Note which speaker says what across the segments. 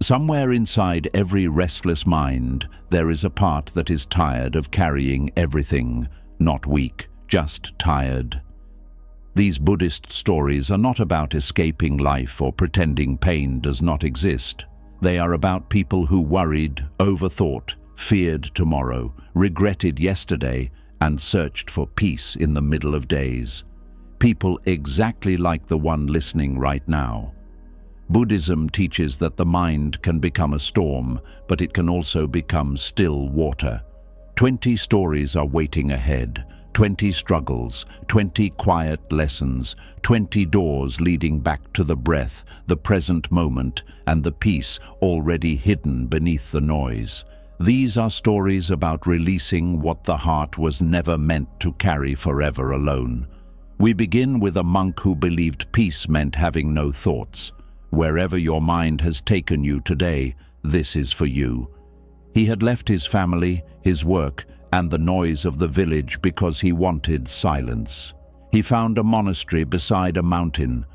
Speaker 1: Somewhere inside every restless mind, there is a part that is tired of carrying everything, not weak, just tired. These Buddhist stories are not about escaping life or pretending pain does not exist. They are about people who worried, overthought, feared tomorrow, regretted yesterday, and searched for peace in the middle of days. People exactly like the one listening right now. Buddhism teaches that the mind can become a storm, but it can also become still water. 20 stories are waiting ahead, 20 struggles, 20 quiet lessons, 20 doors leading back to the breath, the present moment, and the peace already hidden beneath the noise. These are stories about releasing what the heart was never meant to carry forever alone. We begin with a monk who believed peace meant having no thoughts. Wherever your mind has taken you today, this is for you. He had left his family, his work, and the noise of the village because he wanted silence. He found a monastery beside a mountain.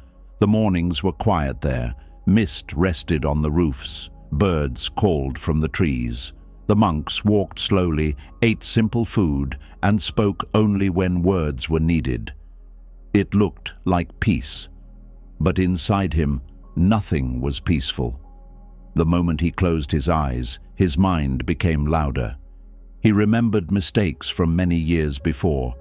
Speaker 1: The mornings were quiet there. Mist rested on the roofs. Birds called from the trees. The monks walked slowly, ate simple food, and spoke only when words were needed. It looked like peace, but inside him, nothing was peaceful. The moment he closed his eyes, his mind became louder. He remembered mistakes from many years before.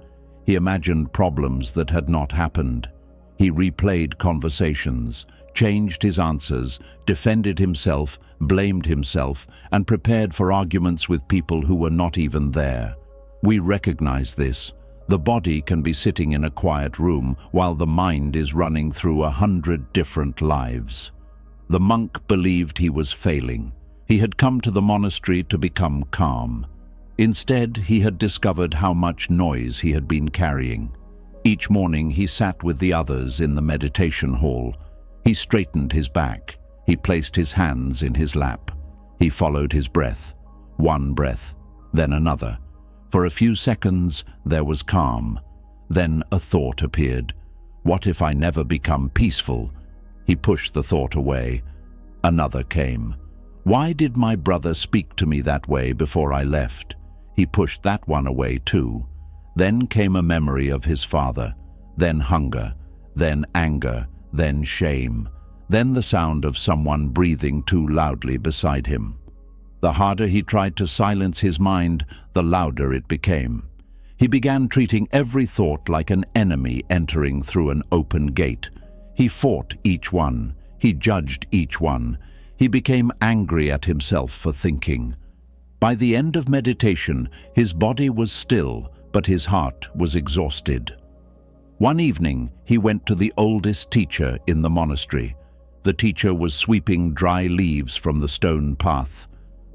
Speaker 1: He imagined problems that had not happened. He replayed conversations, changed his answers, defended himself, blamed himself, and prepared for arguments with people who were not even there. We recognize this. The body can be sitting in a quiet room while the mind is running through 100 different lives. The monk believed he was failing. He had come to the monastery to become calm. Instead, he had discovered how much noise he had been carrying. Each morning, he sat with the others in the meditation hall. He straightened his back. He placed his hands in his lap. He followed his breath. One breath, then another. For a few seconds, there was calm. Then a thought appeared. What if I never become peaceful? He pushed the thought away. Another came. Why did my brother speak to me that way before I left? He pushed that one away too. Then came a memory of his father. Then hunger. Then anger. Then shame. Then the sound of someone breathing too loudly beside him. The harder he tried to silence his mind, the louder it became. He began treating every thought like an enemy entering through an open gate. He fought each one. He judged each one. He became angry at himself for thinking. By the end of meditation, his body was still, but his heart was exhausted. One evening, he went to the oldest teacher in the monastery. The teacher was sweeping dry leaves from the stone path.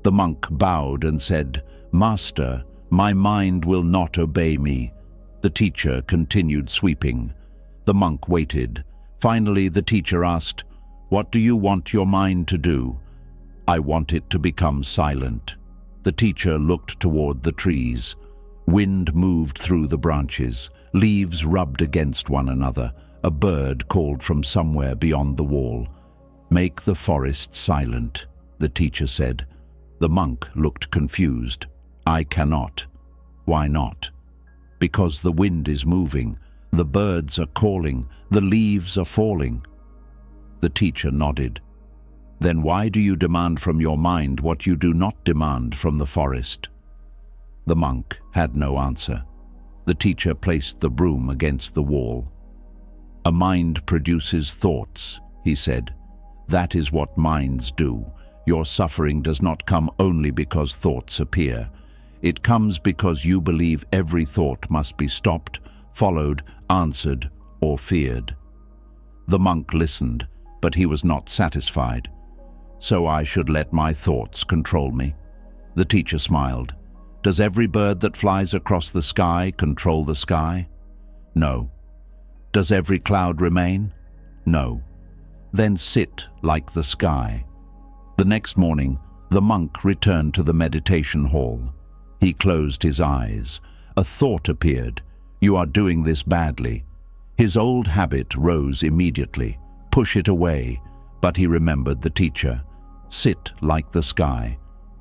Speaker 1: The monk bowed and said, "Master, my mind will not obey me." The teacher continued sweeping. The monk waited. Finally, the teacher asked, "What do you want your mind to do?" "I want it to become silent." The teacher looked toward the trees. Wind moved through the branches. Leaves rubbed against one another. A bird called from somewhere beyond the wall. "Make the forest silent," the teacher said. The monk looked confused. "I cannot." "Why not?" "Because the wind is moving. The birds are calling. The leaves are falling." The teacher nodded. "Then why do you demand from your mind what you do not demand from the forest?" The monk had no answer. The teacher placed the broom against the wall. "A mind produces thoughts," he said. "That is what minds do. Your suffering does not come only because thoughts appear. It comes because you believe every thought must be stopped, followed, answered, or feared." The monk listened, but he was not satisfied. "So I should let my thoughts control me?" The teacher smiled. "Does every bird that flies across the sky control the sky?" "No." "Does every cloud remain?" "No." "Then sit like the sky." The next morning, the monk returned to the meditation hall. He closed his eyes. A thought appeared. "You are doing this badly." His old habit rose immediately. Push it away. But he remembered the teacher. sit like the sky.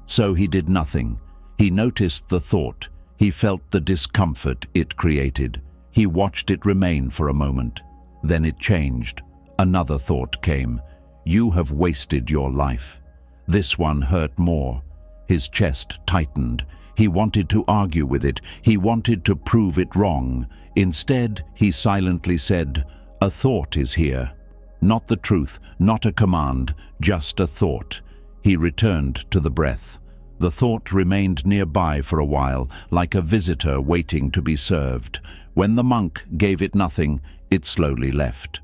Speaker 1: So he did nothing. He noticed the thought. He felt the discomfort it created. He watched it remain for a moment. Then it changed. Another thought came. You have wasted your life. This one hurt more. His chest tightened. He wanted to argue with it. He wanted to prove it wrong. Instead, he silently said, "A thought is here." Not the truth, not a command, just a thought. He returned to the breath. The thought remained nearby for a while, like a visitor waiting to be served. When the monk gave it nothing, it slowly left.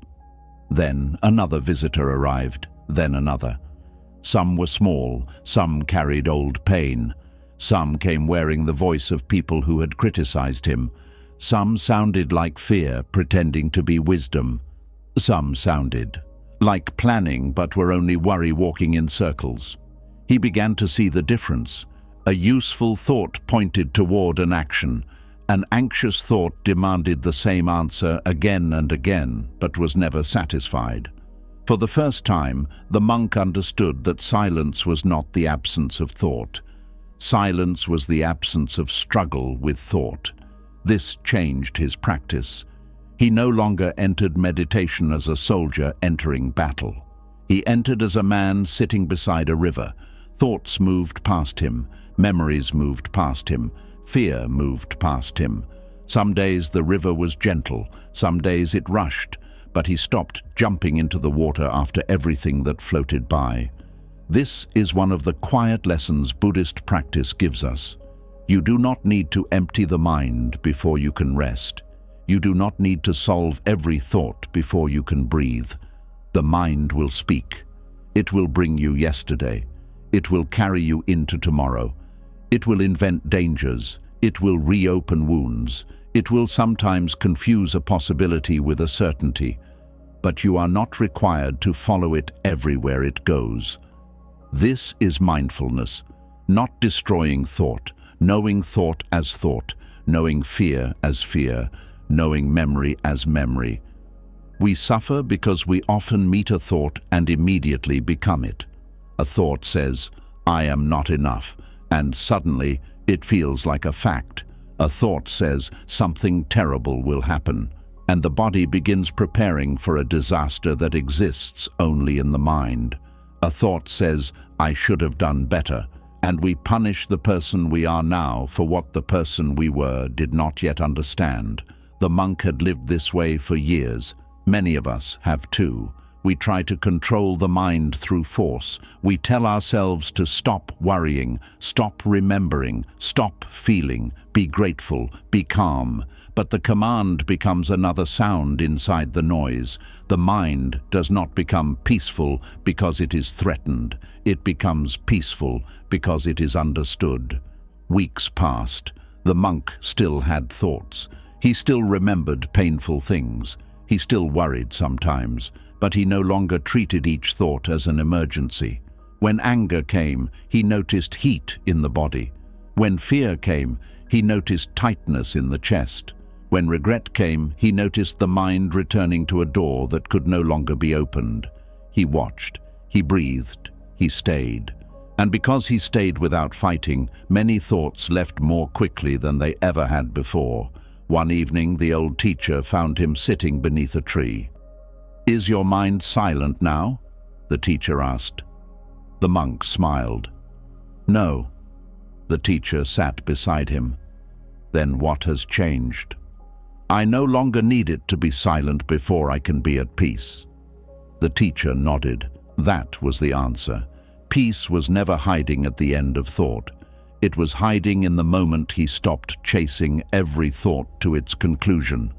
Speaker 1: Then another visitor arrived, then another. Some were small, some carried old pain. Some came wearing the voice of people who had criticized him. Some sounded like fear, pretending to be wisdom. Some sounded like planning, but were only worry walking in circles. He began to see the difference. A useful thought pointed toward an action. An anxious thought demanded the same answer again and again, but was never satisfied. For the first time, the monk understood that silence was not the absence of thought. Silence was the absence of struggle with thought. This changed his practice. He no longer entered meditation as a soldier entering battle. He entered as a man sitting beside a river. Thoughts moved past him, memories moved past him, fear moved past him. Some days the river was gentle, some days it rushed, but he stopped jumping into the water after everything that floated by. This is one of the quiet lessons Buddhist practice gives us. You do not need to empty the mind before you can rest. You do not need to solve every thought before you can breathe. The mind will speak. It will bring you yesterday. It will carry you into tomorrow. It will invent dangers. It will reopen wounds. It will sometimes confuse a possibility with a certainty. But you are not required to follow it everywhere it goes. This is mindfulness, not destroying thought, knowing thought as thought, knowing fear as fear, knowing memory as memory. We suffer because we often meet a thought and immediately become it. A thought says, "I am not enough," and suddenly it feels like a fact. A thought says, "Something terrible will happen," and the body begins preparing for a disaster that exists only in the mind. A thought says, "I should have done better," and we punish the person we are now for what the person we were did not yet understand. The monk had lived this way for years. Many of us have too. We try to control the mind through force. We tell ourselves to stop worrying, stop remembering, stop feeling, be grateful, be calm. But the command becomes another sound inside the noise. The mind does not become peaceful because it is threatened. It becomes peaceful because it is understood. Weeks passed. The monk still had thoughts. He still remembered painful things. He still worried sometimes, but he no longer treated each thought as an emergency. When anger came, he noticed heat in the body. When fear came, he noticed tightness in the chest. When regret came, he noticed the mind returning to a door that could no longer be opened. He watched, he breathed, he stayed. And because he stayed without fighting, many thoughts left more quickly than they ever had before. One evening, the old teacher found him sitting beneath a tree. "Is your mind silent now?" the teacher asked. The monk smiled. "No." The teacher sat beside him. "Then what has changed?" "I no longer need it to be silent before I can be at peace." The teacher nodded. That was the answer. Peace was never hiding at the end of thought. It was hiding in the moment he stopped chasing every thought to its conclusion.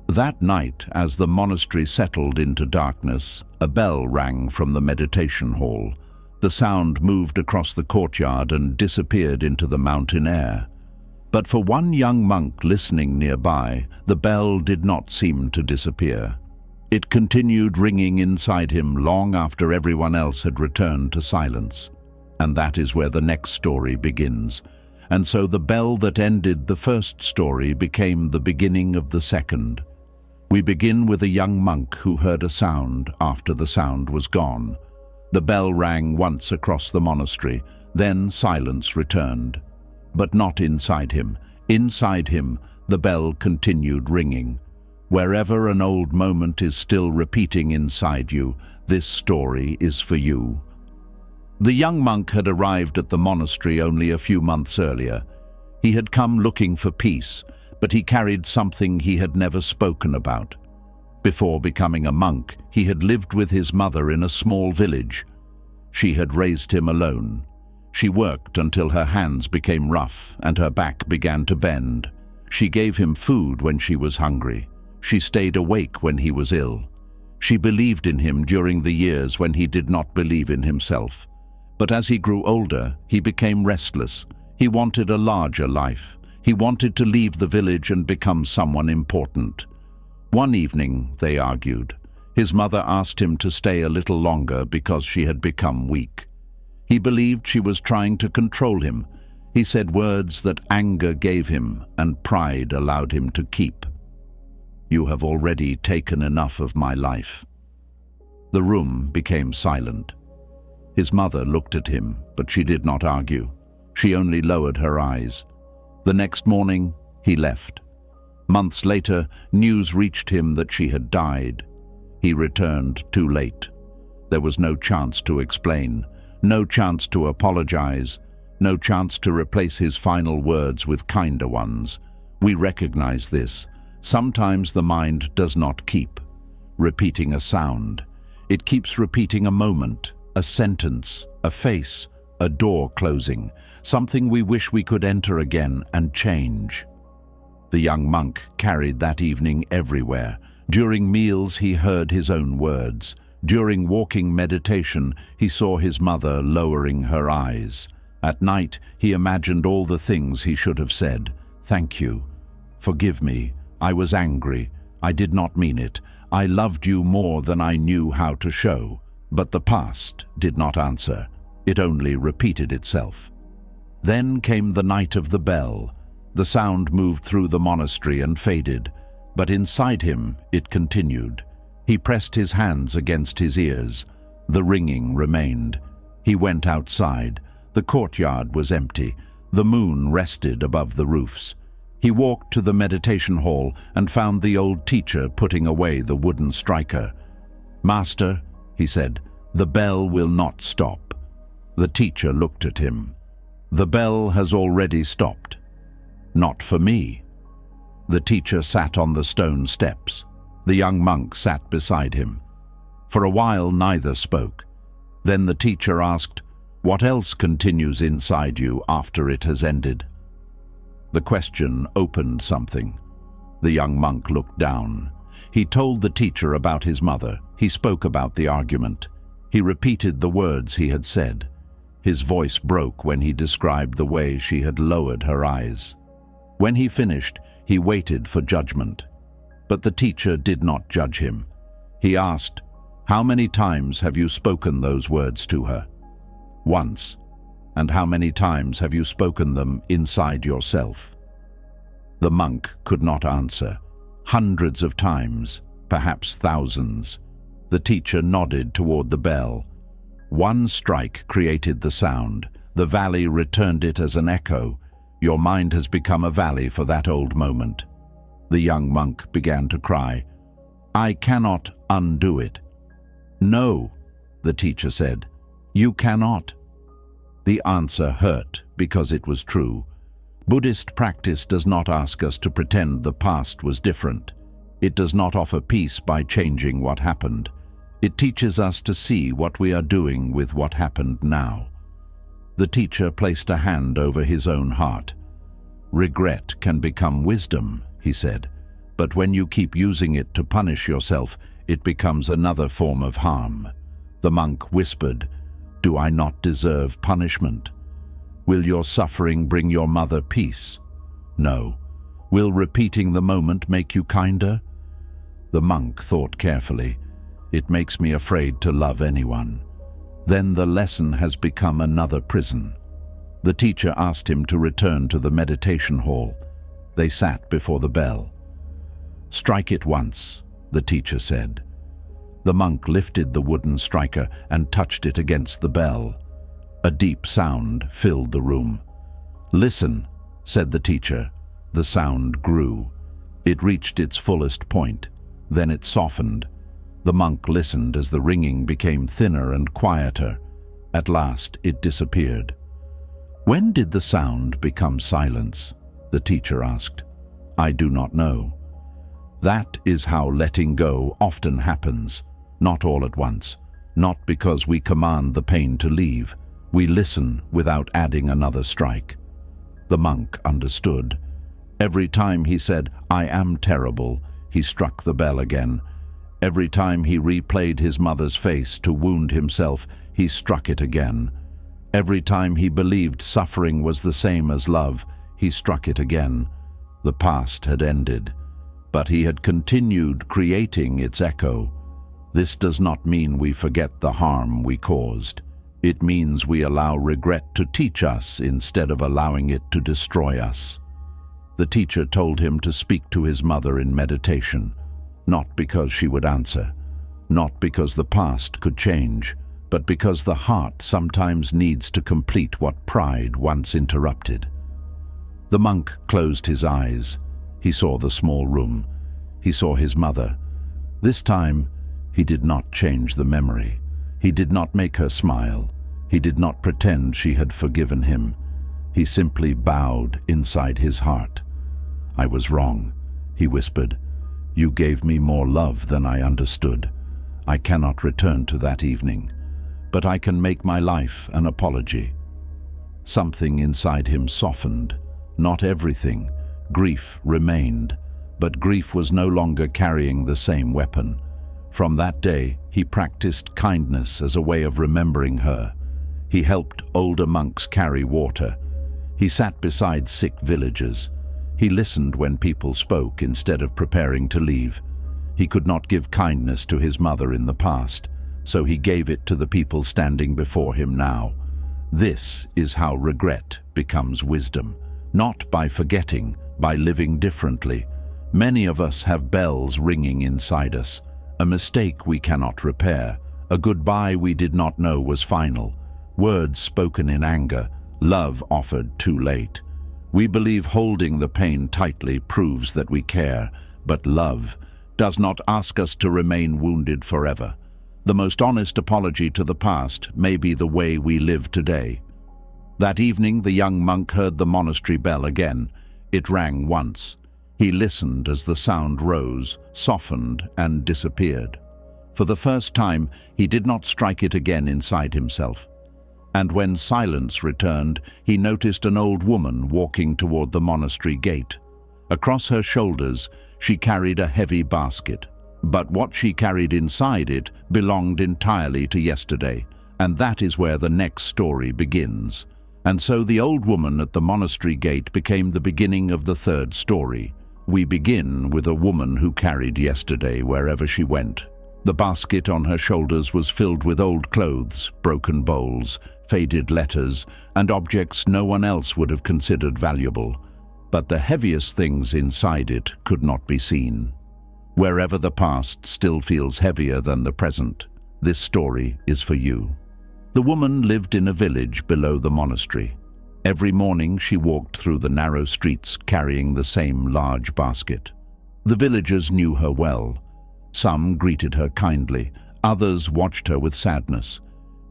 Speaker 1: That night, as the monastery settled into darkness, a bell rang from the meditation hall. The sound moved across the courtyard and disappeared into the mountain air. But for one young monk listening nearby, the bell did not seem to disappear. It continued ringing inside him long after everyone else had returned to silence. And that is where the next story begins. And so the bell that ended the first story became the beginning of the second. We begin with a young monk who heard a sound after the sound was gone. The bell rang once across the monastery, then silence returned. But not inside him. Inside him, the bell continued ringing. Wherever an old moment is still repeating inside you, this story is for you. The young monk had arrived at the monastery only a few months earlier. He had come looking for peace, but he carried something he had never spoken about. Before becoming a monk, he had lived with his mother in a small village. She had raised him alone. She worked until her hands became rough and her back began to bend. She gave him food when she was hungry. She stayed awake when he was ill. She believed in him during the years when he did not believe in himself. But as he grew older, he became restless. He wanted a larger life. He wanted to leave the village and become someone important. One evening, they argued. His mother asked him to stay a little longer because she had become weak. He believed she was trying to control him. He said words that anger gave him and pride allowed him to keep. "You have already taken enough of my life." The room became silent. His mother looked at him, but she did not argue. She only lowered her eyes. The next morning, he left. Months later, news reached him that she had died. He returned too late. There was no chance to explain, no chance to apologize, no chance to replace his final words with kinder ones. We recognize this. Sometimes the mind does not keep repeating a sound. It keeps repeating a moment, a sentence, a face, a door closing, something we wish we could enter again and change. The young monk carried that evening everywhere. During meals, he heard his own words. During walking meditation, he saw his mother lowering her eyes. At night, he imagined all the things he should have said. "Thank you. Forgive me. I was angry. I did not mean it. I loved you more than I knew how to show." But the past did not answer. It only repeated itself. Then came the night of the bell. The sound moved through the monastery and faded, but inside him it continued. He pressed his hands against his ears. The ringing remained. He went outside. The courtyard was empty. The moon rested above the roofs. He walked to the meditation hall and found the old teacher putting away the wooden striker. "Master," he said, "the bell will not stop." The teacher looked at him. "The bell has already stopped." "Not for me." The teacher sat on the stone steps. The young monk sat beside him. For a while neither spoke. Then the teacher asked, "What else continues inside you after it has ended?" The question opened something. The young monk looked down. He told the teacher about his mother. He spoke about the argument. He repeated the words he had said. His voice broke when he described the way she had lowered her eyes. When he finished, he waited for judgment. But the teacher did not judge him. He asked, "How many times have you spoken those words to her?" "Once." "And how many times have you spoken them inside yourself?" The monk could not answer. "Hundreds of times, perhaps thousands." The teacher nodded toward the bell. One strike created the sound. The valley returned it as an echo. Your mind has become a valley for that old moment. The young monk began to cry. "I cannot undo it." "No," the teacher said. "You cannot." The answer hurt because it was true. Buddhist practice does not ask us to pretend the past was different. It does not offer peace by changing what happened. It teaches us to see what we are doing with what happened now. The teacher placed a hand over his own heart. "Regret can become wisdom," he said, "but when you keep using it to punish yourself, it becomes another form of harm." The monk whispered, "Do I not deserve punishment? Will your suffering bring your mother peace? No. Will repeating the moment make you kinder?" The monk thought carefully. "It makes me afraid to love anyone." Then the lesson has become another prison. The teacher asked him to return to the meditation hall. They sat before the bell. "Strike it once," the teacher said. The monk lifted the wooden striker and touched it against the bell. A deep sound filled the room. "Listen," said the teacher. The sound grew. It reached its fullest point. Then it softened. The monk listened as the ringing became thinner and quieter. At last it disappeared. "When did the sound become silence?" the teacher asked. "I do not know." That is how letting go often happens, not all at once, not because we command the pain to leave. We listen without adding another strike. The monk understood. Every time he said, "I am terrible," he struck the bell again. Every time he replayed his mother's face to wound himself, he struck it again. Every time he believed suffering was the same as love, he struck it again. The past had ended, but he had continued creating its echo. This does not mean we forget the harm we caused. It means we allow regret to teach us instead of allowing it to destroy us. The teacher told him to speak to his mother in meditation, not because she would answer, not because the past could change, but because the heart sometimes needs to complete what pride once interrupted. The monk closed his eyes. He saw the small room. He saw his mother. This time, he did not change the memory. He did not make her smile. He did not pretend she had forgiven him. He simply bowed inside his heart. "I was wrong," he whispered. "You gave me more love than I understood. I cannot return to that evening, but I can make my life an apology." Something inside him softened. Not everything. Grief remained, but grief was no longer carrying the same weapon. From that day, he practiced kindness as a way of remembering her. He helped older monks carry water. He sat beside sick villagers. He listened when people spoke instead of preparing to leave. He could not give kindness to his mother in the past, so he gave it to the people standing before him now. This is how regret becomes wisdom. Not by forgetting, by living differently. Many of us have bells ringing inside us. A mistake we cannot repair. A goodbye we did not know was final. Words spoken in anger. Love offered too late. We believe holding the pain tightly proves that we care, but love does not ask us to remain wounded forever. The most honest apology to the past may be the way we live today. That evening, the young monk heard the monastery bell again. It rang once. He listened as the sound rose, softened, and disappeared. For the first time, he did not strike it again inside himself. And when silence returned, he noticed an old woman walking toward the monastery gate. Across her shoulders, she carried a heavy basket. But what she carried inside it belonged entirely to yesterday, and that is where the next story begins. And so the old woman at the monastery gate became the beginning of the third story. We begin with a woman who carried yesterday wherever she went. The basket on her shoulders was filled with old clothes, broken bowls, faded letters, and objects no one else would have considered valuable. But the heaviest things inside it could not be seen. Wherever the past still feels heavier than the present, this story is for you. The woman lived in a village below the monastery. Every morning she walked through the narrow streets carrying the same large basket. The villagers knew her well. Some greeted her kindly, others watched her with sadness.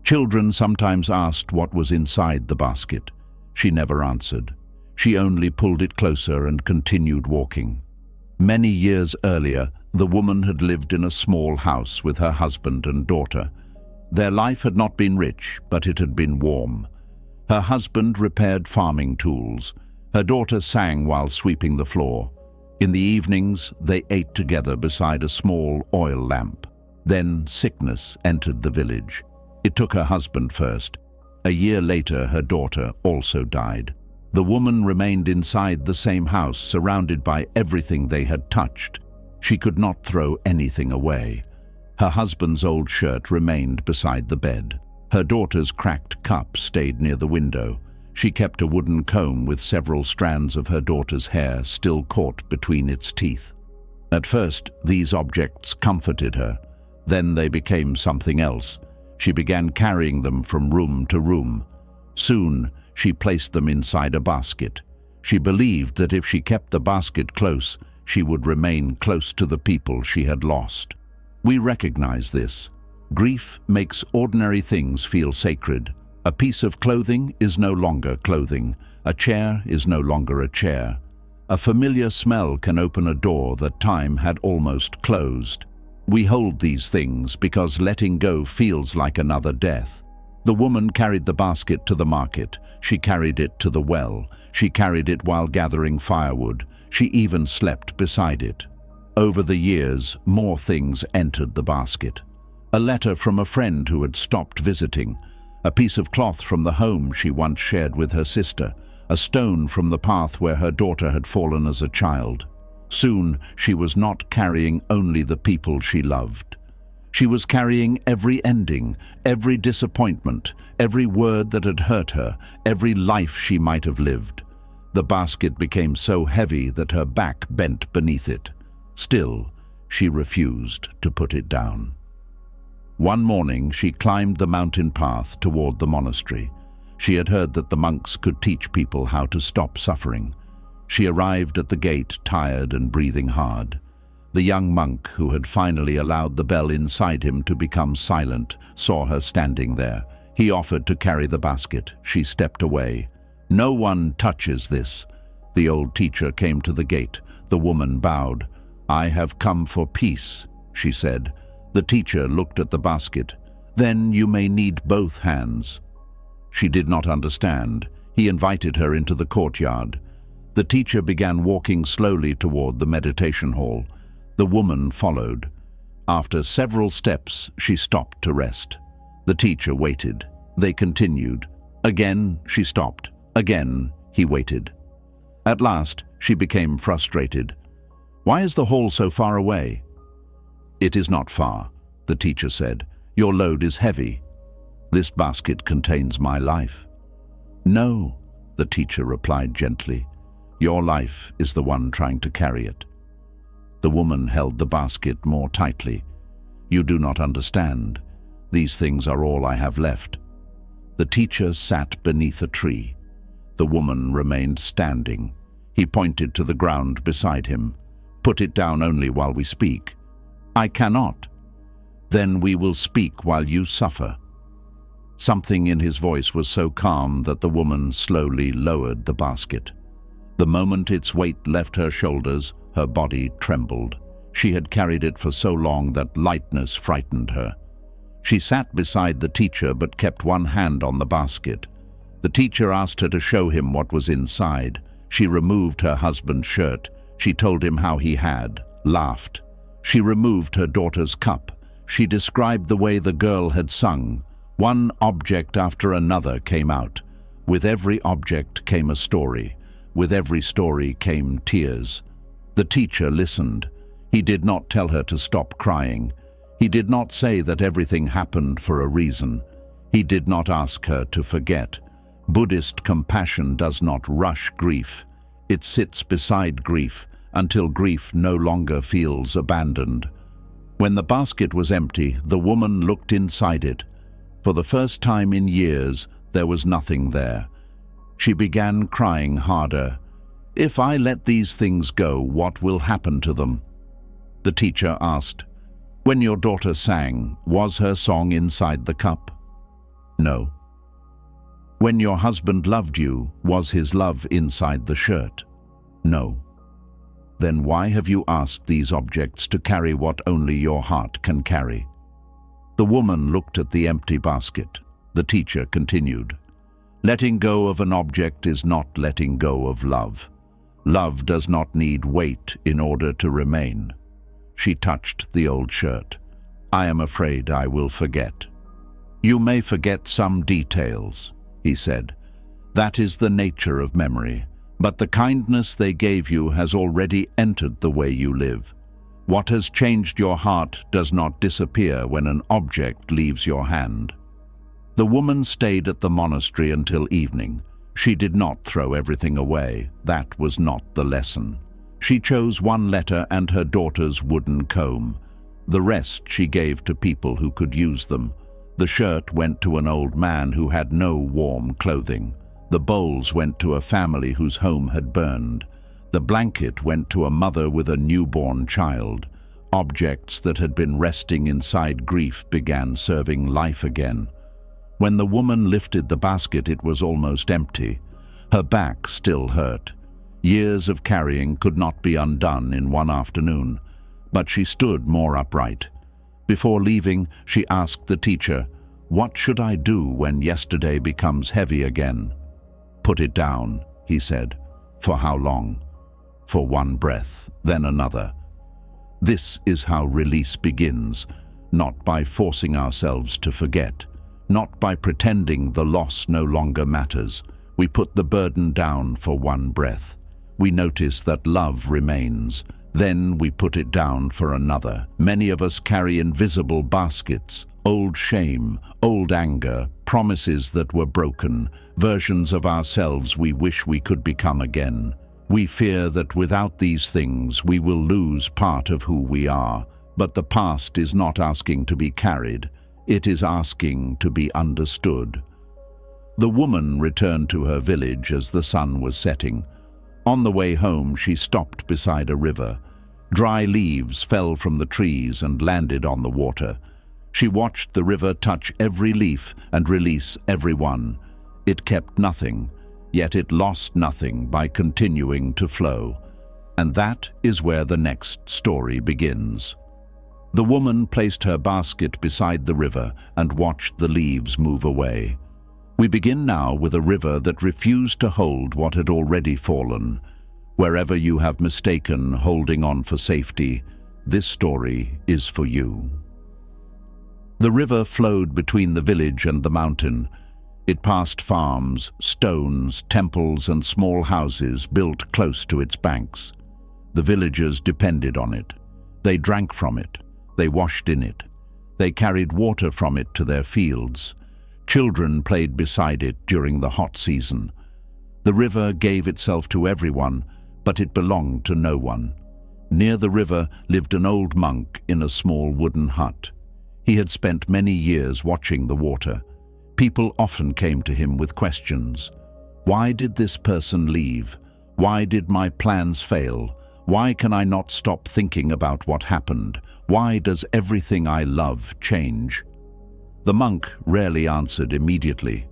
Speaker 1: Children sometimes asked what was inside the basket. She never answered. She only pulled it closer and continued walking. Many years earlier, the woman had lived in a small house with her husband and daughter. Their life had not been rich, but it had been warm. Her husband repaired farming tools. Her daughter sang while sweeping the floor. In the evenings, they ate together beside a small oil lamp. Then sickness entered the village. It took her husband first. A year later, her daughter also died. The woman remained inside the same house, surrounded by everything they had touched. She could not throw anything away. Her husband's old shirt remained beside the bed. Her daughter's cracked cup stayed near the window. She kept a wooden comb with several strands of her daughter's hair still caught between its teeth. At first, these objects comforted her. Then they became something else. She began carrying them from room to room. Soon, she placed them inside a basket. She believed that if she kept the basket close, she would remain close to the people she had lost. We recognize this. Grief makes ordinary things feel sacred. A piece of clothing is no longer clothing. A chair is no longer a chair. A familiar smell can open a door that time had almost closed. We hold these things because letting go feels like another death. The woman carried the basket to the market. She carried it to the well. She carried it while gathering firewood. She even slept beside it. Over the years, more things entered the basket. A letter from a friend who had stopped visiting. A piece of cloth from the home she once shared with her sister. A stone from the path where her daughter had fallen as a child. Soon, she was not carrying only the people she loved. She was carrying every ending, every disappointment, every word that had hurt her, every life she might have lived. The basket became so heavy that her back bent beneath it. Still, she refused to put it down. One morning, she climbed the mountain path toward the monastery. She had heard that the monks could teach people how to stop suffering. She arrived at the gate, tired and breathing hard. The young monk, who had finally allowed the bell inside him to become silent, saw her standing there. He offered to carry the basket. She stepped away. "No one touches this." The old teacher came to the gate. The woman bowed. "I have come for peace," she said. The teacher looked at the basket. "Then you may need both hands." She did not understand. He invited her into the courtyard. The teacher began walking slowly toward the meditation hall. The woman followed. After several steps, she stopped to rest. The teacher waited. They continued. Again, she stopped. Again, he waited. At last, she became frustrated. "Why is the hall so far away?" "It is not far," the teacher said. "Your load is heavy. This basket contains my life." "No," the teacher replied gently. "Your life is the one trying to carry it." The woman held the basket more tightly. "You do not understand. These things are all I have left." The teacher sat beneath a tree. The woman remained standing. He pointed to the ground beside him. "Put it down only while we speak." "I cannot." "Then we will speak while you suffer." Something in his voice was so calm that the woman slowly lowered the basket. The moment its weight left her shoulders, her body trembled. She had carried it for so long that lightness frightened her. She sat beside the teacher but kept one hand on the basket. The teacher asked her to show him what was inside. She removed her husband's shirt. She told him how he had, laughed. She removed her daughter's cup. She described the way the girl had sung. One object after another came out. With every object came a story. With every story came tears. The teacher listened. He did not tell her to stop crying. He did not say that everything happened for a reason. He did not ask her to forget. Buddhist compassion does not rush grief. It sits beside grief until grief no longer feels abandoned. When the basket was empty, the woman looked inside it. For the first time in years, there was nothing there. She began crying harder. "If I let these things go, what will happen to them?" The teacher asked. "When your daughter sang, was her song inside the cup?" "No." "When your husband loved you, was his love inside the shirt?" "No." "Then why have you asked these objects to carry what only your heart can carry?" The woman looked at the empty basket. The teacher continued. "Letting go of an object is not letting go of love. Love does not need weight in order to remain." She touched the old shirt. "I am afraid I will forget." "You may forget some details," he said. "That is the nature of memory. But the kindness they gave you has already entered the way you live. What has changed your heart does not disappear when an object leaves your hand." The woman stayed at the monastery until evening. She did not throw everything away. That was not the lesson. She chose one letter and her daughter's wooden comb. The rest she gave to people who could use them. The shirt went to an old man who had no warm clothing. The bowls went to a family whose home had burned. The blanket went to a mother with a newborn child. Objects that had been resting inside grief began serving life again. When the woman lifted the basket, it was almost empty. Her back still hurt. Years of carrying could not be undone in one afternoon, but she stood more upright. Before leaving, she asked the teacher, "What should I do when yesterday becomes heavy again?" "Put it down," he said. "For how long?" "For one breath, then another." This is how release begins, not by forcing ourselves to forget, not by pretending the loss no longer matters. We put the burden down for one breath. We notice that love remains. Then we put it down for another. Many of us carry invisible baskets, old shame, old anger, promises that were broken, versions of ourselves we wish we could become again. We fear that without these things we will lose part of who we are. But the past is not asking to be carried. It is asking to be understood. The woman returned to her village as the sun was setting. On the way home, she stopped beside a river. Dry leaves fell from the trees and landed on the water. She watched the river touch every leaf and release every one. It kept nothing, yet it lost nothing by continuing to flow. And that is where the next story begins. The woman placed her basket beside the river and watched the leaves move away. We begin now with a river that refused to hold what had already fallen. Wherever you have mistaken holding on for safety, this story is for you. The river flowed between the village and the mountain. It passed farms, stones, temples, and small houses built close to its banks. The villagers depended on it. They drank from it. They washed in it. They carried water from it to their fields. Children played beside it during the hot season. The river gave itself to everyone, but it belonged to no one. Near the river lived an old monk in a small wooden hut. He had spent many years watching the water. People often came to him with questions. Why did this person leave? Why did my plans fail? Why can I not stop thinking about what happened? Why does everything I love change? The monk rarely answered immediately.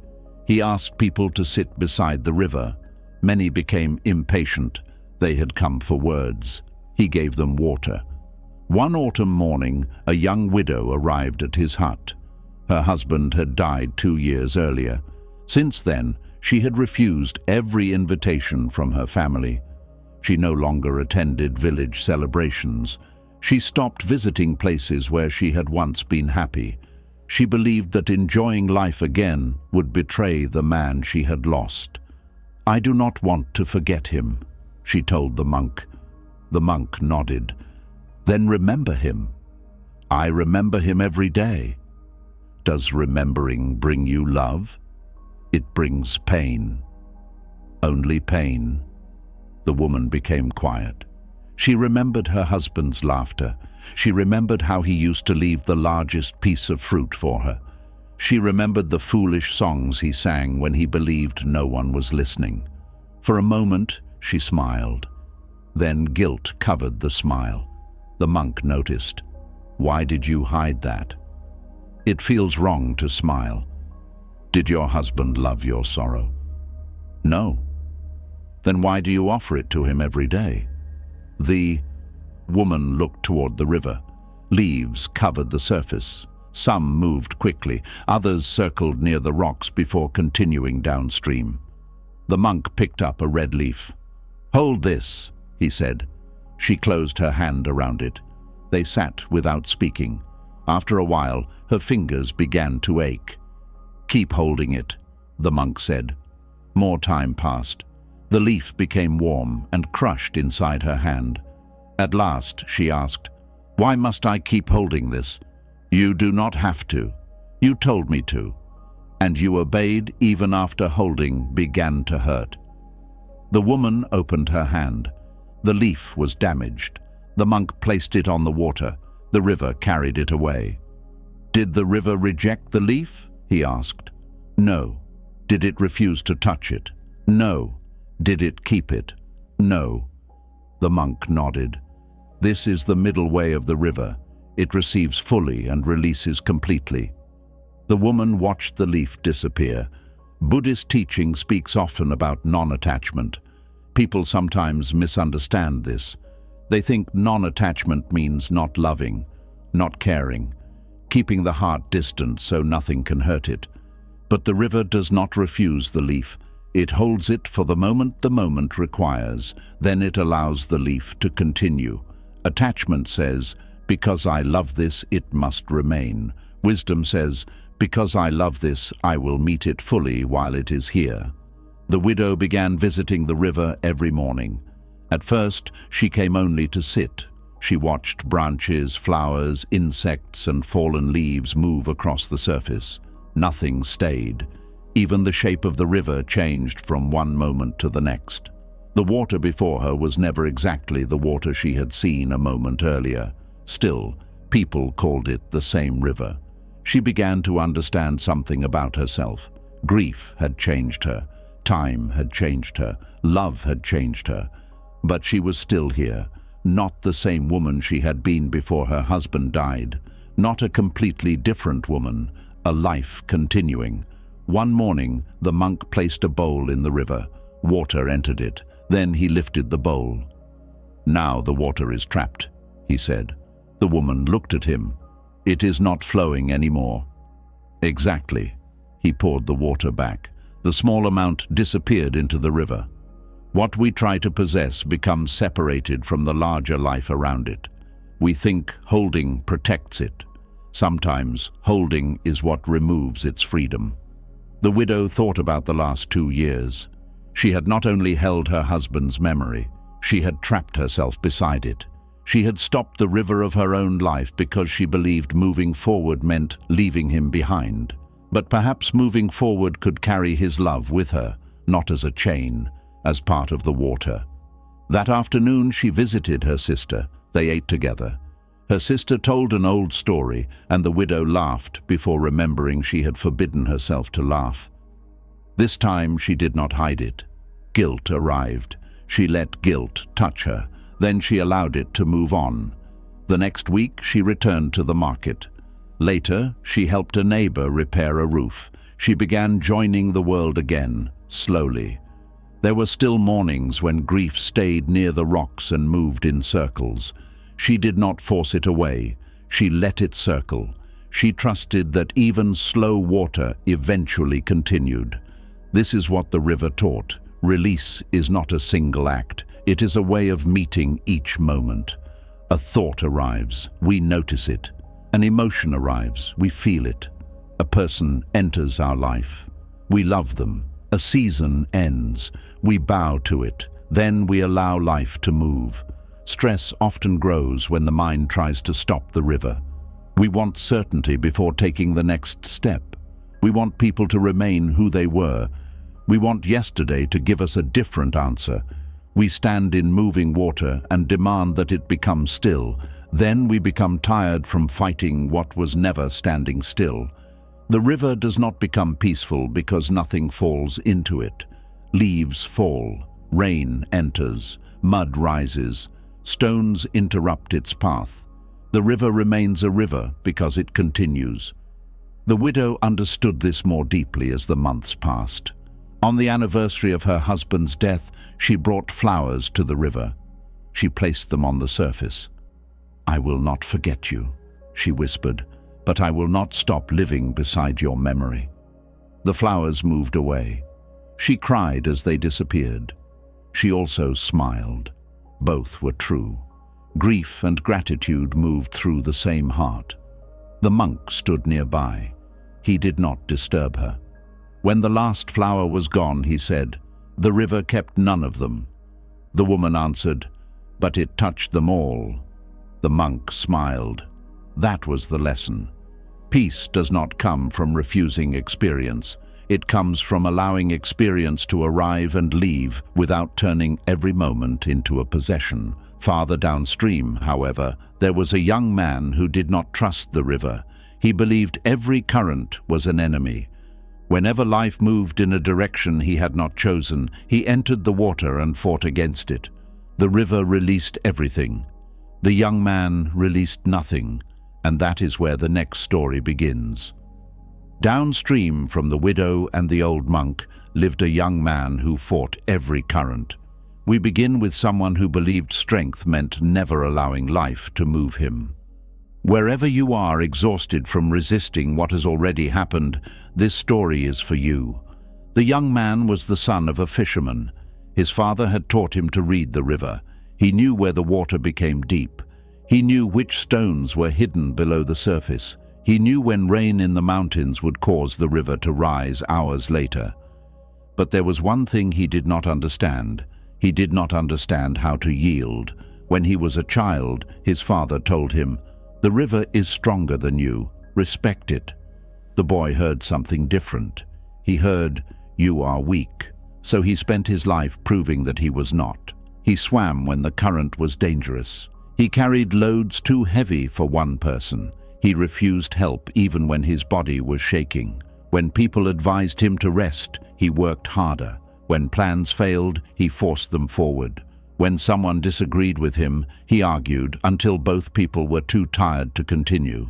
Speaker 1: He asked people to sit beside the river. Many became impatient. They had come for words. He gave them water. One autumn morning, a young widow arrived at his hut. Her husband had died 2 years earlier. Since then, she had refused every invitation from her family. She no longer attended village celebrations. She stopped visiting places where she had once been happy. She believed that enjoying life again would betray the man she had lost. "I do not want to forget him," she told the monk. The monk nodded. "Then remember him." "I remember him every day." "Does remembering bring you love?" "It brings pain." "Only pain." The woman became quiet. She remembered her husband's laughter. She remembered how he used to leave the largest piece of fruit for her. She remembered the foolish songs he sang when he believed no one was listening. For a moment, she smiled. Then guilt covered the smile. The monk noticed. "Why did you hide that?" "It feels wrong to smile." "Did your husband love your sorrow?" "No." "Then why do you offer it to him every day?" The woman looked toward the river. Leaves covered the surface. Some moved quickly, others circled near the rocks before continuing downstream. The monk picked up a red leaf. "Hold this," he said. She closed her hand around it. They sat without speaking. After a while, her fingers began to ache. "Keep holding it," the monk said. More time passed. The leaf became warm and crushed inside her hand. At last, she asked, "Why must I keep holding this?" "You do not have to. You told me to. And you obeyed even after holding began to hurt." The woman opened her hand. The leaf was damaged. The monk placed it on the water. The river carried it away. Did the river reject the leaf? He asked. No. Did it refuse to touch it? No. Did it keep it? No. The monk nodded. This is the middle way of the river. It receives fully and releases completely. The woman watched the leaf disappear. Buddhist teaching speaks often about non-attachment. People sometimes misunderstand this. They think non-attachment means not loving, not caring, keeping the heart distant so nothing can hurt it. But the river does not refuse the leaf. It holds it for the moment requires. Then it allows the leaf to continue. Attachment says, because I love this, it must remain. Wisdom says, because I love this, I will meet it fully while it is here. The widow began visiting the river every morning. At first, she came only to sit. She watched branches, flowers, insects, and fallen leaves move across the surface. Nothing stayed. Even the shape of the river changed from one moment to the next. The water before her was never exactly the water she had seen a moment earlier. Still, people called it the same river. She began to understand something about herself. Grief had changed her. Time had changed her. Love had changed her. But she was still here. Not the same woman she had been before her husband died. Not a completely different woman. A life continuing. One morning, the monk placed a bowl in the river. Water entered it. Then he lifted the bowl. Now the water is trapped, he said. The woman looked at him. It is not flowing anymore. Exactly. He poured the water back. The small amount disappeared into the river. What we try to possess becomes separated from the larger life around it. We think holding protects it. Sometimes holding is what removes its freedom. The widow thought about the last 2 years. She had not only held her husband's memory, she had trapped herself beside it. She had stopped the river of her own life because she believed moving forward meant leaving him behind. But perhaps moving forward could carry his love with her, not as a chain, as part of the water. That afternoon she visited her sister. They ate together. Her sister told an old story, and the widow laughed before remembering she had forbidden herself to laugh. This time she did not hide it. Guilt arrived. She let guilt touch her. Then she allowed it to move on. The next week she returned to the market. Later, she helped a neighbor repair a roof. She began joining the world again, slowly. There were still mornings when grief stayed near the rocks and moved in circles. She did not force it away. She let it circle. She trusted that even slow water eventually continued. This is what the river taught. Release is not a single act. It is a way of meeting each moment. A thought arrives. We notice it. An emotion arrives. We feel it. A person enters our life. We love them. A season ends. We bow to it. Then we allow life to move. Stress often grows when the mind tries to stop the river. We want certainty before taking the next step. We want people to remain who they were. We want yesterday to give us a different answer. We stand in moving water and demand that it become still. Then we become tired from fighting what was never standing still. The river does not become peaceful because nothing falls into it. Leaves fall, rain enters, mud rises, stones interrupt its path. The river remains a river because it continues. The widow understood this more deeply as the months passed. On the anniversary of her husband's death, she brought flowers to the river. She placed them on the surface. "I will not forget you," she whispered, "but I will not stop living beside your memory." The flowers moved away. She cried as they disappeared. She also smiled. Both were true. Grief and gratitude moved through the same heart. The monk stood nearby. He did not disturb her. When the last flower was gone, he said, "The river kept none of them." The woman answered, "But it touched them all." The monk smiled. That was the lesson. Peace does not come from refusing experience. It comes from allowing experience to arrive and leave without turning every moment into a possession. Farther downstream, however, there was a young man who did not trust the river. He believed every current was an enemy. Whenever life moved in a direction he had not chosen, he entered the water and fought against it. The river released everything. The young man released nothing, and that is where the next story begins. Downstream from the widow and the old monk lived a young man who fought every current. We begin with someone who believed strength meant never allowing life to move him. Wherever you are exhausted from resisting what has already happened, this story is for you. The young man was the son of a fisherman. His father had taught him to read the river. He knew where the water became deep. He knew which stones were hidden below the surface. He knew when rain in the mountains would cause the river to rise hours later. But there was one thing he did not understand. He did not understand how to yield. When he was a child, his father told him, "The river is stronger than you. Respect it." The boy heard something different. He heard, "You are weak." So he spent his life proving that he was not. He swam when the current was dangerous. He carried loads too heavy for one person. He refused help even when his body was shaking. When people advised him to rest, he worked harder. When plans failed, he forced them forward. When someone disagreed with him, he argued until both people were too tired to continue.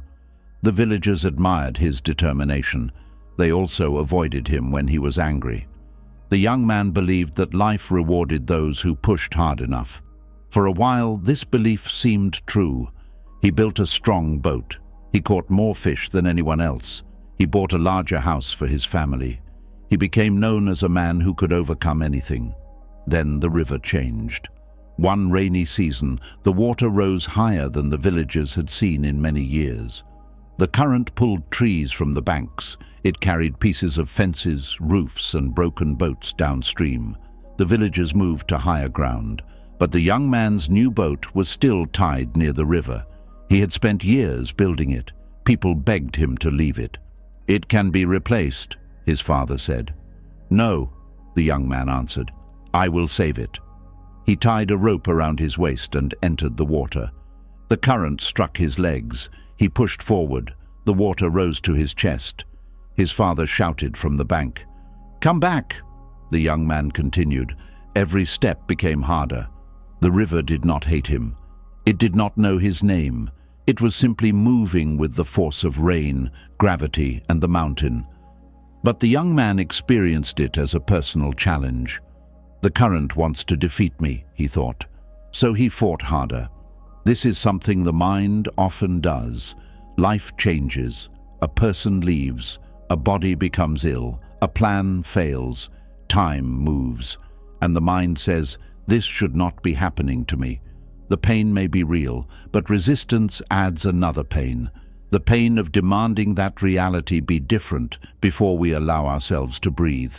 Speaker 1: The villagers admired his determination. They also avoided him when he was angry. The young man believed that life rewarded those who pushed hard enough. For a while, this belief seemed true. He built a strong boat. He caught more fish than anyone else. He bought a larger house for his family. He became known as a man who could overcome anything. Then the river changed. One rainy season, the water rose higher than the villagers had seen in many years. The current pulled trees from the banks. It carried pieces of fences, roofs, and broken boats downstream. The villagers moved to higher ground, but the young man's new boat was still tied near the river. He had spent years building it. People begged him to leave it. "It can be replaced," his father said. "No," the young man answered. "I will save it." He tied a rope around his waist and entered the water. The current struck his legs. He pushed forward. The water rose to his chest. His father shouted from the bank. "Come back!" The young man continued. Every step became harder. The river did not hate him. It did not know his name. It was simply moving with the force of rain, gravity, and the mountain. But the young man experienced it as a personal challenge. "The current wants to defeat me," he thought. So he fought harder. This is something the mind often does. Life changes. A person leaves. A body becomes ill. A plan fails. Time moves. And the mind says, "This should not be happening to me." The pain may be real, but resistance adds another pain. The pain of demanding that reality be different before we allow ourselves to breathe.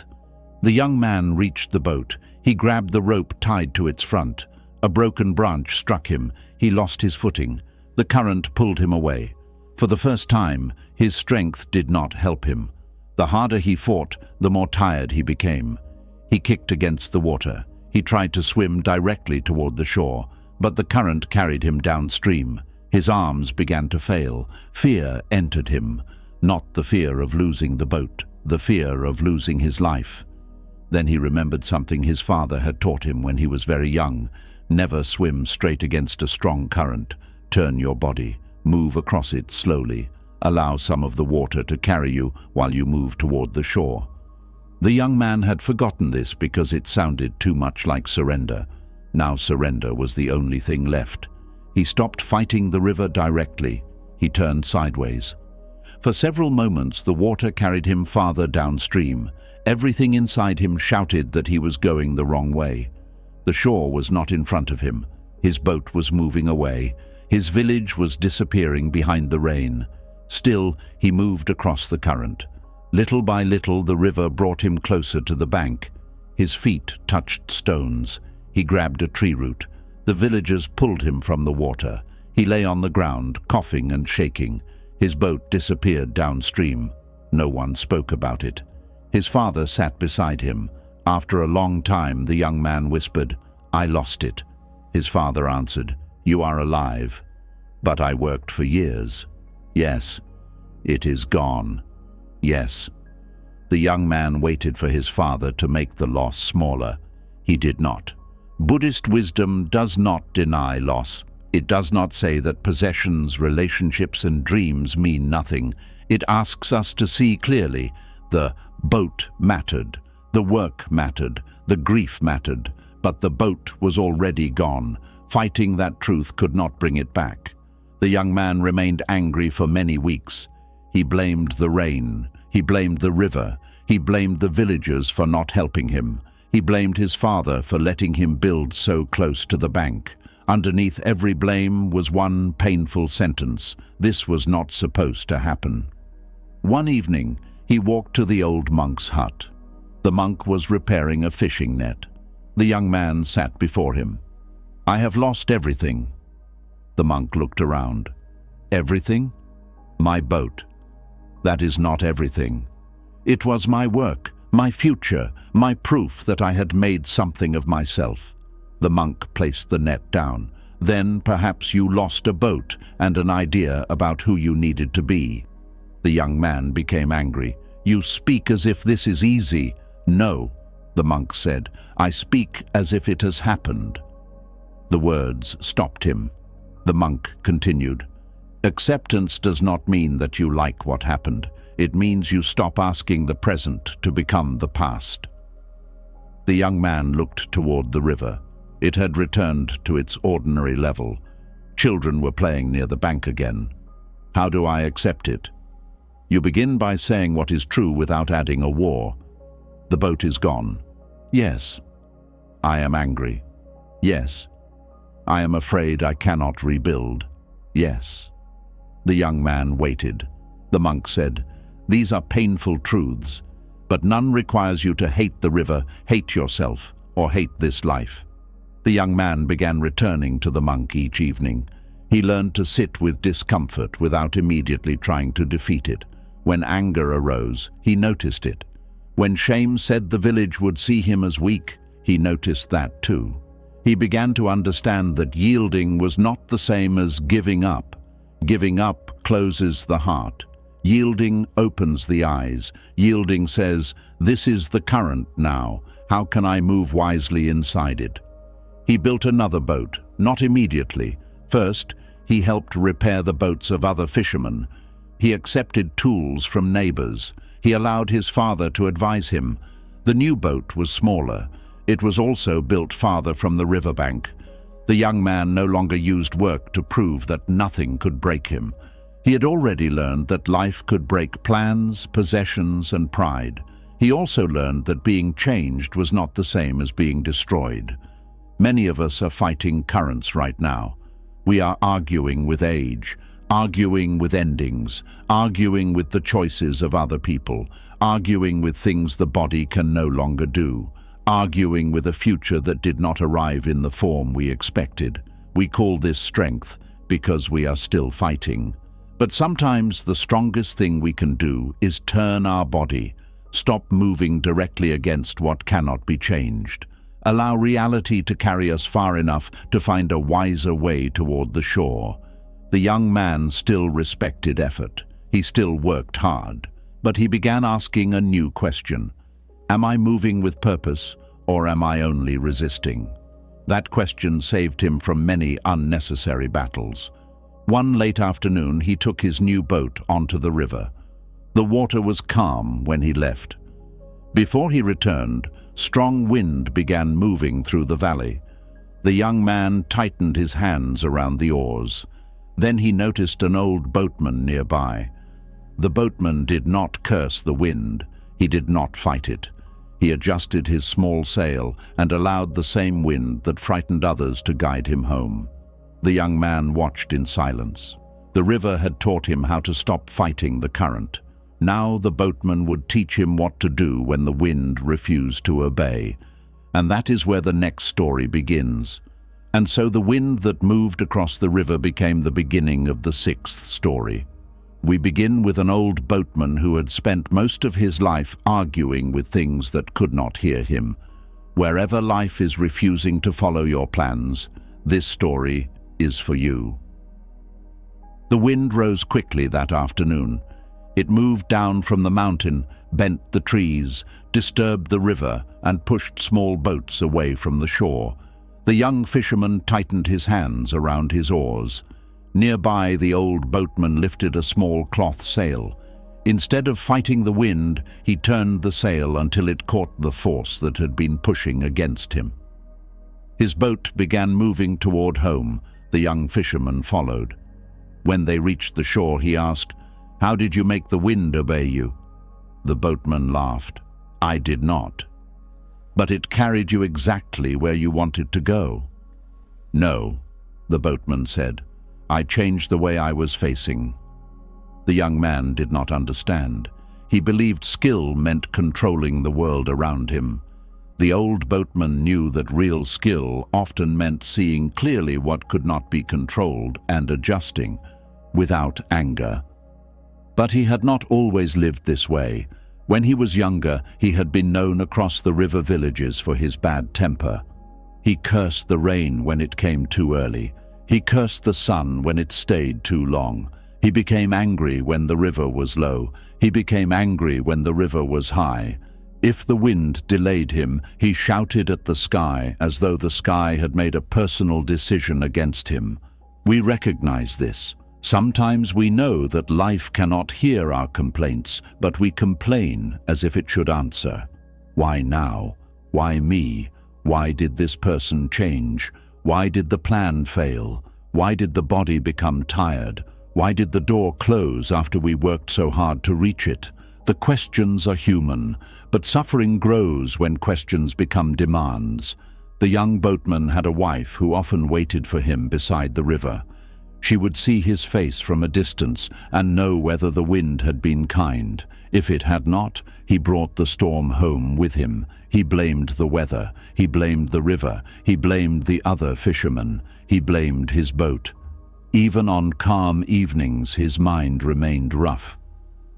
Speaker 1: The young man reached the boat. He grabbed the rope tied to its front. A broken branch struck him. He lost his footing. The current pulled him away. For the first time, his strength did not help him. The harder he fought, the more tired he became. He kicked against the water. He tried to swim directly toward the shore, but the current carried him downstream. His arms began to fail. Fear entered him, not the fear of losing the boat, the fear of losing his life. Then he remembered something his father had taught him when he was very young. Never swim straight against a strong current. Turn your body. Move across it slowly. Allow some of the water to carry you while you move toward the shore. The young man had forgotten this because it sounded too much like surrender. Now surrender was the only thing left. He stopped fighting the river directly. He turned sideways. For several moments, the water carried him farther downstream. Everything inside him shouted that he was going the wrong way. The shore was not in front of him. His boat was moving away. His village was disappearing behind the rain. Still, he moved across the current. Little by little, the river brought him closer to the bank. His feet touched stones. He grabbed a tree root. The villagers pulled him from the water. He lay on the ground, coughing and shaking. His boat disappeared downstream. No one spoke about it. His father sat beside him. After a long time, the young man whispered, "I lost it." His father answered, "You are alive." "But I worked for years." "Yes." "It is gone." "Yes." The young man waited for his father to make the loss smaller. He did not. Buddhist wisdom does not deny loss. It does not say that possessions, relationships, and dreams mean nothing. It asks us to see clearly. The boat mattered, the work mattered, the grief mattered, but the boat was already gone. Fighting that truth could not bring it back. The young man remained angry for many weeks. He blamed the rain. He blamed the river. He blamed the villagers for not helping him. He blamed his father for letting him build so close to the bank. Underneath every blame was one painful sentence: this was not supposed to happen. One evening, he walked to the old monk's hut. The monk was repairing a fishing net. The young man sat before him. "I have lost everything." The monk looked around. "Everything?" "My boat." "That is not everything. It was my work, my future, my proof that I had made something of myself." The monk placed the net down. "Then perhaps you lost a boat and an idea about who you needed to be." The young man became angry. "You speak as if this is easy." "No," the monk said. "I speak as if it has happened." The words stopped him. The monk continued, "Acceptance does not mean that you like what happened. It means you stop asking the present to become the past." The young man looked toward the river. It had returned to its ordinary level. Children were playing near the bank again. "How do I accept it?" "You begin by saying what is true without adding a war." "The boat is gone." "Yes." "I am angry." "Yes." "I am afraid I cannot rebuild." "Yes." The young man waited. The monk said, "These are painful truths, but none requires you to hate the river, hate yourself, or hate this life." The young man began returning to the monk each evening. He learned to sit with discomfort without immediately trying to defeat it. When anger arose, he noticed it. When shame said the village would see him as weak, he noticed that too. He began to understand that yielding was not the same as giving up. Giving up closes the heart. Yielding opens the eyes. Yielding says, "This is the current now. How can I move wisely inside it?" He built another boat, not immediately. First, he helped repair the boats of other fishermen. He accepted tools from neighbors. He allowed his father to advise him. The new boat was smaller. It was also built farther from the riverbank. The young man no longer used work to prove that nothing could break him. He had already learned that life could break plans, possessions, and pride. He also learned that being changed was not the same as being destroyed. Many of us are fighting currents right now. We are arguing with age, arguing with endings, arguing with the choices of other people, arguing with things the body can no longer do, arguing with a future that did not arrive in the form we expected. We call this strength because we are still fighting. But sometimes the strongest thing we can do is turn our body, stop moving directly against what cannot be changed. Allow reality to carry us far enough to find a wiser way toward the shore. The young man still respected effort. He still worked hard. But he began asking a new question. Am I moving with purpose, or am I only resisting? That question saved him from many unnecessary battles. One late afternoon, he took his new boat onto the river. The water was calm when he left. Before he returned, strong wind began moving through the valley. The young man tightened his hands around the oars. Then he noticed an old boatman nearby. The boatman did not curse the wind. He did not fight it. He adjusted his small sail and allowed the same wind that frightened others to guide him home. The young man watched in silence. The river had taught him how to stop fighting the current. Now the boatman would teach him what to do when the wind refused to obey. And that is where the next story begins. And so the wind that moved across the river became the beginning of the sixth story. We begin with an old boatman who had spent most of his life arguing with things that could not hear him. Wherever life is refusing to follow your plans, This story is for you. The wind rose quickly that afternoon. It moved down from the mountain, bent the trees, disturbed the river, and pushed small boats away from the shore. The young fisherman tightened his hands around his oars. Nearby, the old boatman lifted a small cloth sail. Instead of fighting the wind, he turned the sail until it caught the force that had been pushing against him. His boat began moving toward home. The young fisherman followed. When they reached the shore, he asked, "How did you make the wind obey you?" The boatman laughed. "I did not." "But it carried you exactly where you wanted to go." "No," the boatman said. "I changed the way I was facing." The young man did not understand. He believed skill meant controlling the world around him. The old boatman knew that real skill often meant seeing clearly what could not be controlled and adjusting, without anger. But he had not always lived this way. When he was younger, he had been known across the river villages for his bad temper. He cursed the rain when it came too early. He cursed the sun when it stayed too long. He became angry when the river was low. He became angry when the river was high. If the wind delayed him, he shouted at the sky as though the sky had made a personal decision against him. We recognize this. Sometimes we know that life cannot hear our complaints, but we complain as if it should answer. Why now? Why me? Why did this person change? Why did the plan fail? Why did the body become tired? Why did the door close after we worked so hard to reach it? The questions are human, but suffering grows when questions become demands. The young boatman had a wife who often waited for him beside the river. She would see his face from a distance and know whether the wind had been kind. If it had not, he brought the storm home with him. He blamed the weather. He blamed the river. He blamed the other fishermen. He blamed his boat. Even on calm evenings, his mind remained rough.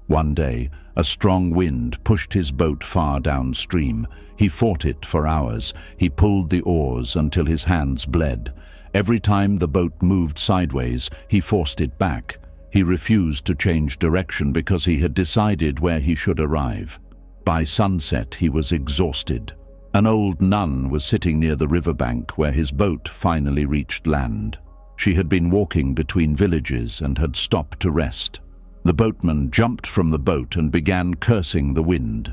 Speaker 1: One day, a strong wind pushed his boat far downstream. He fought it for hours. He pulled the oars until his hands bled. Every time the boat moved sideways, he forced it back. He refused to change direction because he had decided where he should arrive. By sunset, he was exhausted. An old nun was sitting near the riverbank where his boat finally reached land. She had been walking between villages and had stopped to rest. The boatman jumped from the boat and began cursing the wind.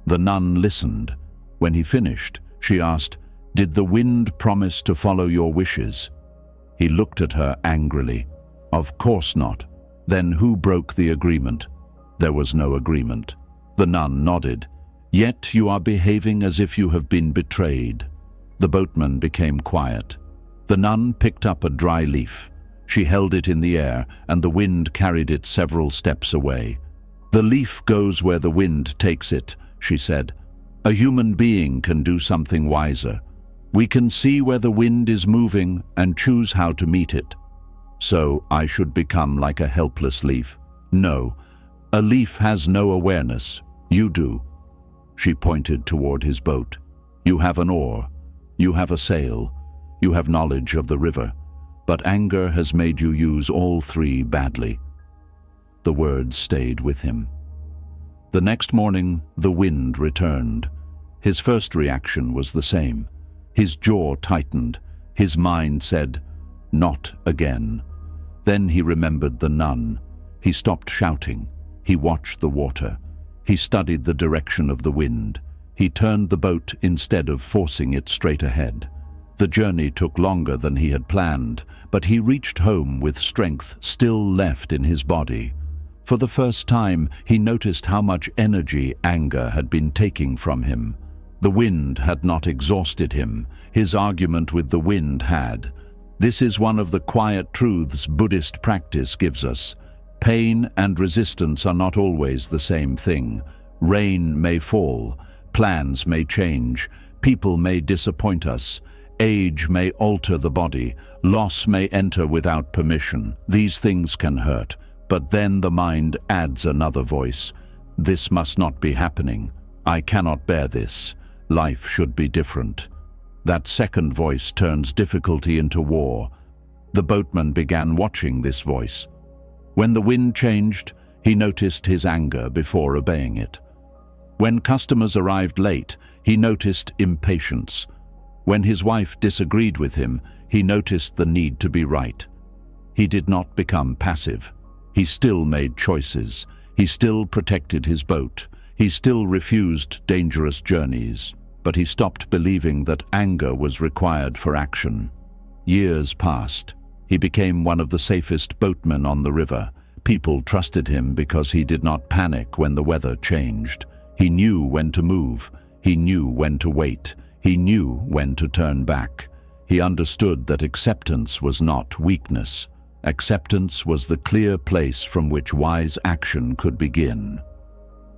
Speaker 1: The nun listened. When he finished, she asked, "Did the wind promise to follow your wishes?" He looked at her angrily. "Of course not. Then who broke the agreement?" "There was no agreement." The nun nodded. "Yet you are behaving as if you have been betrayed." The boatman became quiet. The nun picked up a dry leaf. She held it in the air, and the wind carried it several steps away. "The leaf goes where the wind takes it," she said. "A human being can do something wiser. We can see where the wind is moving and choose how to meet it." "So I should become like a helpless leaf?" "No, a leaf has no awareness. You do." She pointed toward his boat. "You have an oar. You have a sail. You have knowledge of the river, but anger has made you use all three badly." The words stayed with him. The next morning, the wind returned. His first reaction was the same. His jaw tightened. His mind said, "Not again." Then he remembered the nun. He stopped shouting. He watched the water. He studied the direction of the wind. He turned the boat instead of forcing it straight ahead. The journey took longer than he had planned, but he reached home with strength still left in his body. For the first time, he noticed how much energy anger had been taking from him. The wind had not exhausted him. His argument with the wind had. This is one of the quiet truths Buddhist practice gives us. Pain and resistance are not always the same thing. Rain may fall, plans may change, people may disappoint us, age may alter the body, loss may enter without permission. These things can hurt, but then the mind adds another voice. This must not be happening. I cannot bear this. Life should be different. That second voice turns difficulty into war. The boatman began watching this voice. When the wind changed, he noticed his anger before obeying it. When customers arrived late, he noticed impatience. When his wife disagreed with him, he noticed the need to be right. He did not become passive. He still made choices. He still protected his boat. He still refused dangerous journeys. But he stopped believing that anger was required for action. Years passed. He became one of the safest boatmen on the river. People trusted him because he did not panic when the weather changed. He knew when to move. He knew when to wait. He knew when to turn back. He understood that acceptance was not weakness. Acceptance was the clear place from which wise action could begin.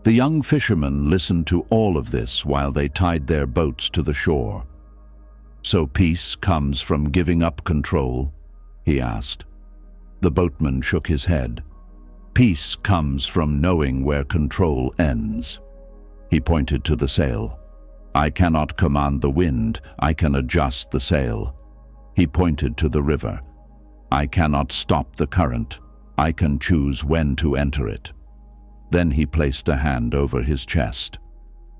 Speaker 1: The young fishermen listened to all of this while they tied their boats to the shore. "So peace comes from giving up control?" he asked. The boatman shook his head. "Peace comes from knowing where control ends." He pointed to the sail. "I cannot command the wind, I can adjust the sail." He pointed to the river. "I cannot stop the current, I can choose when to enter it." Then he placed a hand over his chest.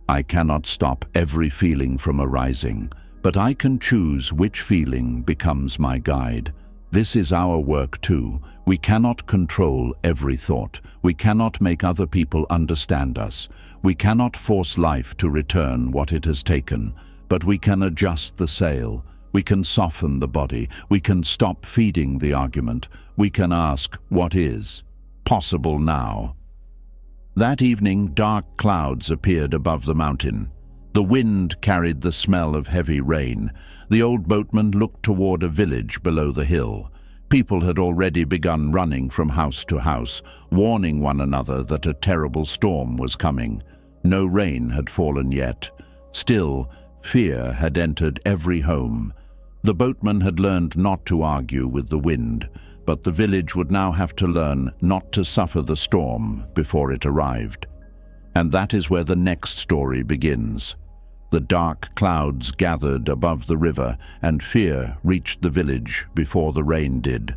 Speaker 1: "I cannot stop every feeling from arising, but I can choose which feeling becomes my guide. This is our work too. We cannot control every thought. We cannot make other people understand us. We cannot force life to return what it has taken, but we can adjust the sail. We can soften the body. We can stop feeding the argument. We can ask, what is possible now?" That evening, dark clouds appeared above the mountain. The wind carried the smell of heavy rain. The old boatman looked toward a village below the hill. People had already begun running from house to house, warning one another that a terrible storm was coming. No rain had fallen yet. Still, fear had entered every home. The boatman had learned not to argue with the wind, but the village would now have to learn not to suffer the storm before it arrived. And that is where the next story begins. The dark clouds gathered above the river, and fear reached the village before the rain did.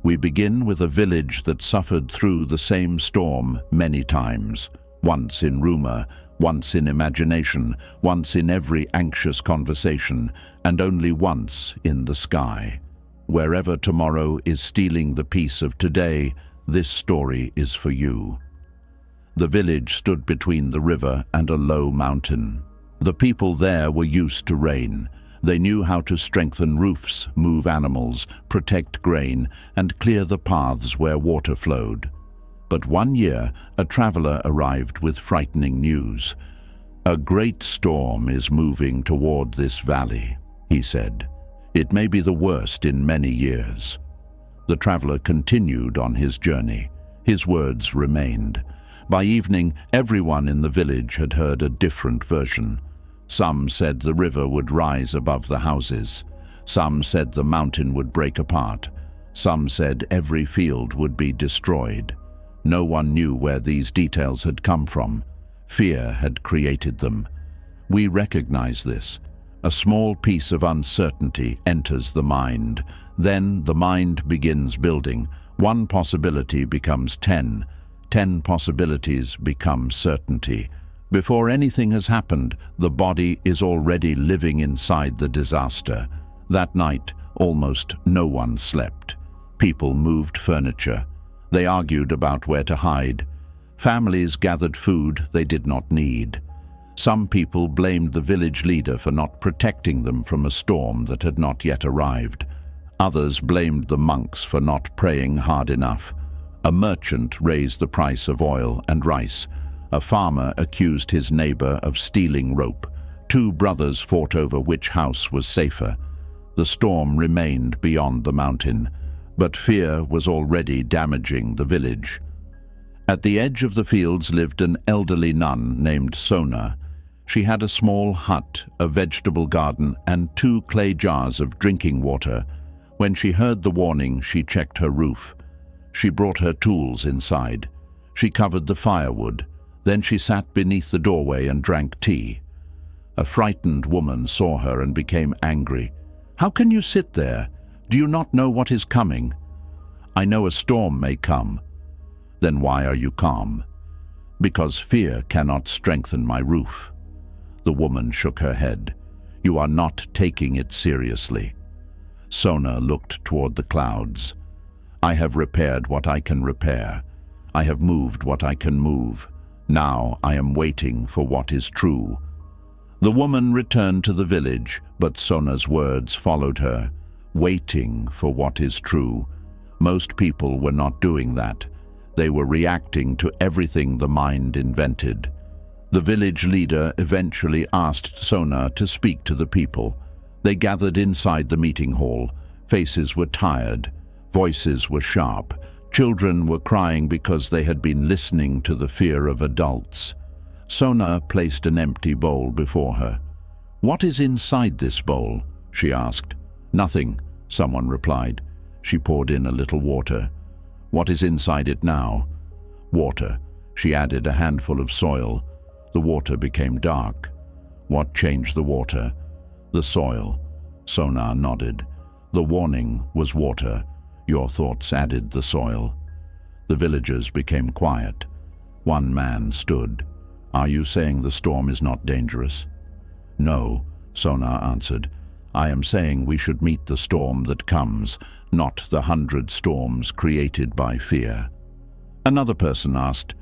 Speaker 1: We begin with a village that suffered through the same storm many times, once in rumor, once in imagination, once in every anxious conversation, and only once in the sky. Wherever tomorrow is stealing the peace of today, this story is for you. The village stood between the river and a low mountain. The people there were used to rain. They knew how to strengthen roofs, move animals, protect grain, and clear the paths where water flowed. But one year, a traveler arrived with frightening news. "A great storm is moving toward this valley," he said. "It may be the worst in many years." The traveler continued on his journey. His words remained. By evening, everyone in the village had heard a different version. Some said the river would rise above the houses. Some said the mountain would break apart. Some said every field would be destroyed. No one knew where these details had come from. Fear had created them. We recognize this. A small piece of uncertainty enters the mind. Then the mind begins building. One possibility becomes 10. 10 possibilities become certainty. Before anything has happened, the body is already living inside the disaster. That night, almost no one slept. People moved furniture. They argued about where to hide. Families gathered food they did not need. Some people blamed the village leader for not protecting them from a storm that had not yet arrived. Others blamed the monks for not praying hard enough. A merchant raised the price of oil and rice. A farmer accused his neighbor of stealing rope. Two brothers fought over which house was safer. The storm remained beyond the mountain, but fear was already damaging the village. At the edge of the fields lived an elderly nun named Sona. She had a small hut, a vegetable garden, and 2 clay jars of drinking water. When she heard the warning, she checked her roof. She brought her tools inside. She covered the firewood. Then she sat beneath the doorway and drank tea. A frightened woman saw her and became angry. "How can you sit there? Do you not know what is coming?" "I know a storm may come." "Then why are you calm?" "Because fear cannot strengthen my roof." The woman shook her head. "You are not taking it seriously." Sona looked toward the clouds. "I have repaired what I can repair. I have moved what I can move. Now I am waiting for what is true." The woman returned to the village, but Sona's words followed her. Waiting for what is true. Most people were not doing that. They were reacting to everything the mind invented. The village leader eventually asked Sona to speak to the people. They gathered inside the meeting hall. Faces were tired. Voices were sharp. Children were crying because they had been listening to the fear of adults. Sona placed an empty bowl before her. "What is inside this bowl?" she asked. "Nothing," someone replied. She poured in a little water. "What is inside it now?" "Water." She added a handful of soil. The water became dark. "What changed the water?" "The soil." Sona nodded. "The warning was water. Your thoughts added the soil." The villagers became quiet. One man stood. "Are you saying the storm is not dangerous?" "No," Sona answered. "I am saying we should meet the storm that comes, not the 100 storms created by fear." Another person asked,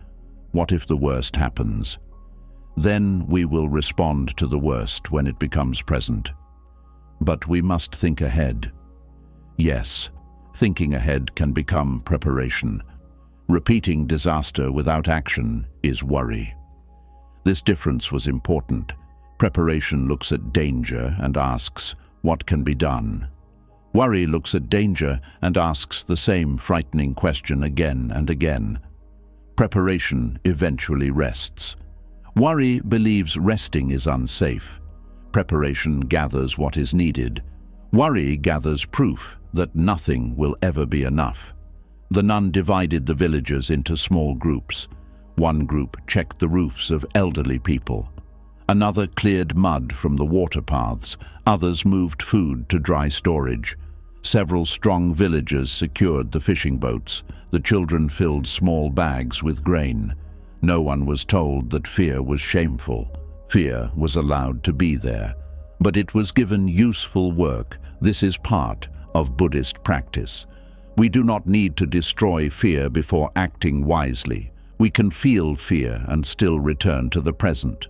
Speaker 1: "What if the worst happens?" "Then we will respond to the worst when it becomes present." "But we must think ahead." "Yes, thinking ahead can become preparation. Repeating disaster without action is worry." This difference was important. Preparation looks at danger and asks, what can be done? Worry looks at danger and asks the same frightening question again and again. Preparation eventually rests. Worry believes resting is unsafe. Preparation gathers what is needed. Worry gathers proof that nothing will ever be enough. The nun divided the villagers into small groups. One group checked the roofs of elderly people. Another cleared mud from the water paths. Others moved food to dry storage. Several strong villagers secured the fishing boats. The children filled small bags with grain. No one was told that fear was shameful. Fear was allowed to be there. But it was given useful work. This is part of Buddhist practice. We do not need to destroy fear before acting wisely. We can feel fear and still return to the present.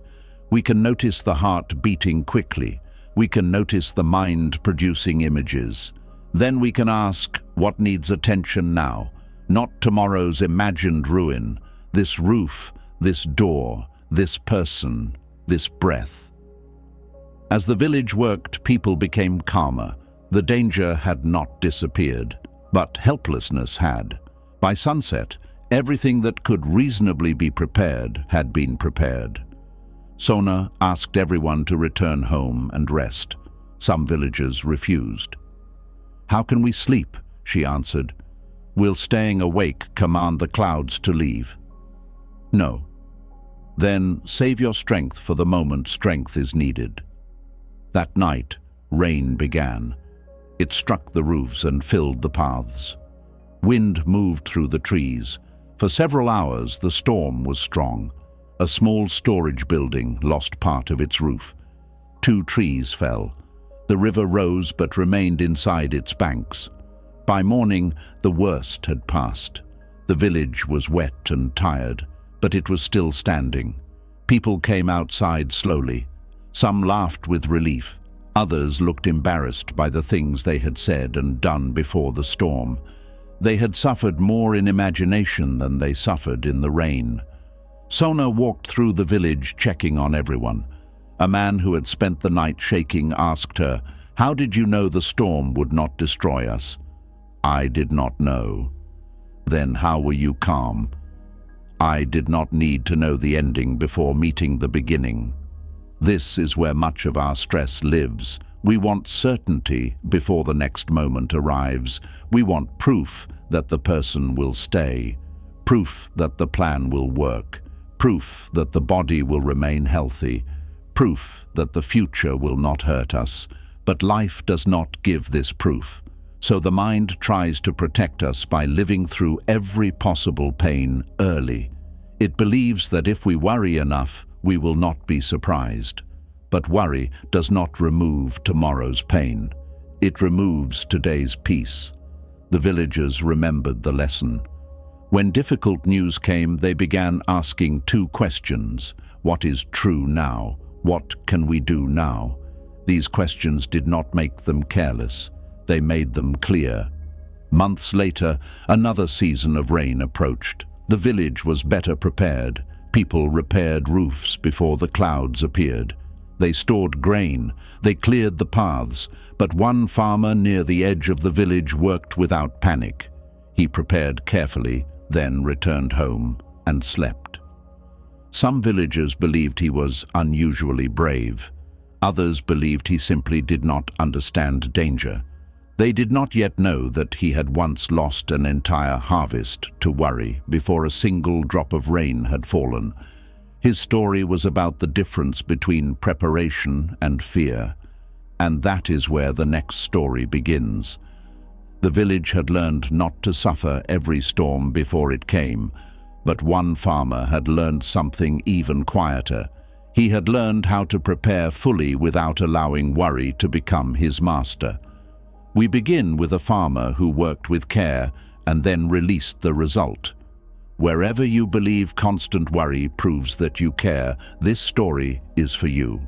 Speaker 1: We can notice the heart beating quickly. We can notice the mind producing images. Then we can ask, what needs attention now? Not tomorrow's imagined ruin. This roof, this door, this person, this breath. As the village worked, people became calmer. The danger had not disappeared, but helplessness had. By sunset, everything that could reasonably be prepared had been prepared. Sona asked everyone to return home and rest. Some villagers refused. "How can we sleep?" she answered. "Will staying awake command the clouds to leave?" "No." "Then save your strength for the moment strength is needed." That night, rain began. It struck the roofs and filled the paths. Wind moved through the trees. For several hours, the storm was strong. A small storage building lost part of its roof. 2 trees fell. The river rose but remained inside its banks. By morning, the worst had passed. The village was wet and tired, but it was still standing. People came outside slowly. Some laughed with relief. Others looked embarrassed by the things they had said and done before the storm. They had suffered more in imagination than they suffered in the rain. Sona walked through the village checking on everyone. A man who had spent the night shaking asked her, "How did you know the storm would not destroy us?" "I did not know." "Then how were you calm?" "I did not need to know the ending before meeting the beginning." This is where much of our stress lives. We want certainty before the next moment arrives. We want proof that the person will stay, proof that the plan will work, proof that the body will remain healthy, proof that the future will not hurt us, but life does not give this proof. So the mind tries to protect us by living through every possible pain early. It believes that if we worry enough, we will not be surprised. But worry does not remove tomorrow's pain. It removes today's peace. The villagers remembered the lesson. When difficult news came, they began asking two questions. What is true now? What can we do now? These questions did not make them careless. They made them clear. Months later, another season of rain approached. The village was better prepared. People repaired roofs before the clouds appeared. They stored grain. They cleared the paths. But one farmer near the edge of the village worked without panic. He prepared carefully, then returned home and slept. Some villagers believed he was unusually brave. Others believed he simply did not understand danger. They did not yet know that he had once lost an entire harvest to worry before a single drop of rain had fallen. His story was about the difference between preparation and fear. And that is where the next story begins. The village had learned not to suffer every storm before it came, but one farmer had learned something even quieter. He had learned how to prepare fully without allowing worry to become his master. We begin with a farmer who worked with care and then released the result. Wherever you believe constant worry proves that you care, this story is for you.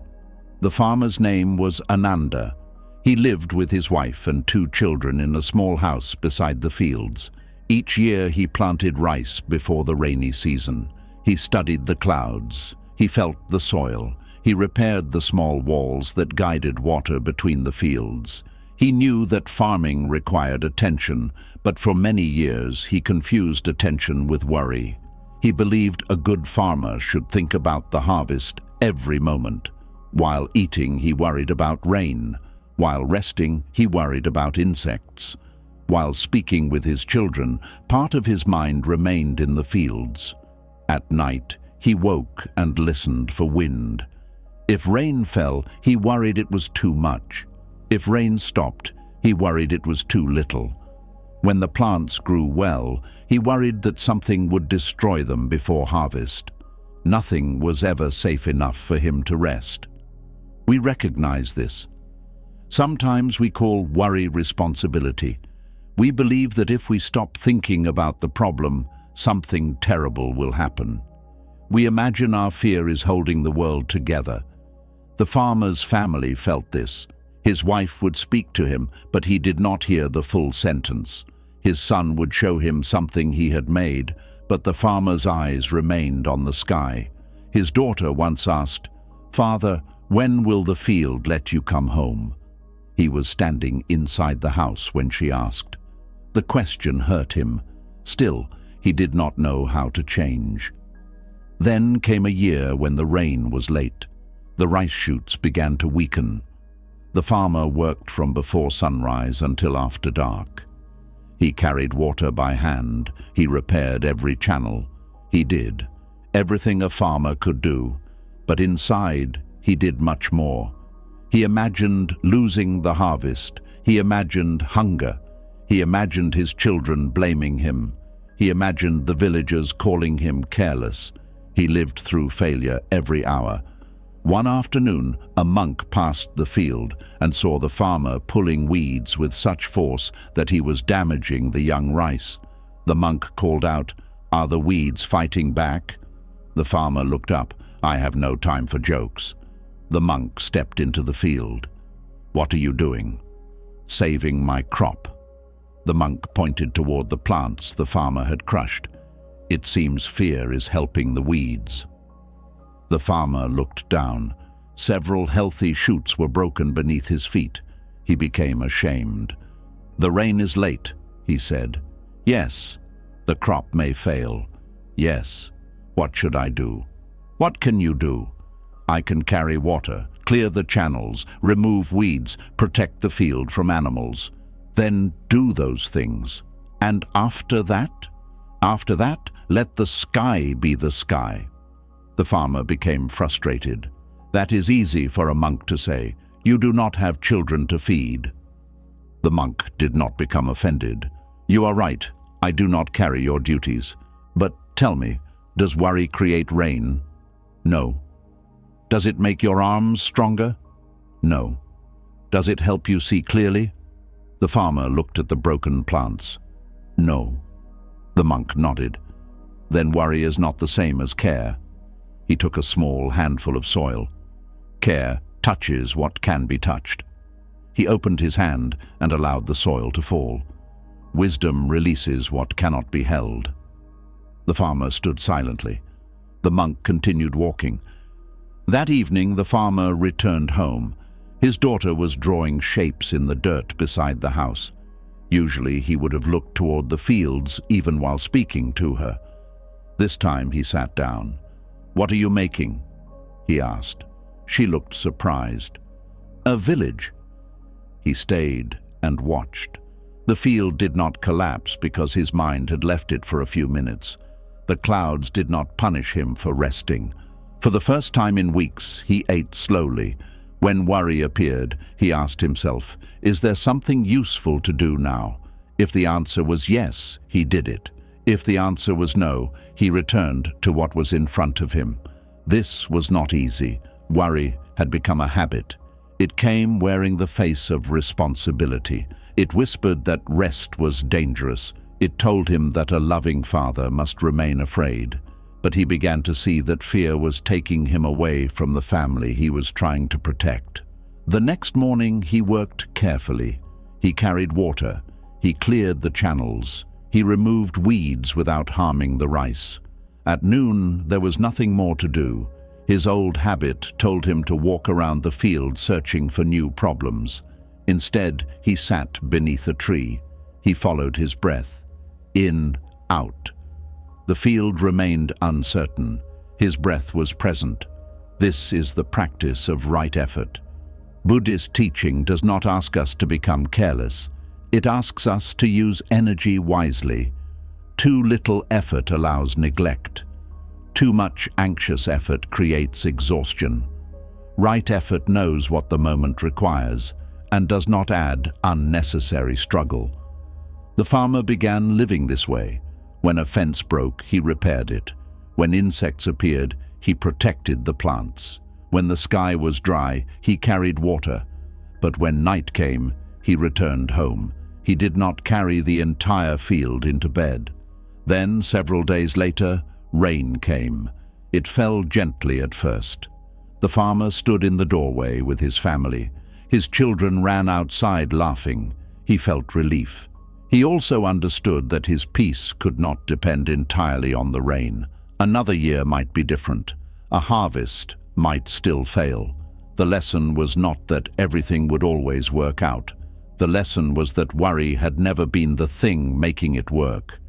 Speaker 1: The farmer's name was Ananda. He lived with his wife and two children in a small house beside the fields. Each year he planted rice before the rainy season. He studied the clouds. He felt the soil. He repaired the small walls that guided water between the fields. He knew that farming required attention, but for many years he confused attention with worry. He believed a good farmer should think about the harvest every moment. While eating, he worried about rain. While resting, he worried about insects. While speaking with his children, part of his mind remained in the fields. At night, he woke and listened for wind. If rain fell, he worried it was too much. If rain stopped, he worried it was too little. When the plants grew well, he worried that something would destroy them before harvest. Nothing was ever safe enough for him to rest. We recognize this. Sometimes we call worry responsibility. We believe that if we stop thinking about the problem, something terrible will happen. We imagine our fear is holding the world together. The farmer's family felt this. His wife would speak to him, but he did not hear the full sentence. His son would show him something he had made, but the farmer's eyes remained on the sky. His daughter once asked, "Father, when will the field let you come home?" He was standing inside the house when she asked. The question hurt him. Still, he did not know how to change. Then came a year when the rain was late. The rice shoots began to weaken. The farmer worked from before sunrise until after dark. He carried water by hand. He repaired every channel. He did everything a farmer could do, but inside he did much more. He imagined losing the harvest. He imagined hunger. He imagined his children blaming him. He imagined the villagers calling him careless. He lived through failure every hour. One afternoon, a monk passed the field and saw the farmer pulling weeds with such force that he was damaging the young rice. The monk called out, "Are the weeds fighting back?" The farmer looked up. "I have no time for jokes." The monk stepped into the field. "What are you doing?" "Saving my crop." The monk pointed toward the plants the farmer had crushed. "It seems fear is helping the weeds." The farmer looked down. Several healthy shoots were broken beneath his feet. He became ashamed. "The rain is late," he said. "Yes, the crop may fail. Yes, what should I do?" "What can you do?" "I can carry water, clear the channels, remove weeds, protect the field from animals." "Then do those things. And after that? After that, let the sky be the sky." The farmer became frustrated. "That is easy for a monk to say. You do not have children to feed." The monk did not become offended. "You are right. I do not carry your duties. But tell me, does worry create rain?" "No." "Does it make your arms stronger?" "No." "Does it help you see clearly?" The farmer looked at the broken plants. "No." The monk nodded. "Then worry is not the same as care." He took a small handful of soil. "Care touches what can be touched." He opened his hand and allowed the soil to fall. "Wisdom releases what cannot be held." The farmer stood silently. The monk continued walking. That evening, the farmer returned home. His daughter was drawing shapes in the dirt beside the house. Usually he would have looked toward the fields even while speaking to her. This time he sat down. "What are you making?" he asked. She looked surprised. "A village." He stayed and watched. The field did not collapse because his mind had left it for a few minutes. The clouds did not punish him for resting. For the first time in weeks, he ate slowly. When worry appeared, he asked himself, "Is there something useful to do now?" If the answer was yes, he did it. If the answer was no, he returned to what was in front of him. This was not easy. Worry had become a habit. It came wearing the face of responsibility. It whispered that rest was dangerous. It told him that a loving father must remain afraid. But he began to see that fear was taking him away from the family he was trying to protect. The next morning he worked carefully. He carried water. He cleared the channels. He removed weeds without harming the rice. At noon there was nothing more to do. His old habit told him to walk around the field searching for new problems. Instead, he sat beneath a tree. He followed his breath. In, out. The field remained uncertain. His breath was present. This is the practice of right effort. Buddhist teaching does not ask us to become careless. It asks us to use energy wisely. Too little effort allows neglect. Too much anxious effort creates exhaustion. Right effort knows what the moment requires and does not add unnecessary struggle. The farmer began living this way. When a fence broke, he repaired it. When insects appeared, he protected the plants. When the sky was dry, he carried water. But when night came, he returned home. He did not carry the entire field into bed. Then, several days later, rain came. It fell gently at first. The farmer stood in the doorway with his family. His children ran outside laughing. He felt relief. He also understood that his peace could not depend entirely on the rain. Another year might be different. A harvest might still fail. The lesson was not that everything would always work out. The lesson was that worry had never been the thing making it work.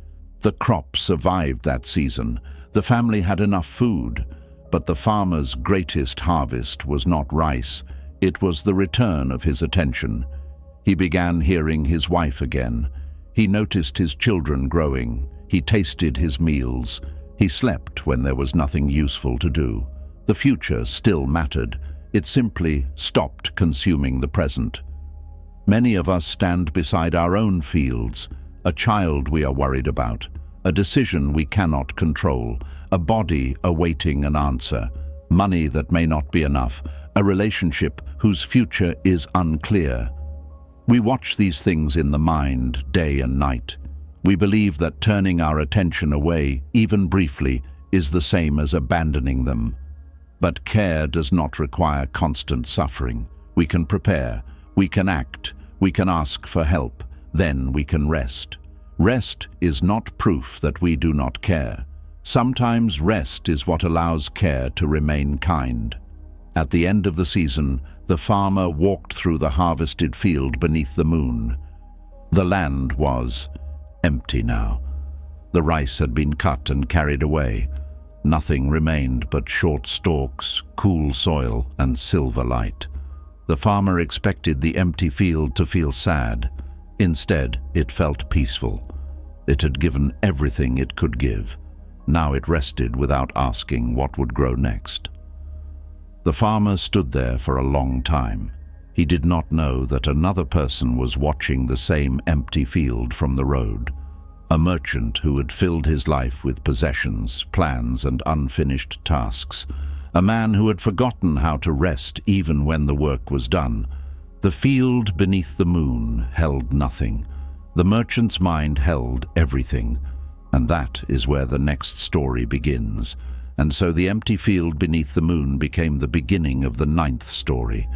Speaker 1: The crop survived that season. The family had enough food. But the farmer's greatest harvest was not rice. It was the return of his attention. He began hearing his wife again. He noticed his children growing. He tasted his meals. He slept when there was nothing useful to do. The future still mattered. It simply stopped consuming the present. Many of us stand beside our own fields, a child we are worried about, a decision we cannot control, a body awaiting an answer, money that may not be enough, a relationship whose future is unclear. We watch these things in the mind day and night. We believe that turning our attention away, even briefly, is the same as abandoning them. But care does not require constant suffering. We can prepare, we can act, we can ask for help, then we can rest. Rest is not proof that we do not care. Sometimes rest is what allows care to remain kind. At the end of the season, the farmer walked through the harvested field beneath the moon. The land was empty now. The rice had been cut and carried away. Nothing remained but short stalks, cool soil, and silver light. The farmer expected the empty field to feel sad. Instead, it felt peaceful. It had given everything it could give. Now it rested without asking what would grow next. The farmer stood there for a long time. He did not know that another person was watching the same empty field from the road. A merchant who had filled his life with possessions, plans, and unfinished tasks. A man who had forgotten how to rest even when the work was done. The field beneath the moon held nothing. The merchant's mind held everything. And that is where the next story begins. And so the empty field beneath the moon became the beginning of the 9th story.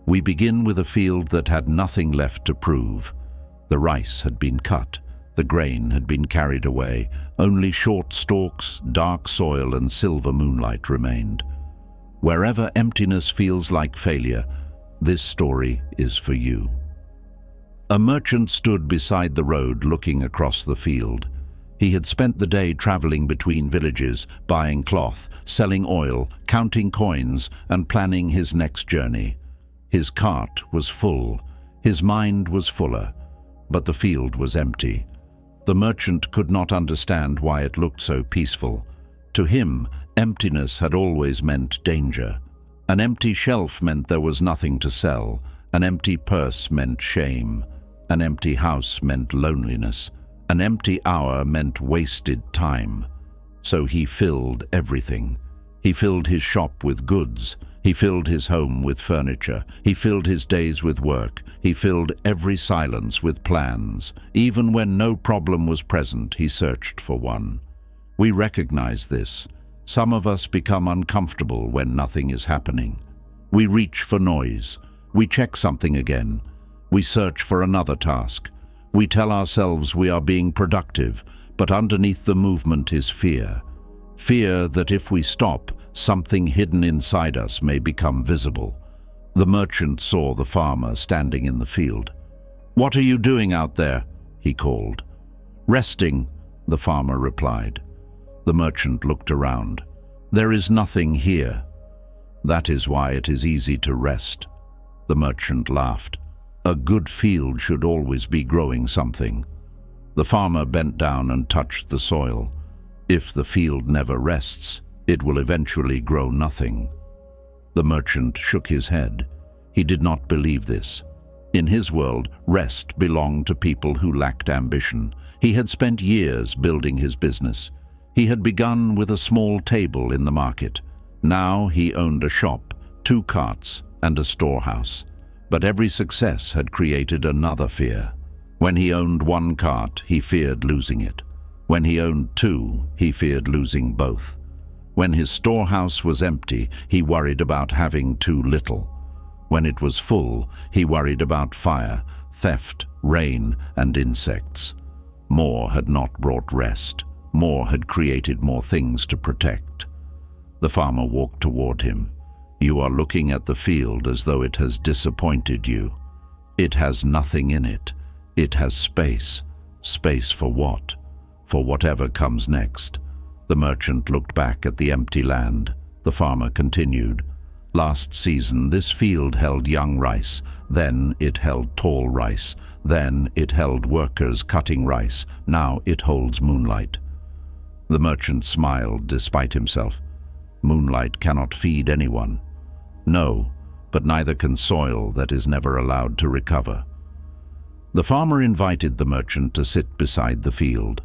Speaker 1: We begin with a field that had nothing left to prove. The rice had been cut. The grain had been carried away. Only short stalks, dark soil, and silver moonlight remained. Wherever emptiness feels like failure, this story is for you. A merchant stood beside the road looking across the field. He had spent the day traveling between villages, buying cloth, selling oil, counting coins, and planning his next journey. His cart was full. His mind was fuller. But the field was empty. The merchant could not understand why it looked so peaceful. To him, emptiness had always meant danger. An empty shelf meant there was nothing to sell. An empty purse meant shame. An empty house meant loneliness. An empty hour meant wasted time. So he filled everything. He filled his shop with goods. He filled his home with furniture. He filled his days with work. He filled every silence with plans. Even when no problem was present, he searched for one. We recognize this. Some of us become uncomfortable when nothing is happening. We reach for noise. We check something again. We search for another task. We tell ourselves we are being productive, but underneath the movement is fear. Fear that if we stop, something hidden inside us may become visible. The merchant saw the farmer standing in the field. "What are you doing out there?" he called. "Resting," the farmer replied. The merchant looked around. "There is nothing here." "That is why it is easy to rest." The merchant laughed. "A good field should always be growing something." The farmer bent down and touched the soil. If the field never rests, it will eventually grow nothing. The merchant shook his head. He did not believe this. In his world, rest belonged to people who lacked ambition. He had spent years building his business. He had begun with a small table in the market. Now he owned a shop, 2 carts, and a storehouse. But every success had created another fear. When he owned 1 cart, he feared losing it. When he owned 2, he feared losing both. When his storehouse was empty, he worried about having too little. When it was full, he worried about fire, theft, rain, and insects. More had not brought rest. More had created more things to protect. The farmer walked toward him. "You are looking at the field as though it has disappointed you. It has nothing in it. It has space. Space for what? For whatever comes next." The merchant looked back at the empty land. The farmer continued. "Last season, this field held young rice. Then it held tall rice. Then it held workers cutting rice. Now it holds moonlight." The merchant smiled despite himself. "Moonlight cannot feed anyone." "No, but neither can soil that is never allowed to recover." The farmer invited the merchant to sit beside the field.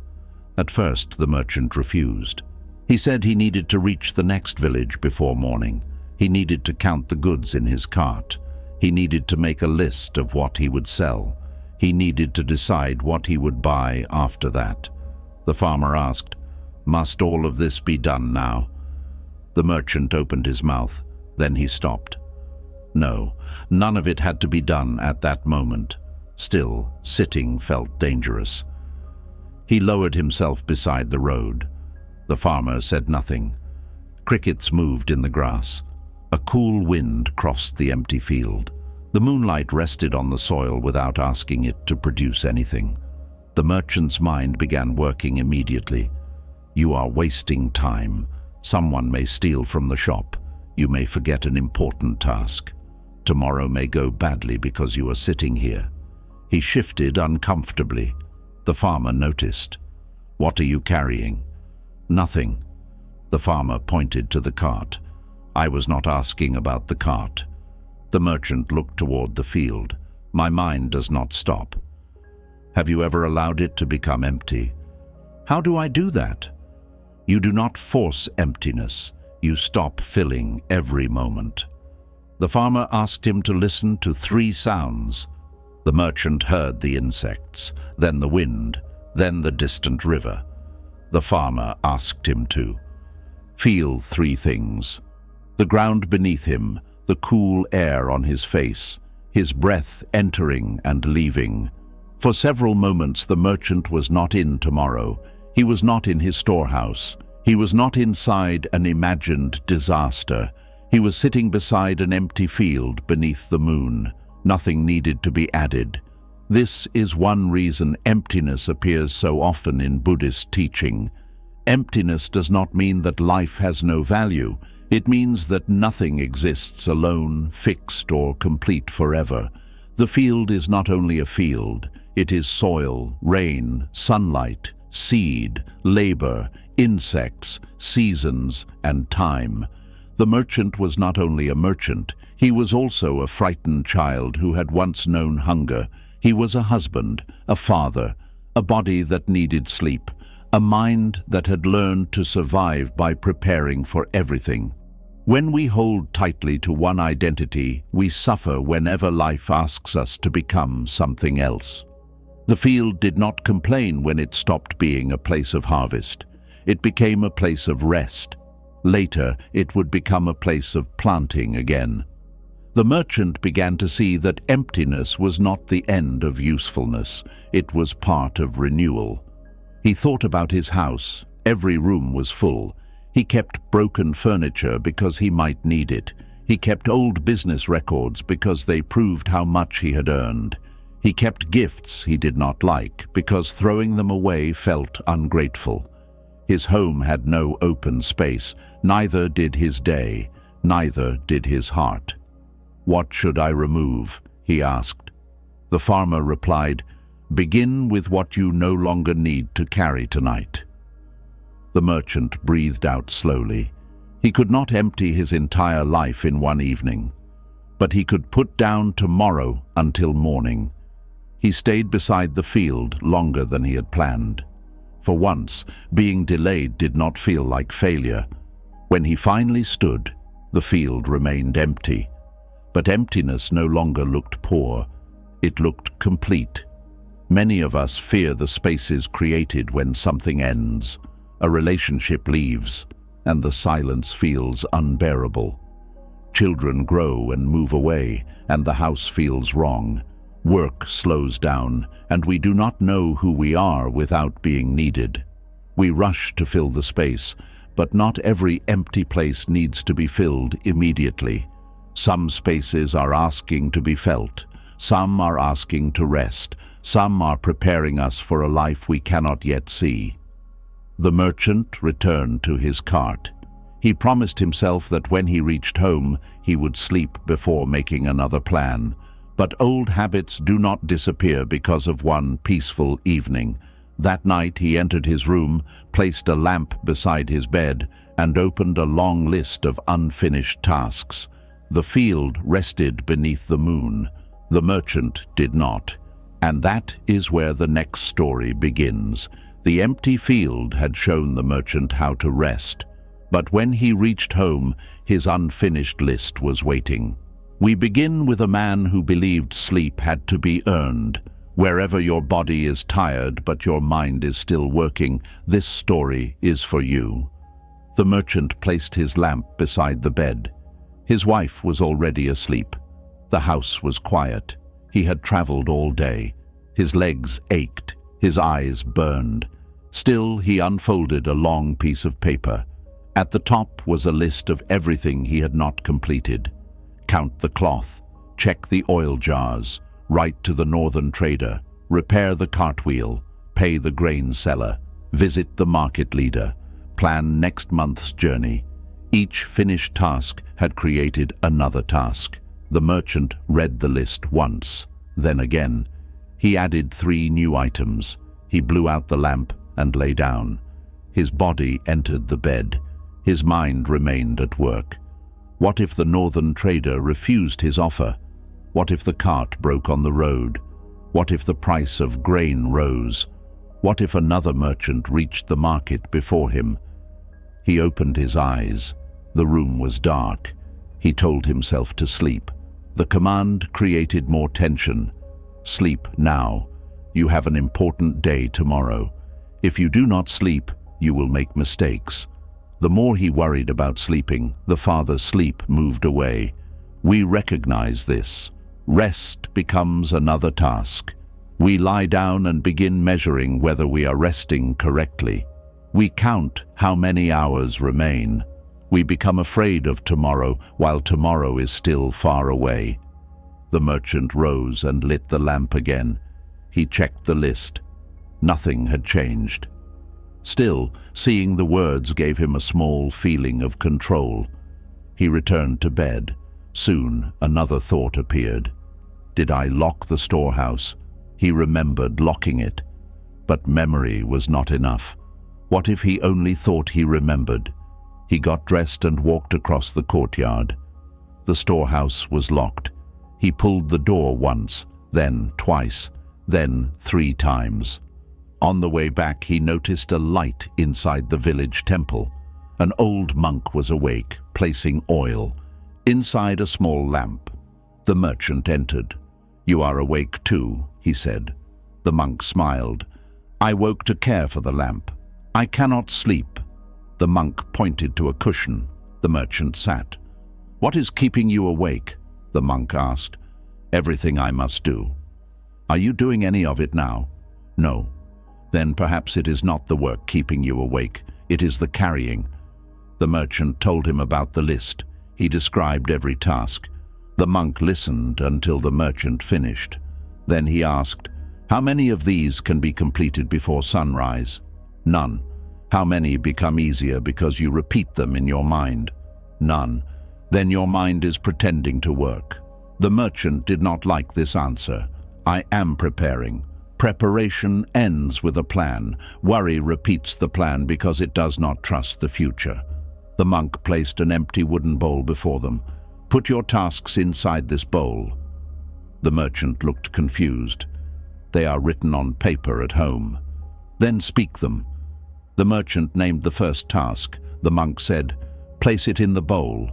Speaker 1: At first, the merchant refused. He said he needed to reach the next village before morning. He needed to count the goods in his cart. He needed to make a list of what he would sell. He needed to decide what he would buy after that. The farmer asked, "Must all of this be done now?" The merchant opened his mouth. Then he stopped. No, none of it had to be done at that moment. Still, sitting felt dangerous. He lowered himself beside the road. The farmer said nothing. Crickets moved in the grass. A cool wind crossed the empty field. The moonlight rested on the soil without asking it to produce anything. The merchant's mind began working immediately. "You are wasting time. Someone may steal from the shop. You may forget an important task. Tomorrow may go badly because you are sitting here." He shifted uncomfortably. The farmer noticed. "What are you carrying?" "Nothing." The farmer pointed to the cart. I was not asking about the cart. The merchant looked toward the field. My mind does not stop. Have you ever allowed it to become empty? How do I do that? You do not force emptiness. You stop filling every moment. The farmer asked him to listen to 3 sounds. The merchant heard the insects, then the wind, then the distant river. The farmer asked him to feel 3 things: the ground beneath him, the cool air on his face, his breath entering and leaving. For several moments the merchant was not in tomorrow. He was not in his storehouse. He was not inside an imagined disaster. He was sitting beside an empty field beneath the moon. Nothing needed to be added. This is one reason emptiness appears so often in Buddhist teaching. Emptiness does not mean that life has no value. It means that nothing exists alone, fixed or complete forever. The field is not only a field. It is soil, rain, sunlight, seed, labor, insects, seasons, and time. The merchant was not only a merchant, he was also a frightened child who had once known hunger. He was a husband, a father, a body that needed sleep, a mind that had learned to survive by preparing for everything. When we hold tightly to one identity, we suffer whenever life asks us to become something else. The field did not complain when it stopped being a place of harvest. It became a place of rest. Later, it would become a place of planting again. The merchant began to see that emptiness was not the end of usefulness. It was part of renewal. He thought about his house. Every room was full. He kept broken furniture because he might need it. He kept old business records because they proved how much he had earned. He kept gifts he did not like because throwing them away felt ungrateful. His home had no open space. Neither did his day. Neither did his heart. "What should I remove?" he asked. The farmer replied, "Begin with what you no longer need to carry tonight." The merchant breathed out slowly. He could not empty his entire life in one evening, but he could put down tomorrow until morning. He stayed beside the field longer than he had planned. For once, being delayed did not feel like failure. When he finally stood, the field remained empty. But emptiness no longer looked poor. It looked complete. Many of us fear the spaces created when something ends. A relationship leaves, and the silence feels unbearable. Children grow and move away, and the house feels wrong. Work slows down, and we do not know who we are without being needed. We rush to fill the space, but not every empty place needs to be filled immediately. Some spaces are asking to be felt. Some are asking to rest. Some are preparing us for a life we cannot yet see. The merchant returned to his cart. He promised himself that when he reached home, he would sleep before making another plan. But old habits do not disappear because of one peaceful evening. That night he entered his room, placed a lamp beside his bed, and opened a long list of unfinished tasks. The field rested beneath the moon. The merchant did not. And that is where the next story begins. The empty field had shown the merchant how to rest. But when he reached home, his unfinished list was waiting. We begin with a man who believed sleep had to be earned. Wherever your body is tired but your mind is still working, this story is for you. The merchant placed his lamp beside the bed. His wife was already asleep. The house was quiet. He had traveled all day. His legs ached. His eyes burned. Still, he unfolded a long piece of paper. At the top was a list of everything he had not completed. Count the cloth, check the oil jars, write to the northern trader, repair the cartwheel, pay the grain seller, visit the market leader, plan next month's journey. Each finished task had created another task. The merchant read the list once, then again. He added 3 new items. He blew out the lamp and lay down. His body entered the bed. His mind remained at work. What if the northern trader refused his offer? What if the cart broke on the road? What if the price of grain rose? What if another merchant reached the market before him? He opened his eyes. The room was dark. He told himself to sleep. The command created more tension. Sleep now. You have an important day tomorrow. If you do not sleep, you will make mistakes. The more he worried about sleeping, the farther sleep moved away. We recognize this. Rest becomes another task. We lie down and begin measuring whether we are resting correctly. We count how many hours remain. We become afraid of tomorrow while tomorrow is still far away. The merchant rose and lit the lamp again. He checked the list. Nothing had changed. Still, seeing the words gave him a small feeling of control. He returned to bed. Soon, another thought appeared. Did I lock the storehouse? He remembered locking it. But memory was not enough. What if he only thought he remembered? He got dressed and walked across the courtyard. The storehouse was locked. He pulled the door once, then twice, then 3 times. On the way back, he noticed a light inside the village temple. An old monk was awake, placing oil inside a small lamp. The merchant entered. "You are awake too," he said. The monk smiled. "I woke to care for the lamp. I cannot sleep." The monk pointed to a cushion. The merchant sat. "What is keeping you awake?" the monk asked. "Everything I must do." "Are you doing any of it now?" "No." "Then perhaps it is not the work keeping you awake. It is the carrying." The merchant told him about the list. He described every task. The monk listened until the merchant finished. Then he asked, "How many of these can be completed before sunrise?" "None." "How many become easier because you repeat them in your mind?" "None." "Then your mind is pretending to work." The merchant did not like this answer. "I am preparing." Preparation ends with a plan. Worry repeats the plan because it does not trust the future. The monk placed an empty wooden bowl before them. "Put your tasks inside this bowl." The merchant looked confused. "They are written on paper at home." "Then speak them." The merchant named the first task. The monk said, "Place it in the bowl."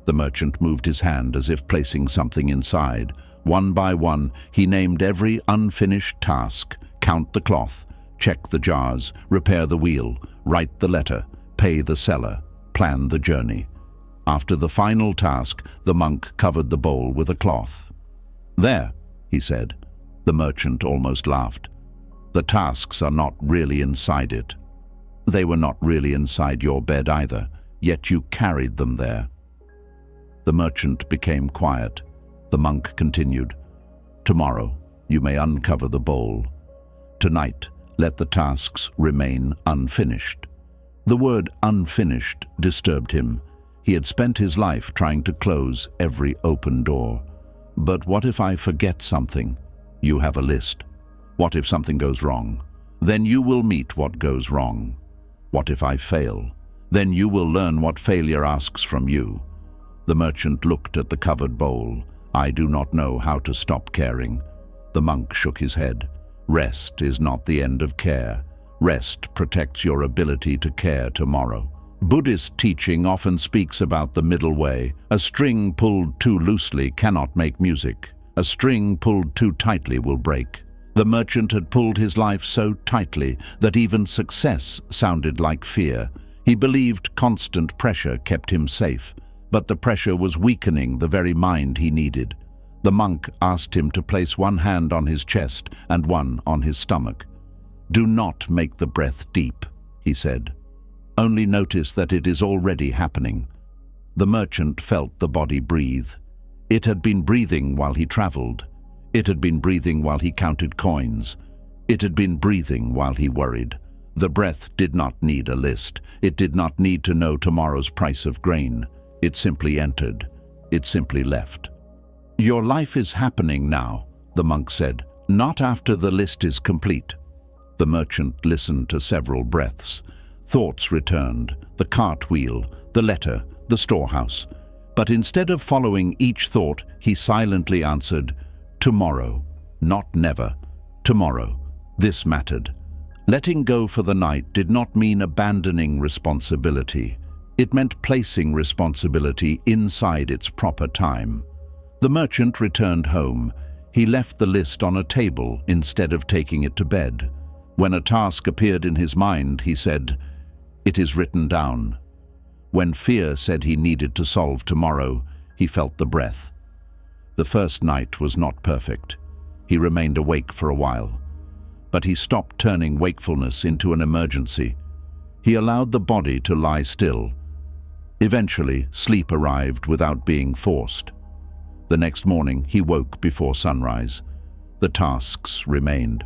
Speaker 1: The merchant moved his hand as if placing something inside. One by one, he named every unfinished task. Count the cloth, check the jars, repair the wheel, write the letter, pay the seller, plan the journey. After the final task, the monk covered the bowl with a cloth. "There," he said. The merchant almost laughed. "The tasks are not really inside it." "They were not really inside your bed either, yet you carried them there." The merchant became quiet. The monk continued, "Tomorrow, you may uncover the bowl. Tonight, let the tasks remain unfinished." The word unfinished disturbed him. He had spent his life trying to close every open door. But what if I forget something? You have a list. What if something goes wrong? Then you will meet what goes wrong. What if I fail? Then you will learn what failure asks from you. The merchant looked at the covered bowl. "I do not know how to stop caring." The monk shook his head. "Rest is not the end of care. Rest protects your ability to care tomorrow." Buddhist teaching often speaks about the middle way. A string pulled too loosely cannot make music. A string pulled too tightly will break. The merchant had pulled his life so tightly that even success sounded like fear. He believed constant pressure kept him safe, but the pressure was weakening the very mind he needed. The monk asked him to place one hand on his chest and one on his stomach. "Do not make the breath deep," he said. "Only notice that it is already happening." The merchant felt the body breathe. It had been breathing while he traveled. It had been breathing while he counted coins. It had been breathing while he worried. The breath did not need a list. It did not need to know tomorrow's price of grain. It simply entered. It simply left. "Your life is happening now," the monk said, "not after the list is complete." The merchant listened to several breaths. Thoughts returned, the cartwheel, the letter, the storehouse. But instead of following each thought, he silently answered, "Tomorrow, not never. Tomorrow." This mattered. Letting go for the night did not mean abandoning responsibility. It meant placing responsibility inside its proper time. The merchant returned home. He left the list on a table instead of taking it to bed. When a task appeared in his mind, he said, "It is written down." When fear said he needed to solve tomorrow, he felt the breath. The first night was not perfect. He remained awake for a while. But he stopped turning wakefulness into an emergency. He allowed the body to lie still. Eventually, sleep arrived without being forced. The next morning, he woke before sunrise. The tasks remained,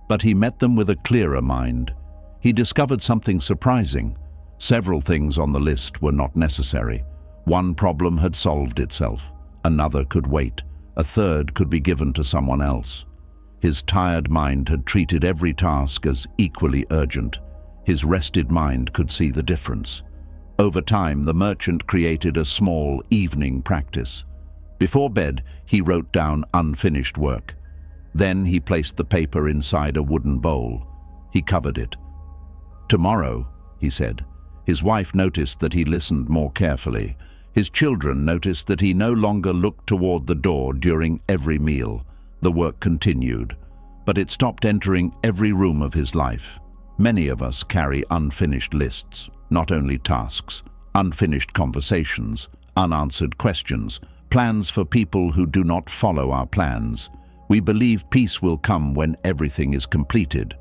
Speaker 1: but he met them with a clearer mind. He discovered something surprising. Several things on the list were not necessary. One problem had solved itself. Another could wait. A third could be given to someone else. His tired mind had treated every task as equally urgent. His rested mind could see the difference. Over time, the merchant created a small evening practice. Before bed, he wrote down unfinished work. Then he placed the paper inside a wooden bowl. He covered it. "Tomorrow," he said. His wife noticed that he listened more carefully. His children noticed that he no longer looked toward the door during every meal. The work continued, but it stopped entering every room of his life. Many of us carry unfinished lists, not only tasks, unfinished conversations, unanswered questions, plans for people who do not follow our plans. We believe peace will come when everything is completed,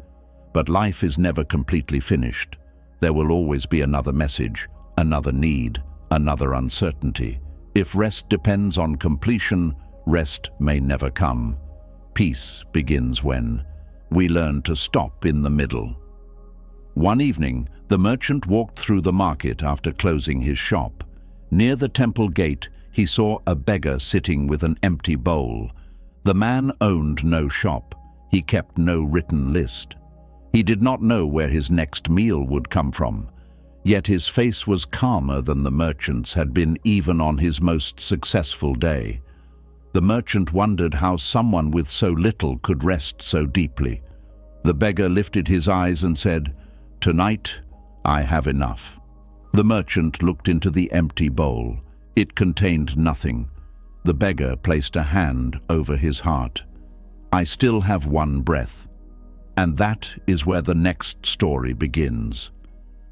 Speaker 1: but life is never completely finished. There will always be another message, another need, another uncertainty. If rest depends on completion, rest may never come. Peace begins when we learn to stop in the middle. One evening, the merchant walked through the market after closing his shop. Near the temple gate, he saw a beggar sitting with an empty bowl. The man owned no shop. He kept no written list. He did not know where his next meal would come from. Yet his face was calmer than the merchant's had been even on his most successful day. The merchant wondered how someone with so little could rest so deeply. The beggar lifted his eyes and said, "Tonight, I have enough." The merchant looked into the empty bowl. It contained nothing. The beggar placed a hand over his heart. "I still have one breath." And that is where the next story begins.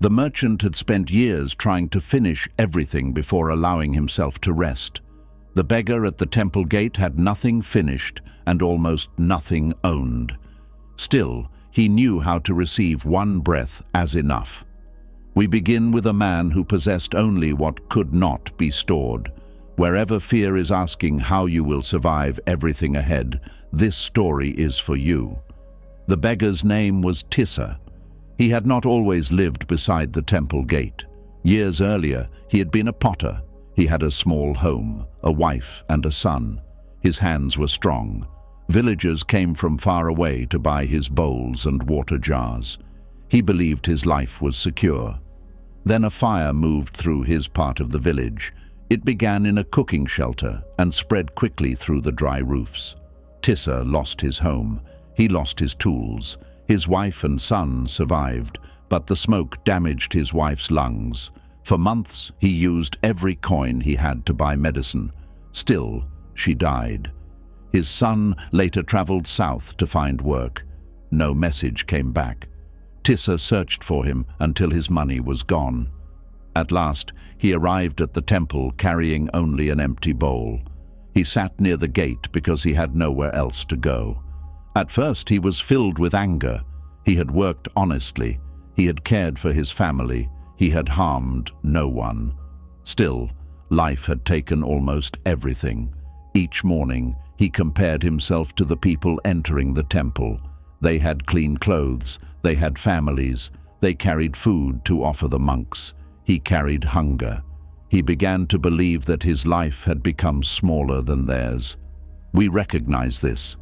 Speaker 1: The merchant had spent years trying to finish everything before allowing himself to rest. The beggar at the temple gate had nothing finished and almost nothing owned. Still, he knew how to receive one breath as enough. We begin with a man who possessed only what could not be stored. Wherever fear is asking how you will survive everything ahead, this story is for you. The beggar's name was Tissa. He had not always lived beside the temple gate. Years earlier, he had been a potter. He had a small home, a wife and a son. His hands were strong. Villagers came from far away to buy his bowls and water jars. He believed his life was secure. Then a fire moved through his part of the village. It began in a cooking shelter and spread quickly through the dry roofs. Tissa lost his home. He lost his tools. His wife and son survived, but the smoke damaged his wife's lungs. For months, he used every coin he had to buy medicine. Still, she died. His son later traveled south to find work. No message came back. Tissa searched for him until his money was gone. At last, he arrived at the temple carrying only an empty bowl. He sat near the gate because he had nowhere else to go. At first, he was filled with anger. He had worked honestly. He had cared for his family. He had harmed no one. Still, life had taken almost everything. Each morning, he compared himself to the people entering the temple. They had clean clothes. They had families. They carried food to offer the monks. He carried hunger. He began to believe that his life had become smaller than theirs. We recognize this.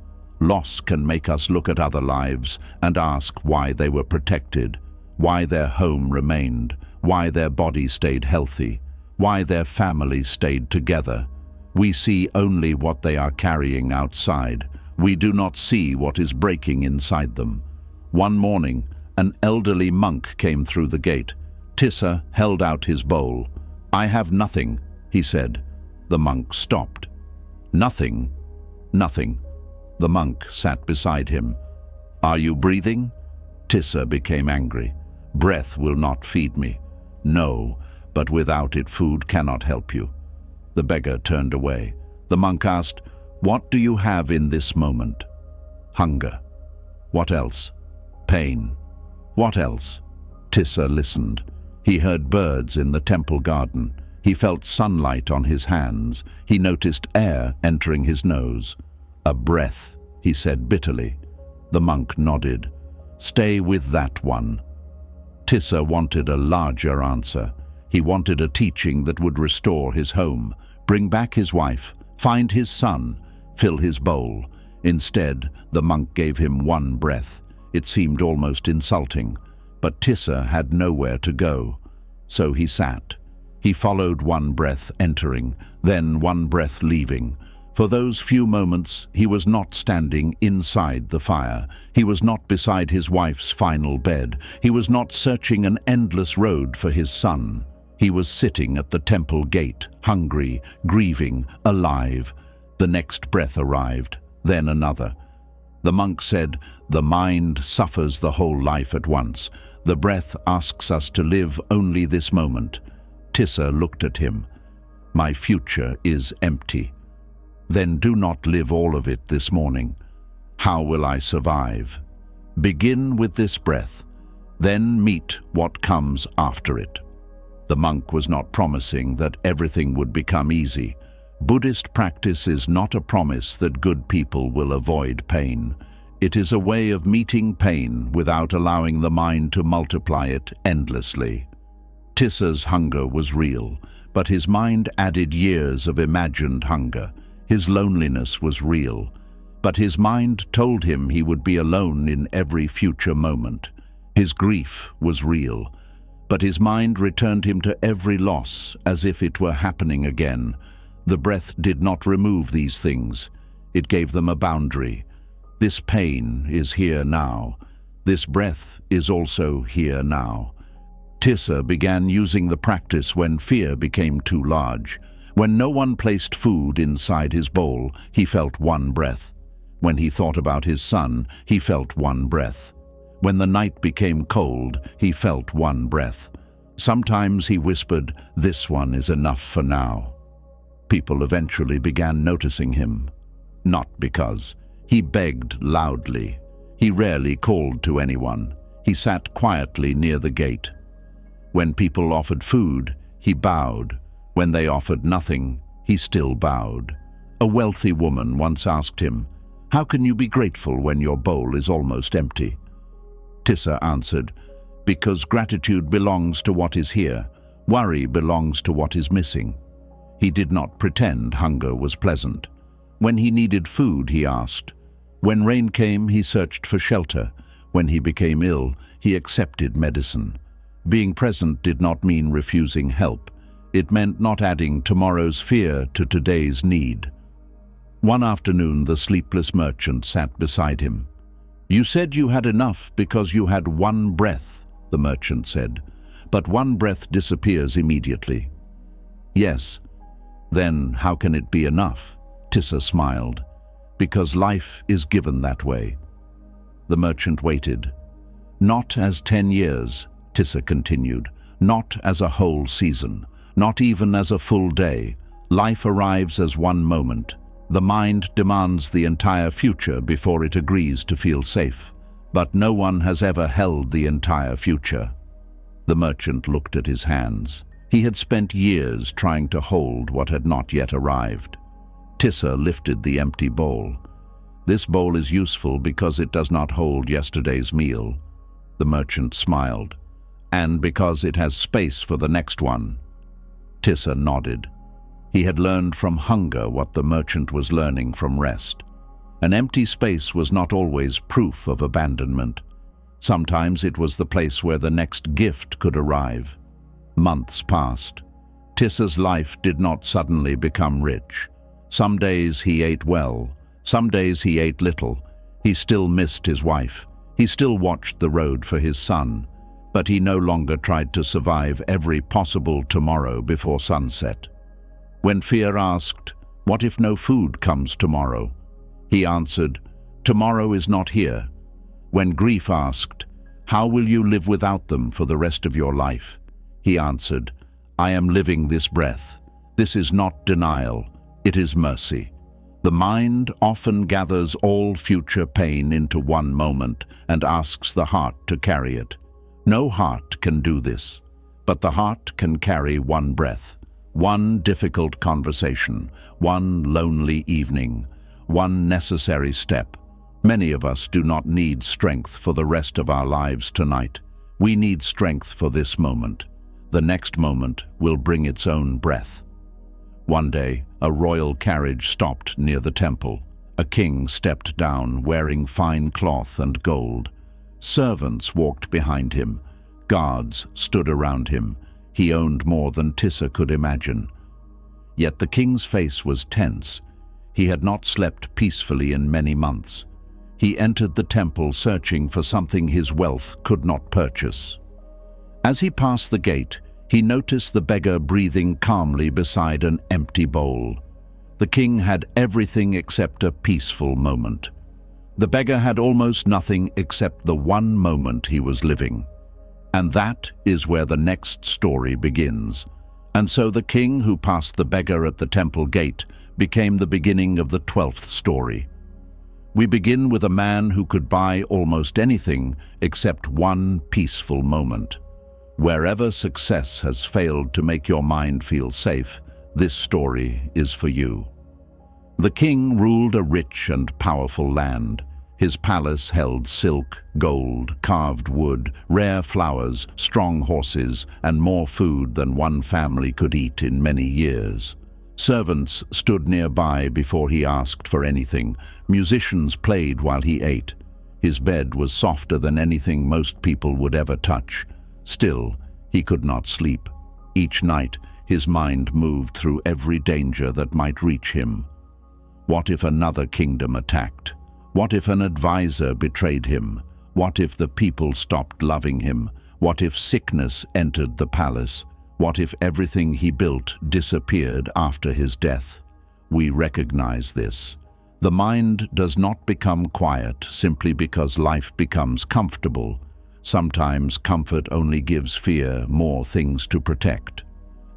Speaker 1: Loss can make us look at other lives and ask why they were protected, why their home remained, why their body stayed healthy, why their family stayed together. We see only what they are carrying outside. We do not see what is breaking inside them. One morning, an elderly monk came through the gate. Tissa held out his bowl. "I have nothing," he said. The monk stopped. "Nothing?" "Nothing." The monk sat beside him. "Are you breathing?" Tissa became angry. "Breath will not feed me." "No, but without it food cannot help you." The beggar turned away. The monk asked, "What do you have in this moment?" "Hunger." "What else?" "Pain." "What else?" Tissa listened. He heard birds in the temple garden. He felt sunlight on his hands. He noticed air entering his nose. "A breath," he said bitterly. The monk nodded. "Stay with that one." Tissa wanted a larger answer. He wanted a teaching that would restore his home, bring back his wife, find his son, fill his bowl. Instead, the monk gave him one breath. It seemed almost insulting, but Tissa had nowhere to go. So he sat. He followed one breath entering, then one breath leaving. For those few moments, he was not standing inside the fire. He was not beside his wife's final bed. He was not searching an endless road for his son. He was sitting at the temple gate, hungry, grieving, alive. The next breath arrived, then another. The monk said, "The mind suffers the whole life at once. The breath asks us to live only this moment." Tissa looked at him. "My future is empty." "Then do not live all of it this morning." "How will I survive?" "Begin with this breath, then meet what comes after it." The monk was not promising that everything would become easy. Buddhist practice is not a promise that good people will avoid pain. It is a way of meeting pain without allowing the mind to multiply it endlessly. Tissa's hunger was real, but his mind added years of imagined hunger. His loneliness was real, but his mind told him he would be alone in every future moment. His grief was real, but his mind returned him to every loss as if it were happening again. The breath did not remove these things. It gave them a boundary. This pain is here now. This breath is also here now. Tissa began using the practice when fear became too large. When no one placed food inside his bowl, he felt one breath. When he thought about his son, he felt one breath. When the night became cold, he felt one breath. Sometimes he whispered, "This one is enough for now." People eventually began noticing him. Not because. He begged loudly. He rarely called to anyone. He sat quietly near the gate. When people offered food, he bowed. When they offered nothing, he still bowed. A wealthy woman once asked him, "How can you be grateful when your bowl is almost empty?" Tissa answered, "Because gratitude belongs to what is here. Worry belongs to what is missing." He did not pretend hunger was pleasant. When he needed food, he asked. When rain came, he searched for shelter. When he became ill, he accepted medicine. Being present did not mean refusing help. It meant not adding tomorrow's fear to today's need. One afternoon, the sleepless merchant sat beside him. "You said you had enough because you had one breath," the merchant said. "But one breath disappears immediately." "Yes. Then how can it be enough?" Tissa smiled. "Because life is given that way." The merchant waited. "Not as 10 years, Tissa continued. "Not as a whole season. Not even as a full day. Life arrives as one moment. The mind demands the entire future before it agrees to feel safe. But no one has ever held the entire future." The merchant looked at his hands. He had spent years trying to hold what had not yet arrived. Tissa lifted the empty bowl. "This bowl is useful because it does not hold yesterday's meal." The merchant smiled. "And because it has space for the next one." Tissa nodded. He had learned from hunger what the merchant was learning from rest. An empty space was not always proof of abandonment. Sometimes it was the place where the next gift could arrive. Months passed. Tissa's life did not suddenly become rich. Some days he ate well, some days he ate little. He still missed his wife. He still watched the road for his son, but he no longer tried to survive every possible tomorrow before sunset. When fear asked, "What if no food comes tomorrow?" he answered, "Tomorrow is not here." When grief asked, "How will you live without them for the rest of your life?" he answered, "I am living this breath. This is not denial, it is mercy." The mind often gathers all future pain into one moment and asks the heart to carry it. No heart can do this, but the heart can carry one breath, one difficult conversation, one lonely evening, one necessary step. Many of us do not need strength for the rest of our lives tonight. We need strength for this moment. The next moment will bring its own breath. One day, a royal carriage stopped near the temple. A king stepped down wearing fine cloth and gold. Servants walked behind him. Guards stood around him. He owned more than Tissa could imagine. Yet the king's face was tense. He had not slept peacefully in many months. He entered the temple searching for something his wealth could not purchase. As he passed the gate, he noticed the beggar breathing calmly beside an empty bowl. The king had everything except a peaceful moment. The beggar had almost nothing except the one moment he was living. And that is where the next story begins. And so the king who passed the beggar at the temple gate became the beginning of the 12th story. We begin with a man who could buy almost anything except one peaceful moment. Wherever success has failed to make your mind feel safe, this story is for you. The king ruled a rich and powerful land. His palace held silk, gold, carved wood, rare flowers, strong horses, and more food than one family could eat in many years. Servants stood nearby before he asked for anything. Musicians played while he ate. His bed was softer than anything most people would ever touch. Still, he could not sleep. Each night, his mind moved through every danger that might reach him. What if another kingdom attacked? What if an advisor betrayed him? What if the people stopped loving him? What if sickness entered the palace? What if everything he built disappeared after his death? We recognize this. The mind does not become quiet simply because life becomes comfortable. Sometimes comfort only gives fear more things to protect.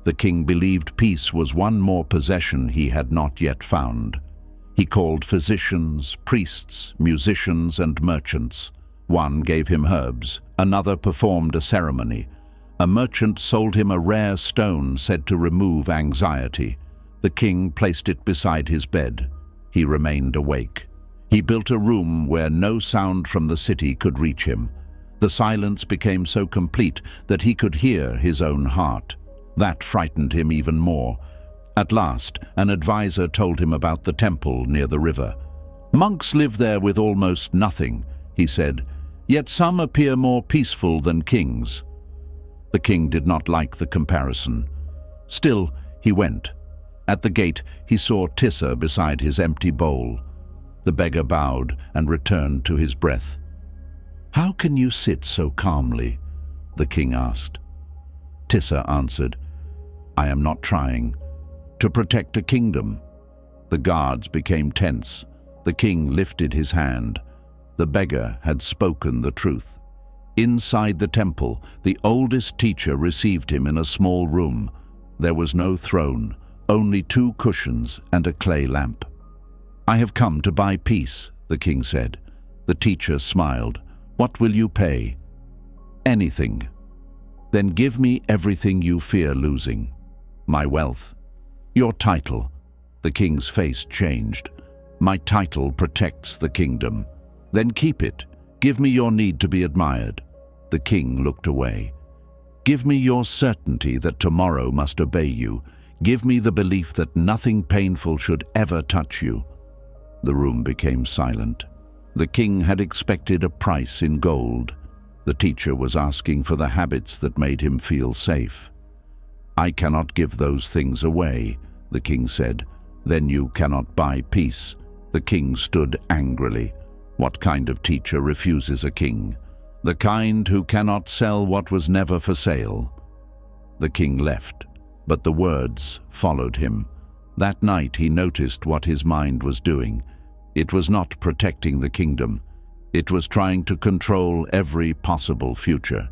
Speaker 1: The king believed peace was one more possession he had not yet found. He called physicians, priests, musicians, and merchants. One gave him herbs, another performed a ceremony. A merchant sold him a rare stone said to remove anxiety. The king placed it beside his bed. He remained awake. He built a room where no sound from the city could reach him. The silence became so complete that he could hear his own heart. That frightened him even more. At last, an advisor told him about the temple near the river. "Monks live there with almost nothing," he said, "yet some appear more peaceful than kings." The king did not like the comparison. Still, he went. At the gate, he saw Tissa beside his empty bowl. The beggar bowed and returned to his breath. "How can you sit so calmly?" the king asked. Tissa answered, "I am not trying. To protect a kingdom." The guards became tense. The king lifted his hand. The beggar had spoken the truth. Inside the temple, the oldest teacher received him in a small room. There was no throne, only 2 cushions and a clay lamp. "I have come to buy peace," the king said. The teacher smiled. "What will you pay?" "Anything." "Then give me everything you fear losing." "My wealth." "Your title." The king's face changed. "My title protects the kingdom." "Then keep it. Give me your need to be admired." The king looked away. "Give me your certainty that tomorrow must obey you. Give me the belief that nothing painful should ever touch you." The room became silent. The king had expected a price in gold. The teacher was asking for the habits that made him feel safe. "I cannot give those things away," the king said. "Then you cannot buy peace." The king stood angrily. What kind of teacher refuses a king? The kind who cannot sell what was never for sale. The king left, but the words followed him. That night he noticed what his mind was doing. It was not protecting the kingdom. It was trying to control every possible future.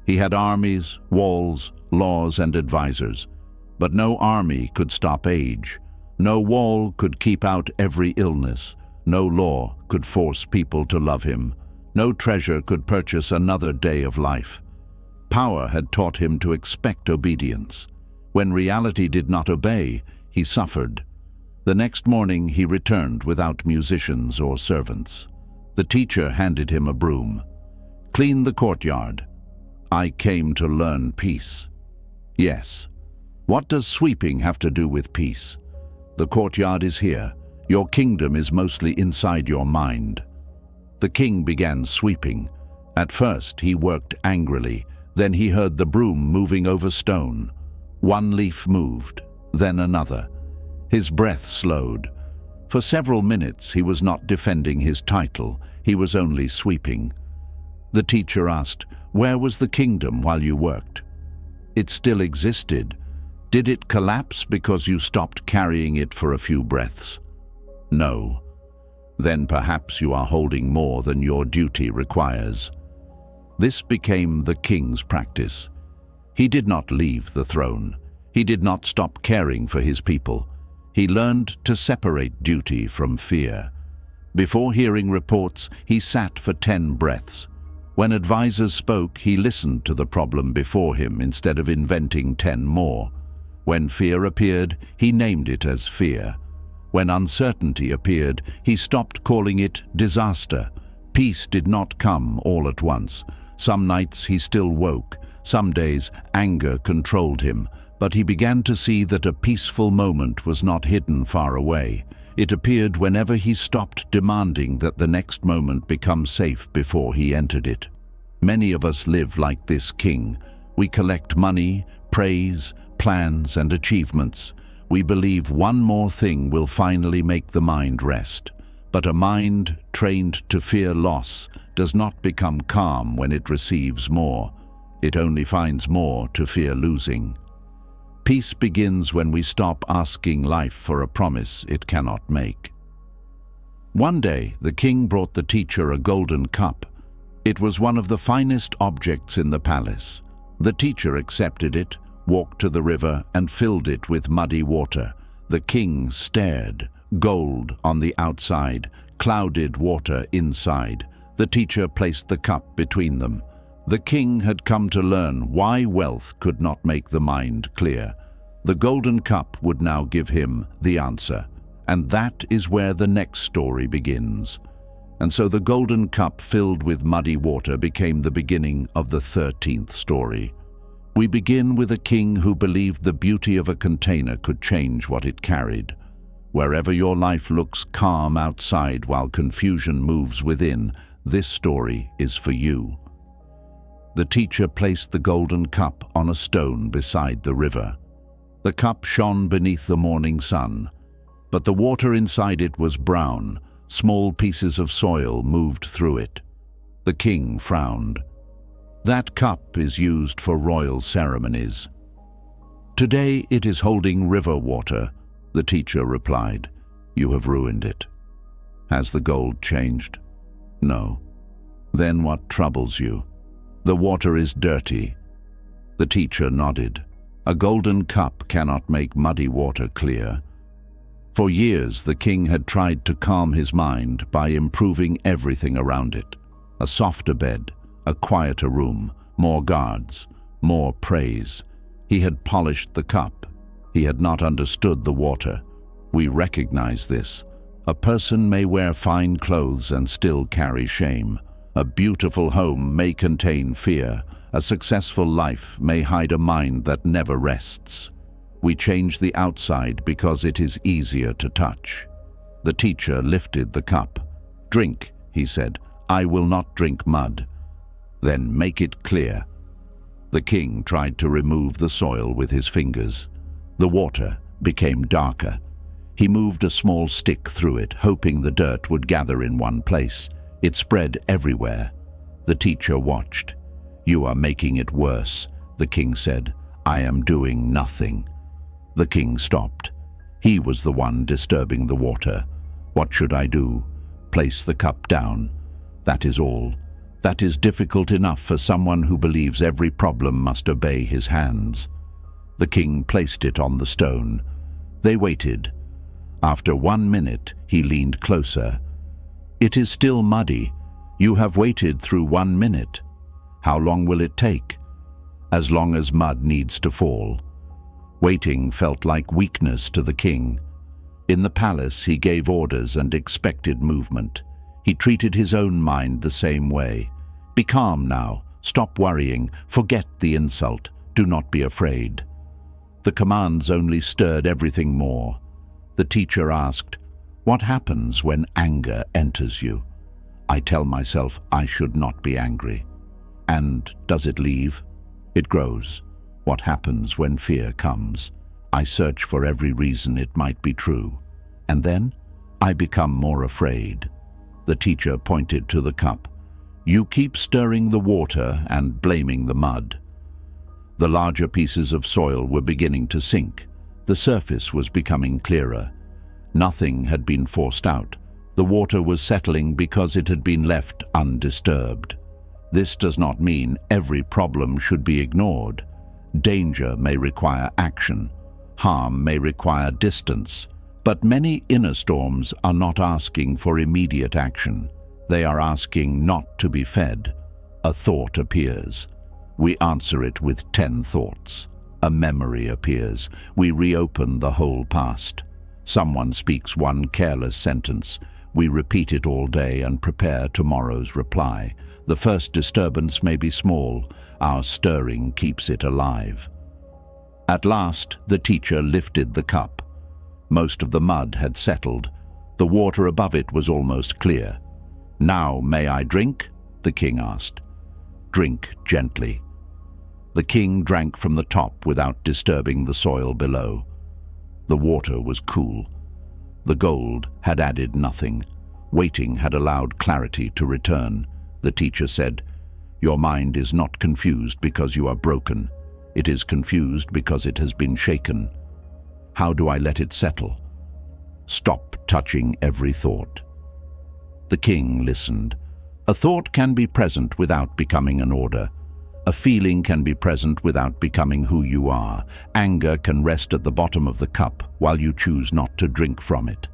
Speaker 1: He had armies, walls, laws, and advisors. But no army could stop age. No wall could keep out every illness. No law could force people to love him. No treasure could purchase another day of life. Power had taught him to expect obedience. When reality did not obey, he suffered. The next morning he returned without musicians or servants. The teacher handed him a broom. "Clean the courtyard." "I came to learn peace." "Yes. What does sweeping have to do with peace? The courtyard is here. Your kingdom is mostly inside your mind." The king began sweeping. At first he worked angrily. Then he heard the broom moving over stone. One leaf moved, then another. His breath slowed. For several minutes he was not defending his title. He was only sweeping. The teacher asked, "Where was the kingdom while you worked?" "It still existed." "Did it collapse because you stopped carrying it for a few breaths?" "No." "Then perhaps you are holding more than your duty requires." This became the king's practice. He did not leave the throne. He did not stop caring for his people. He learned to separate duty from fear. Before hearing reports, he sat for 10 breaths. When advisors spoke, he listened to the problem before him instead of inventing 10 more. When fear appeared, he named it as fear. When uncertainty appeared, he stopped calling it disaster. Peace did not come all at once. Some nights he still woke. Some days anger controlled him. But he began to see that a peaceful moment was not hidden far away. It appeared whenever he stopped demanding that the next moment become safe before he entered it. Many of us live like this king. We collect money, praise, plans, and achievements. We believe one more thing will finally make the mind rest. But a mind trained to fear loss does not become calm when it receives more. It only finds more to fear losing. Peace begins when we stop asking life for a promise it cannot make. One day, the king brought the teacher a golden cup. It was one of the finest objects in the palace. The teacher accepted it, walked to the river, and filled it with muddy water. The king stared. Gold on the outside, clouded water inside. The teacher placed the cup between them. The king had come to learn why wealth could not make the mind clear. The golden cup would now give him the answer. And that is where the next story begins. And so the golden cup filled with muddy water became the beginning of the 13th story. We begin with a king who believed the beauty of a container could change what it carried. Wherever your life looks calm outside while confusion moves within, this story is for you. The teacher placed the golden cup on a stone beside the river. The cup shone beneath the morning sun, but the water inside it was brown. Small pieces of soil moved through it. The king frowned. That cup is used for royal ceremonies. Today it is holding river water, the teacher replied. You have ruined it. Has the gold changed? No. Then what troubles you? The water is dirty. The teacher nodded. A golden cup cannot make muddy water clear. For years the king had tried to calm his mind by improving everything around it. A softer bed, a quieter room, more guards, more praise. He had polished the cup. He had not understood the water. We recognize this. A person may wear fine clothes and still carry shame. A beautiful home may contain fear. A successful life may hide a mind that never rests. We change the outside because it is easier to touch. The teacher lifted the cup. Drink, he said. I will not drink mud. Then make it clear. The king tried to remove the soil with his fingers. The water became darker. He moved a small stick through it, hoping the dirt would gather in one place. It spread everywhere. The teacher watched. "You are making it worse," the king said. "I am doing nothing." The king stopped. He was the one disturbing the water. "What should I do? Place the cup down. That is all. That is difficult enough for someone who believes every problem must obey his hands." The king placed it on the stone. They waited. After 1 minute, he leaned closer. "It is still muddy. You have waited through 1 minute. How long will it take?" "As long as mud needs to fall." Waiting felt like weakness to the king. In the palace, he gave orders and expected movement. He treated his own mind the same way. "Be calm now. Stop worrying. Forget the insult. Do not be afraid." The commands only stirred everything more. The teacher asked, "What happens when anger enters you?" "I tell myself I should not be angry." "And does it leave?" "It grows." "What happens when fear comes?" "I search for every reason it might be true." "And then?" "I become more afraid." The teacher pointed to the cup. "You keep stirring the water and blaming the mud." The larger pieces of soil were beginning to sink. The surface was becoming clearer. Nothing had been forced out. The water was settling because it had been left undisturbed. This does not mean every problem should be ignored. Danger may require action. Harm may require distance. But many inner storms are not asking for immediate action. They are asking not to be fed. A thought appears. We answer it with 10 thoughts. A memory appears. We reopen the whole past. Someone speaks one careless sentence. We repeat it all day and prepare tomorrow's reply. The first disturbance may be small. Our stirring keeps it alive. At last, the teacher lifted the cup. Most of the mud had settled. The water above it was almost clear. "Now may I drink?" the king asked. "Drink gently." The king drank from the top without disturbing the soil below. The water was cool. The gold had added nothing. Waiting had allowed clarity to return. The teacher said, "Your mind is not confused because you are broken. It is confused because it has been shaken. How do I let it settle?" "Stop touching every thought." The king listened. A thought can be present without becoming an order. A feeling can be present without becoming who you are. Anger can rest at the bottom of the cup while you choose not to drink from it.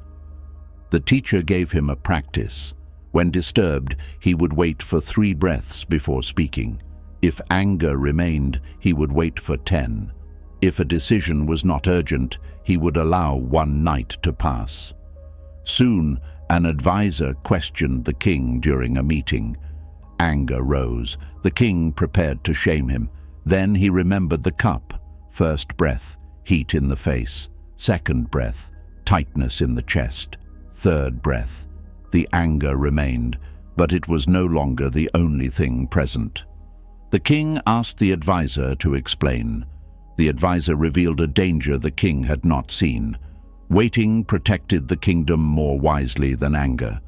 Speaker 1: The teacher gave him a practice. When disturbed, he would wait for 3 breaths before speaking. If anger remained, he would wait for 10. If a decision was not urgent, he would allow 1 night to pass. Soon, an advisor questioned the king during a meeting. Anger rose. The king prepared to shame him. Then he remembered the cup. First breath, heat in the face. Second breath, tightness in the chest. Third breath. The anger remained, but it was no longer the only thing present. The king asked the advisor to explain. The advisor revealed a danger the king had not seen. Waiting protected the kingdom more wisely than anger.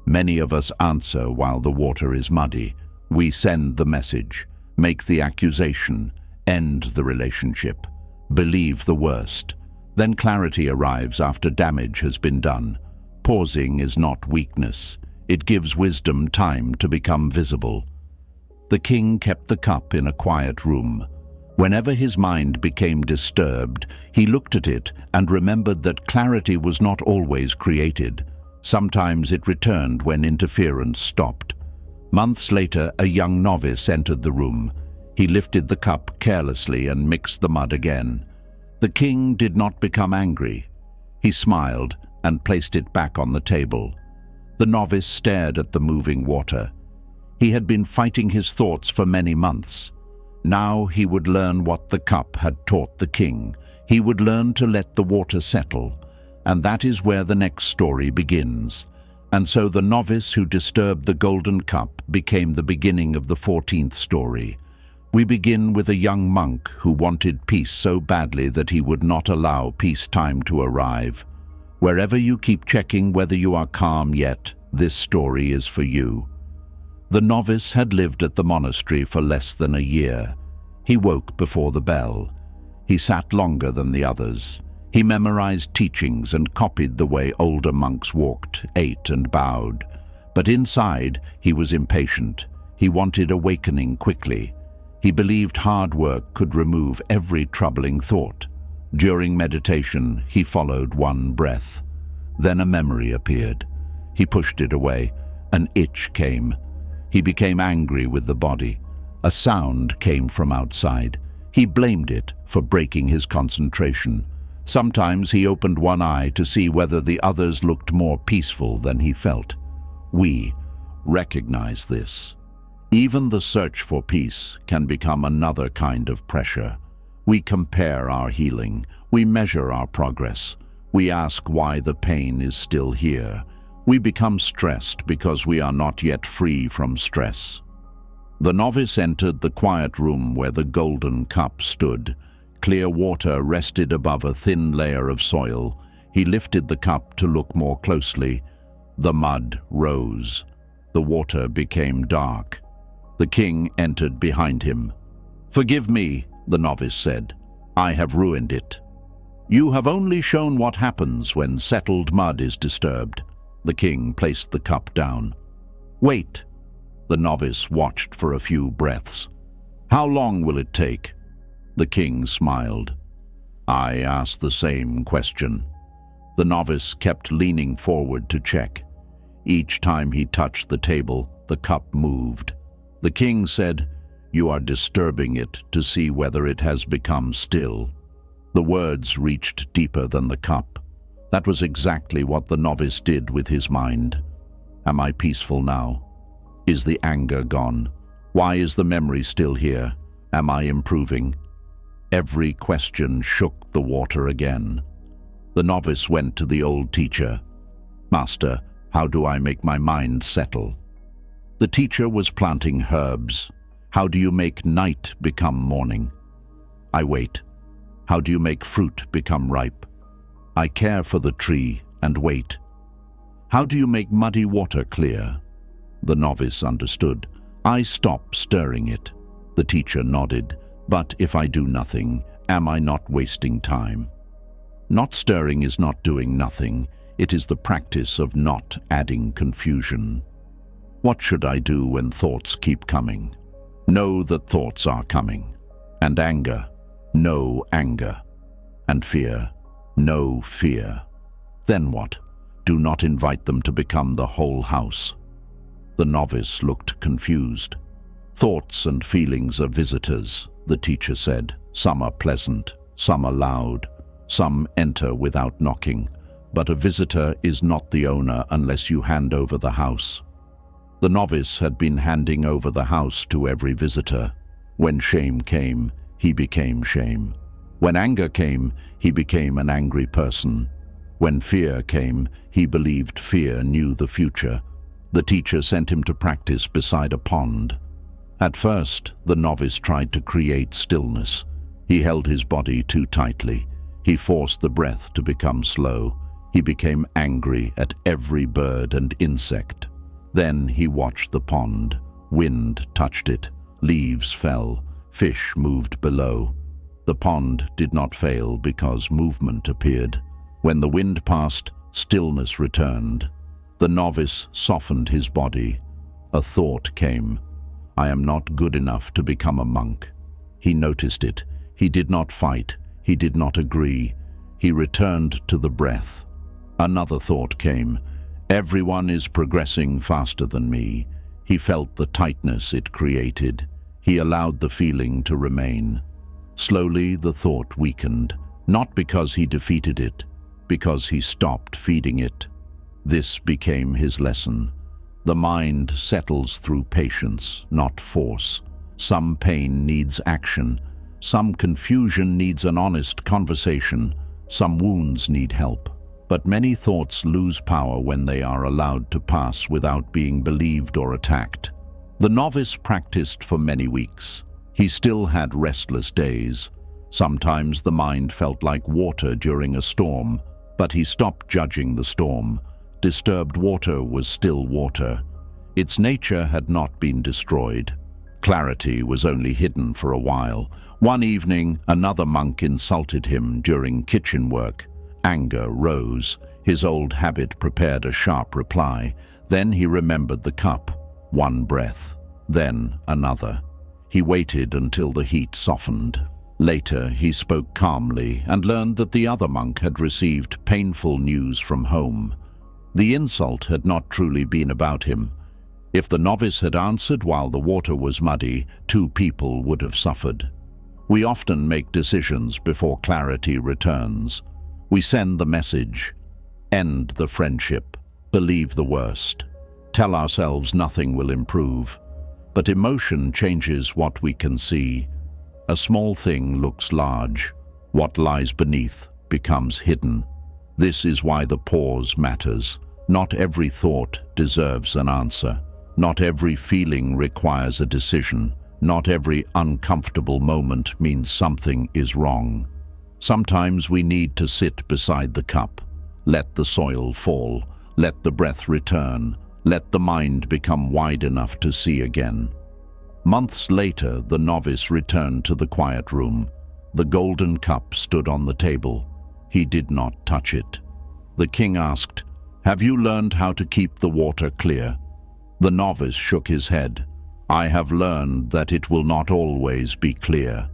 Speaker 1: Many of us answer while the water is muddy. We send the message, make the accusation, end the relationship, believe the worst. Then clarity arrives after damage has been done. Pausing is not weakness. It gives wisdom time to become visible. The king kept the cup in a quiet room. Whenever his mind became disturbed, he looked at it and remembered that clarity was not always created. Sometimes it returned when interference stopped. Months later, a young novice entered the room. He lifted the cup carelessly and mixed the mud again. The king did not become angry. He smiled and placed it back on the table. The novice stared at the moving water. He had been fighting his thoughts for many months. Now he would learn what the cup had taught the king. He would learn to let the water settle. And that is where the next story begins. And so the novice who disturbed the golden cup became the beginning of the 14th story. We begin with a young monk who wanted peace so badly that he would not allow peacetime to arrive. Wherever you keep checking whether you are calm yet, this story is for you. The novice had lived at the monastery for less than a year. He woke before the bell. He sat longer than the others. He memorized teachings and copied the way older monks walked, ate, and bowed. But inside, he was impatient. He wanted awakening quickly. He believed hard work could remove every troubling thought. During meditation, he followed one breath. Then a memory appeared. He pushed it away. An itch came. He became angry with the body. A sound came from outside. He blamed it for breaking his concentration. Sometimes he opened one eye to see whether the others looked more peaceful than he felt. We recognize this. Even the search for peace can become another kind of pressure. We compare our healing. We measure our progress. We ask why the pain is still here. We become stressed because we are not yet free from stress. The novice entered the quiet room where the golden cup stood. Clear water rested above a thin layer of soil. He lifted the cup to look more closely. The mud rose. The water became dark. The king entered behind him. "Forgive me," the novice said. "I have ruined it." "You have only shown what happens when settled mud is disturbed." The king placed the cup down. "Wait." The novice watched for a few breaths. "How long will it take?" The king smiled. "I asked the same question." The novice kept leaning forward to check. Each time he touched the table, the cup moved. The king said, "You are disturbing it to see whether it has become still." The words reached deeper than the cup. That was exactly what the novice did with his mind. Am I peaceful now? Is the anger gone? Why is the memory still here? Am I improving? Every question shook the water again. The novice went to the old teacher. "Master, how do I make my mind settle?" The teacher was planting herbs. "How do you make night become morning?" "I wait." "How do you make fruit become ripe?" "I care for the tree and wait." "How do you make muddy water clear?" The novice understood. "I stop stirring it." The teacher nodded. "But if I do nothing, am I not wasting time?" Not stirring is not doing nothing. It is the practice of not adding confusion. What should I do when thoughts keep coming? Know that thoughts are coming. And anger, know anger. And fear, know fear. Then what? Do not invite them to become the whole house. The novice looked confused. "Thoughts and feelings are visitors," the teacher said. "Some are pleasant, some are loud, some enter without knocking. But a visitor is not the owner unless you hand over the house." The novice had been handing over the house to every visitor. When shame came, he became shame. When anger came, he became an angry person. When fear came, he believed fear knew the future. The teacher sent him to practice beside a pond. At first, the novice tried to create stillness. He held his body too tightly. He forced the breath to become slow. He became angry at every bird and insect. Then he watched the pond. Wind touched it. Leaves fell. Fish moved below. The pond did not fail because movement appeared. When the wind passed, stillness returned. The novice softened his body. A thought came. "I am not good enough to become a monk." He noticed it. He did not fight. He did not agree. He returned to the breath. Another thought came. "Everyone is progressing faster than me." He felt the tightness it created. He allowed the feeling to remain. Slowly the thought weakened, not because he defeated it, because he stopped feeding it. This became his lesson. The mind settles through patience, not force. Some pain needs action. Some confusion needs an honest conversation. Some wounds need help. But many thoughts lose power when they are allowed to pass without being believed or attacked. The novice practiced for many weeks. He still had restless days. Sometimes the mind felt like water during a storm, but he stopped judging the storm. Disturbed water was still water. Its nature had not been destroyed. Clarity was only hidden for a while. One evening, another monk insulted him during kitchen work. Anger rose. His old habit prepared a sharp reply. Then he remembered the cup. One breath, then another. He waited until the heat softened. Later, he spoke calmly and learned that the other monk had received painful news from home. The insult had not truly been about him. If the novice had answered while the water was muddy, 2 people would have suffered. We often make decisions before clarity returns. We send the message, end the friendship, believe the worst, tell ourselves nothing will improve. But emotion changes what we can see. A small thing looks large. What lies beneath becomes hidden. This is why the pause matters. Not every thought deserves an answer. Not every feeling requires a decision. Not every uncomfortable moment means something is wrong. Sometimes we need to sit beside the cup. Let the soil fall. Let the breath return. Let the mind become wide enough to see again. Months later, the novice returned to the quiet room. The golden cup stood on the table. He did not touch it. The king asked, "Have you learned how to keep the water clear?" The novice shook his head. "I have learned that it will not always be clear."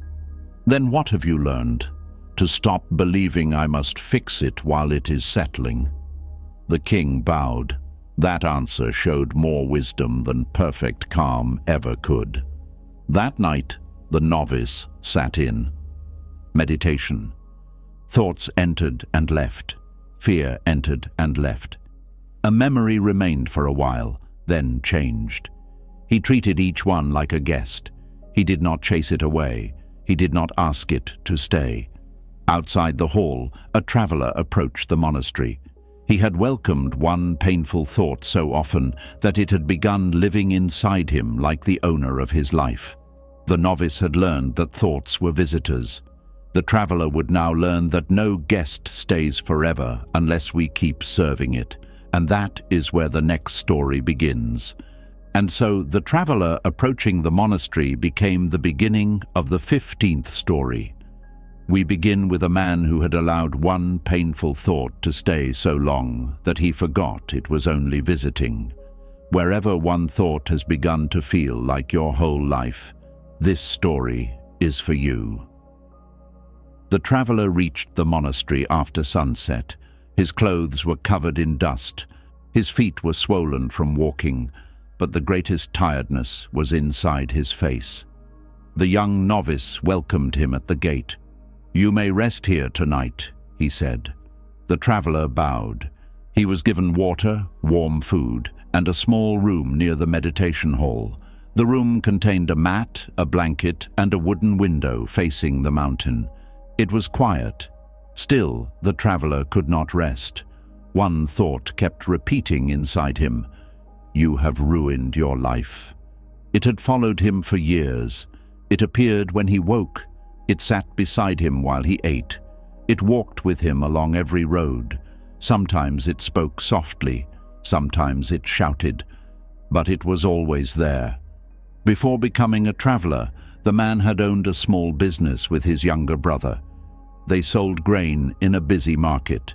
Speaker 1: "Then what have you learned?" "To stop believing I must fix it while it is settling." The king bowed. That answer showed more wisdom than perfect calm ever could. That night, the novice sat in. Meditation. Thoughts entered and left. Fear entered and left. A memory remained for a while, then changed. He treated each one like a guest. He did not chase it away. He did not ask it to stay. Outside the hall, a traveler approached the monastery. He had welcomed one painful thought so often that it had begun living inside him like the owner of his life. The novice had learned that thoughts were visitors. The traveler would now learn that no guest stays forever unless we keep serving it, and that is where the next story begins. And so the traveler approaching the monastery became the beginning of the 15th story. We begin with a man who had allowed one painful thought to stay so long that he forgot it was only visiting. Wherever one thought has begun to feel like your whole life, this story is for you. The traveler reached the monastery after sunset. His clothes were covered in dust. His feet were swollen from walking, but the greatest tiredness was inside his face. The young novice welcomed him at the gate. "You may rest here tonight," he said. The traveler bowed. He was given water, warm food, and a small room near the meditation hall. The room contained a mat, a blanket, and a wooden window facing the mountain. It was quiet. Still, the traveler could not rest. One thought kept repeating inside him, "You have ruined your life." It had followed him for years. It appeared when he woke. It sat beside him while he ate. It walked with him along every road. Sometimes it spoke softly, sometimes it shouted, but it was always there. Before becoming a traveler, the man had owned a small business with his younger brother. They sold grain in a busy market.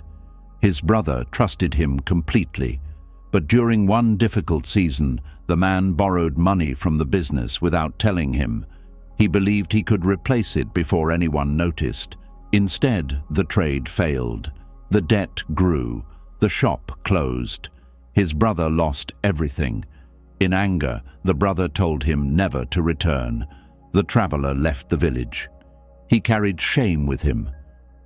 Speaker 1: His brother trusted him completely, but during one difficult season, the man borrowed money from the business without telling him. He believed he could replace it before anyone noticed. Instead, the trade failed. The debt grew. The shop closed. His brother lost everything. In anger, the brother told him never to return. The traveler left the village. He carried shame with him.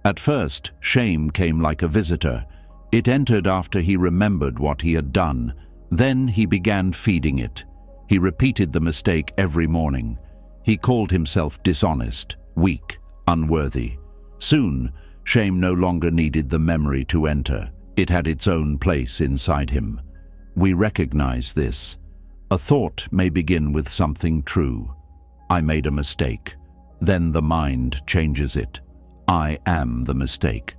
Speaker 1: At first, shame came like a visitor. It entered after he remembered what he had done. Then he began feeding it. He repeated the mistake every morning. He called himself dishonest, weak, unworthy. Soon, shame no longer needed the memory to enter. It had its own place inside him. We recognize this. A thought may begin with something true. I made a mistake. Then the mind changes it. I am the mistake.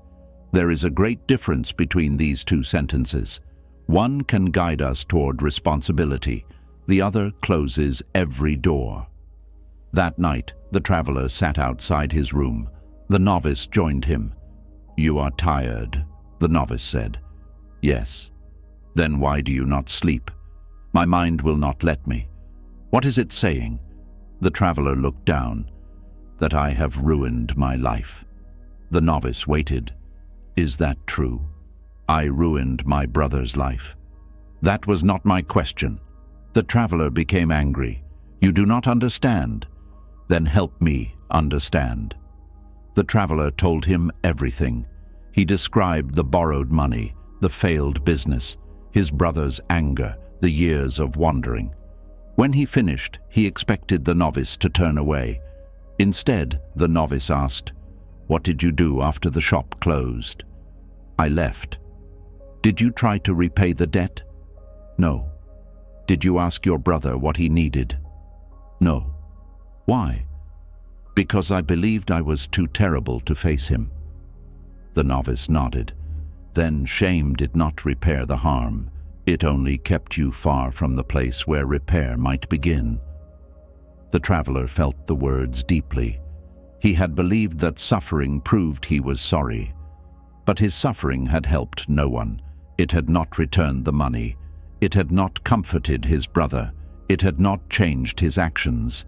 Speaker 1: There is a great difference between these two sentences. One can guide us toward responsibility. The other closes every door. That night, the traveler sat outside his room. The novice joined him. "You are tired," the novice said. "Yes." "Then why do you not sleep?" "My mind will not let me." "What is it saying?" The traveler looked down. "That I have ruined my life." The novice waited. "Is that true?" "I ruined my brother's life." "That was not my question." The traveler became angry. "You do not understand." "Then help me understand." The traveler told him everything. He described the borrowed money, the failed business, his brother's anger, the years of wandering. When he finished, he expected the novice to turn away. Instead, the novice asked, "What did you do after the shop closed?" "I left." "Did you try to repay the debt?" "No." "Did you ask your brother what he needed?" "No." "Why?" "Because I believed I was too terrible to face him." The novice nodded. "Then shame did not repair the harm. It only kept you far from the place where repair might begin." The traveler felt the words deeply. He had believed that suffering proved he was sorry. But his suffering had helped no one. It had not returned the money. It had not comforted his brother. It had not changed his actions.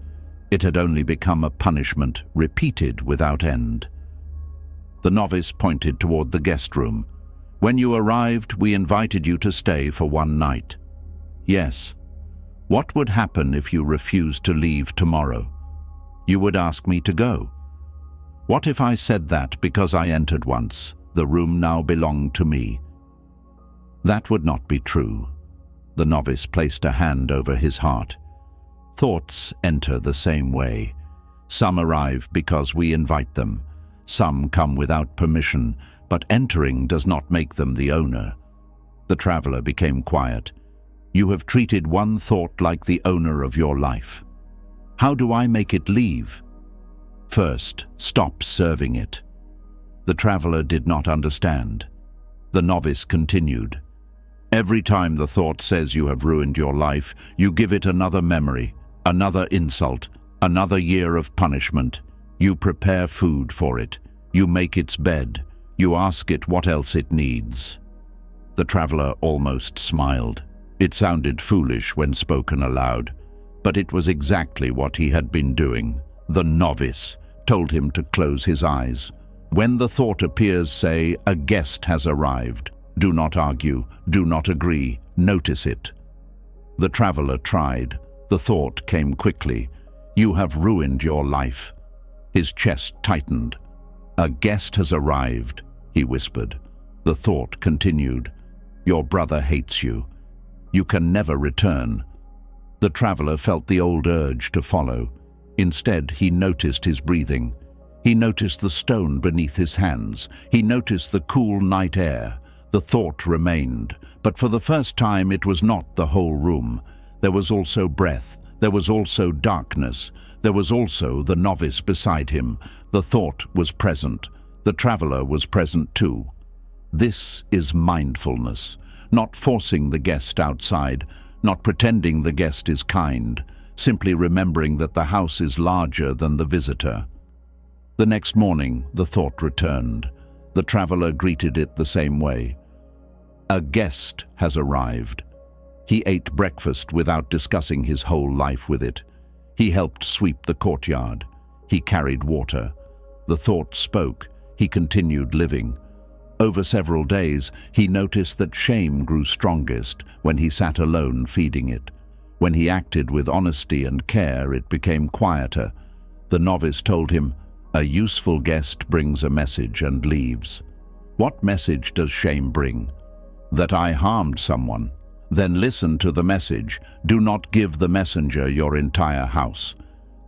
Speaker 1: It had only become a punishment repeated without end. The novice pointed toward the guest room. "When you arrived, we invited you to stay for one night." "Yes." "What would happen if you refused to leave tomorrow?" "You would ask me to go." "What if I said that because I entered once, the room now belonged to me?" "That would not be true." The novice placed a hand over his heart. "Thoughts enter the same way. Some arrive because we invite them. Some come without permission, but entering does not make them the owner." The traveler became quiet. "You have treated one thought like the owner of your life. How do I make it leave?" "First, stop serving it." The traveler did not understand. The novice continued. "Every time the thought says you have ruined your life, you give it another memory, another insult, another year of punishment. You prepare food for it. You make its bed. You ask it what else it needs." The traveler almost smiled. It sounded foolish when spoken aloud, but it was exactly what he had been doing. The novice told him to close his eyes. When the thought appears, say, "A guest has arrived." Do not argue, do not agree, notice it. The traveler tried. The thought came quickly. "You have ruined your life." His chest tightened. "A guest has arrived," he whispered. The thought continued. "Your brother hates you. You can never return." The traveler felt the old urge to follow. Instead, he noticed his breathing. He noticed the stone beneath his hands. He noticed the cool night air. The thought remained, but for the first time it was not the whole room. There was also breath. There was also darkness. There was also the novice beside him. The thought was present. The traveler was present too. This is mindfulness, not forcing the guest outside, not pretending the guest is kind, simply remembering that the house is larger than the visitor. The next morning, the thought returned. The traveler greeted it the same way. "A guest has arrived." He ate breakfast without discussing his whole life with it. He helped sweep the courtyard. He carried water. The thought spoke. He continued living. Over several days, he noticed that shame grew strongest when he sat alone feeding it. When he acted with honesty and care, it became quieter. The novice told him, "A useful guest brings a message and leaves." "What message does shame bring?" "That I harmed someone." "Then listen to the message. Do not give the messenger your entire house."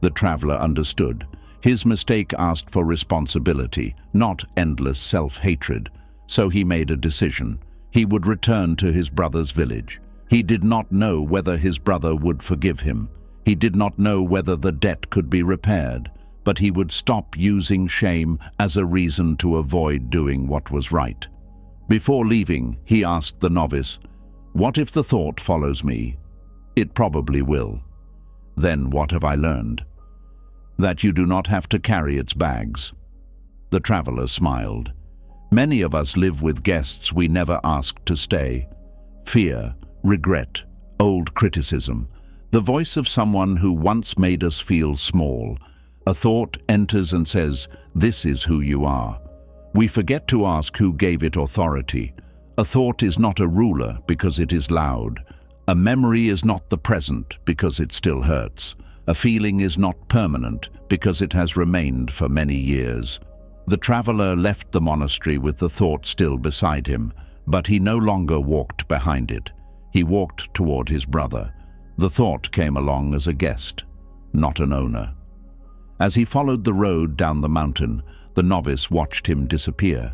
Speaker 1: The traveler understood. His mistake asked for responsibility, not endless self-hatred. So he made a decision. He would return to his brother's village. He did not know whether his brother would forgive him. He did not know whether the debt could be repaired, but he would stop using shame as a reason to avoid doing what was right. Before leaving, he asked the novice, "What if the thought follows me?" "It probably will." "Then what have I learned?" "That you do not have to carry its bags." The traveler smiled. Many of us live with guests we never asked to stay. Fear, regret, old criticism, the voice of someone who once made us feel small. A thought enters and says, "This is who you are." We forget to ask who gave it authority. A thought is not a ruler because it is loud. A memory is not the present because it still hurts. A feeling is not permanent because it has remained for many years. The traveler left the monastery with the thought still beside him, but he no longer walked behind it. He walked toward his brother. The thought came along as a guest, not an owner. As he followed the road down the mountain, the novice watched him disappear.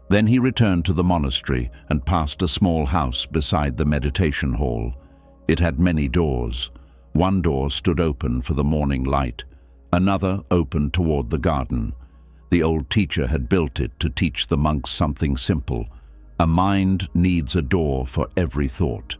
Speaker 1: Then he returned to the monastery and passed a small house beside the meditation hall. It had many doors. One door stood open for the morning light. Another opened toward the garden. The old teacher had built it to teach the monks something simple. A mind needs a door for every thought.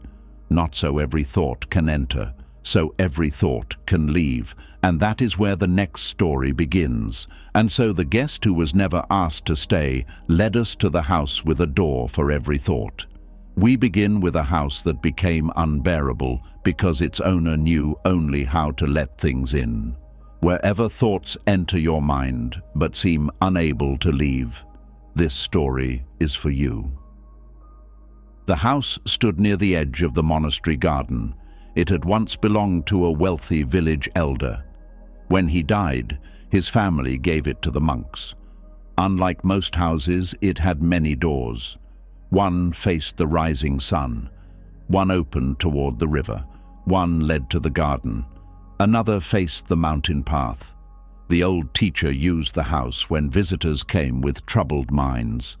Speaker 1: Not so every thought can enter, so every thought can leave. And that is where the next story begins. And so the guest who was never asked to stay led us to the house with a door for every thought. We begin with a house that became unbearable because its owner knew only how to let things in. Wherever thoughts enter your mind but seem unable to leave, this story is for you. The house stood near the edge of the monastery garden. It had once belonged to a wealthy village elder. When he died, his family gave it to the monks. Unlike most houses, it had many doors. One faced the rising sun. One opened toward the river. One led to the garden. Another faced the mountain path. The old teacher used the house when visitors came with troubled minds.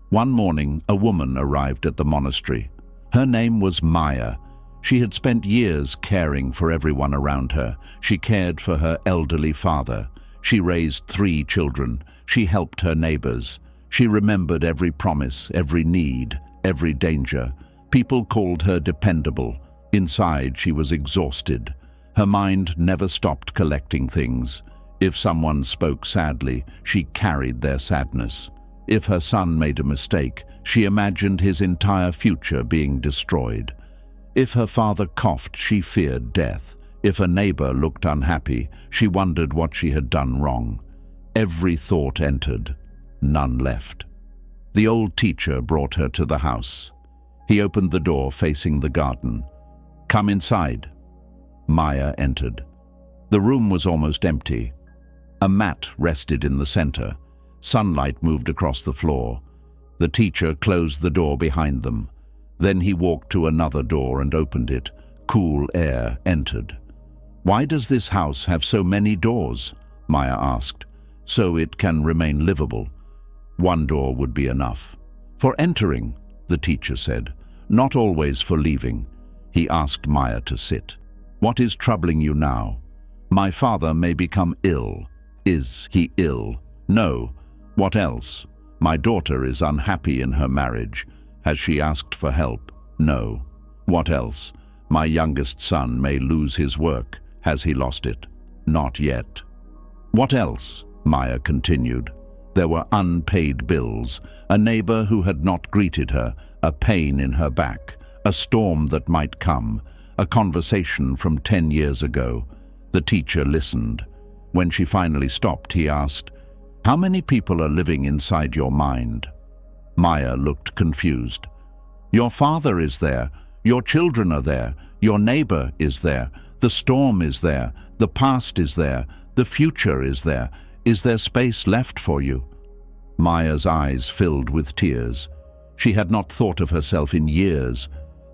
Speaker 1: One morning, a woman arrived at the monastery. Her name was Maya. She had spent years caring for everyone around her. She cared for her elderly father. She raised 3 children. She helped her neighbors. She remembered every promise, every need, every danger. People called her dependable. Inside, she was exhausted. Her mind never stopped collecting things. If someone spoke sadly, she carried their sadness. If her son made a mistake, she imagined his entire future being destroyed. If her father coughed, she feared death. If a neighbor looked unhappy, she wondered what she had done wrong. Every thought entered, none left. The old teacher brought her to the house. He opened the door facing the garden. "Come inside." Maya entered. The room was almost empty. A mat rested in the center. Sunlight moved across the floor. The teacher closed the door behind them. Then he walked to another door and opened it. Cool air entered. "Why does this house have so many doors?" Maya asked. "So it can remain livable." "One door would be enough." "For entering," the teacher said, "not always for leaving." He asked Maya to sit. "What is troubling you now?" "My father may become ill." "Is he ill?" "No." "What else?" "My daughter is unhappy in her marriage." "Has she asked for help?" "No." "What else?" "My youngest son may lose his work." "Has he lost it?" "Not yet." "What else?" Maya continued. There were unpaid bills, a neighbor who had not greeted her, a pain in her back, a storm that might come, a conversation from 10 years ago. The teacher listened. When she finally stopped, he asked, "How many people are living inside your mind?" Maya looked confused. "Your father is there. Your children are there. Your neighbor is there. The storm is there. The past is there. The future is there. Is there space left for you?" Maya's eyes filled with tears. She had not thought of herself in years.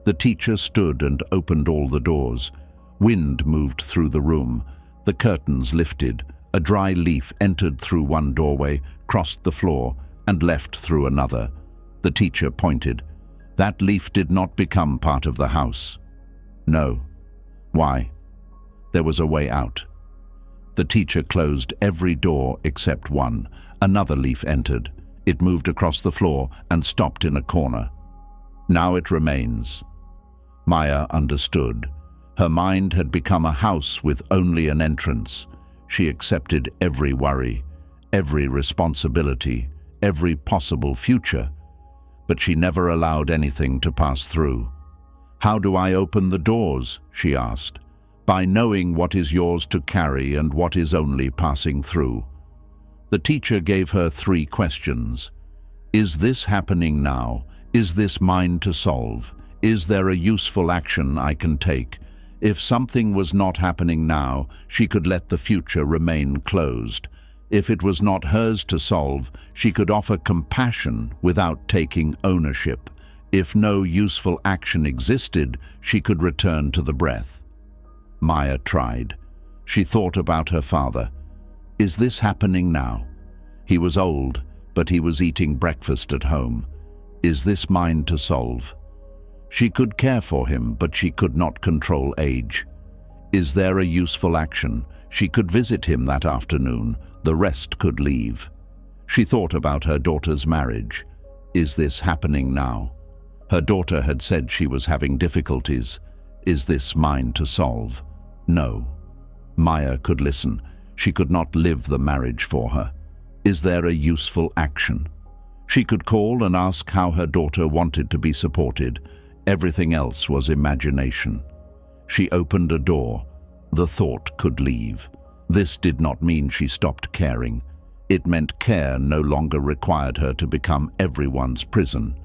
Speaker 1: The teacher stood and opened all the doors. Wind moved through the room. The curtains lifted. A dry leaf entered through one doorway, crossed the floor, and left through another. The teacher pointed. "That leaf did not become part of the house." "No." "Why?" There was a way out. The teacher closed every door except one. Another leaf entered. It moved across the floor and stopped in a corner. Now it remains. Maya understood. Her mind had become a house with only an entrance. She accepted every worry, every responsibility, every possible future, but she never allowed anything to pass through. "How do I open the doors?" she asked. "By knowing what is yours to carry and what is only passing through." The teacher gave her 3 questions. Is this happening now? Is this mine to solve? Is there a useful action I can take? If something was not happening now, she could let the future remain closed. If it was not hers to solve, she could offer compassion without taking ownership. If no useful action existed, she could return to the breath. Maya tried. She thought about her father. Is this happening now? He was old, but he was eating breakfast at home. Is this mine to solve? She could care for him, but she could not control age. Is there a useful action? She could visit him that afternoon. The rest could leave. She thought about her daughter's marriage. Is this happening now? Her daughter had said she was having difficulties. Is this mine to solve? No. Maya could listen. She could not live the marriage for her. Is there a useful action? She could call and ask how her daughter wanted to be supported. Everything else was imagination. She opened a door. The thought could leave. This did not mean she stopped caring. It meant care no longer required her to become everyone's prison.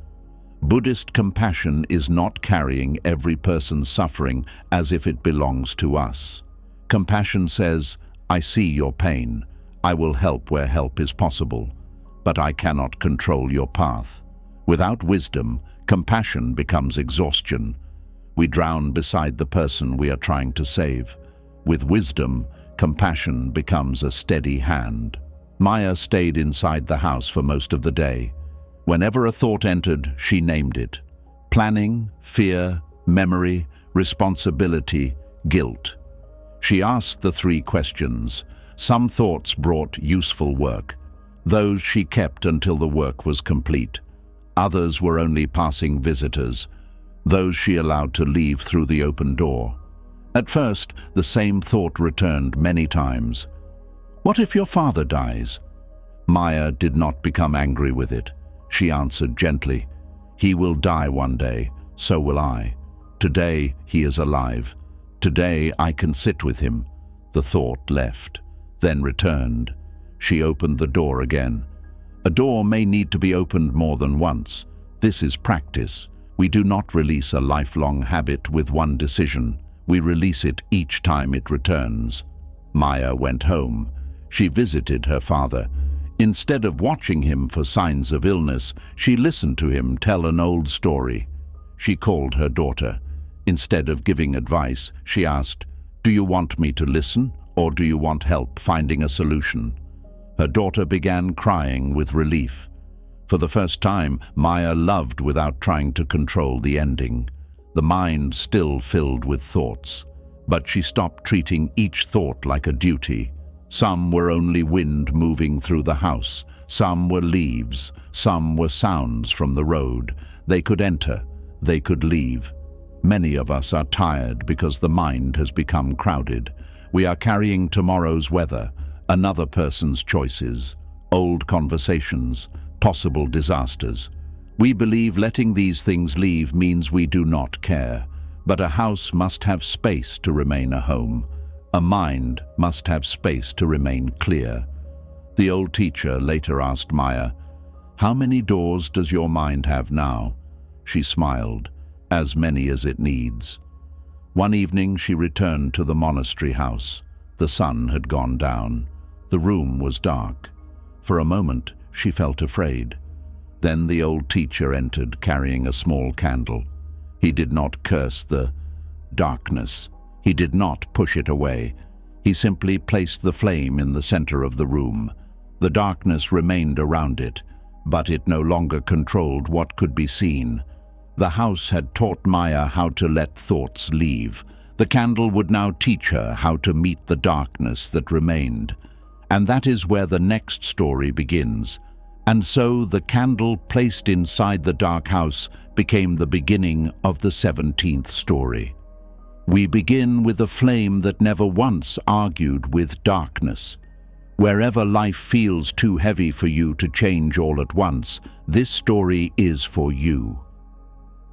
Speaker 1: Buddhist compassion is not carrying every person's suffering as if it belongs to us. Compassion says, I see your pain. I will help where help is possible, but I cannot control your path. Without wisdom, compassion becomes exhaustion. We drown beside the person we are trying to save. With wisdom, compassion becomes a steady hand. Maya stayed inside the house for most of the day. Whenever a thought entered, she named it. Planning, fear, memory, responsibility, guilt. She asked the 3 questions. Some thoughts brought useful work. Those she kept until the work was complete. Others were only passing visitors. Those she allowed to leave through the open door. At first, the same thought returned many times. What if your father dies? Maya did not become angry with it. She answered gently, he will die one day, so will I. Today he is alive. Today I can sit with him. The thought left, then returned. She opened the door again. A door may need to be opened more than once. This is practice. We do not release a lifelong habit with one decision. We release it each time it returns. Maya went home. She visited her father. Instead of watching him for signs of illness, she listened to him tell an old story. She called her daughter. Instead of giving advice, she asked, "Do you want me to listen, or do you want help finding a solution?" Her daughter began crying with relief. For the first time, Maya loved without trying to control the ending. The mind still filled with thoughts, but she stopped treating each thought like a duty. Some were only wind moving through the house. Some were leaves. Some were sounds from the road. They could enter. They could leave. Many of us are tired because the mind has become crowded. We are carrying tomorrow's weather, another person's choices, old conversations, possible disasters. We believe letting these things leave means we do not care, but a house must have space to remain a home. A mind must have space to remain clear. The old teacher later asked Maya, "How many doors does your mind have now?" She smiled, "As many as it needs." One evening she returned to the monastery house. The sun had gone down. The room was dark. For a moment she felt afraid. Then the old teacher entered carrying a small candle. He did not curse the darkness. He did not push it away. He simply placed the flame in the center of the room. The darkness remained around it, but it no longer controlled what could be seen. The house had taught Maya how to let thoughts leave. The candle would now teach her how to meet the darkness that remained. And that is where the next story begins. And so the candle placed inside the dark house became the beginning of the 17th story. We begin with a flame that never once argued with darkness. Wherever life feels too heavy for you to change all at once, this story is for you.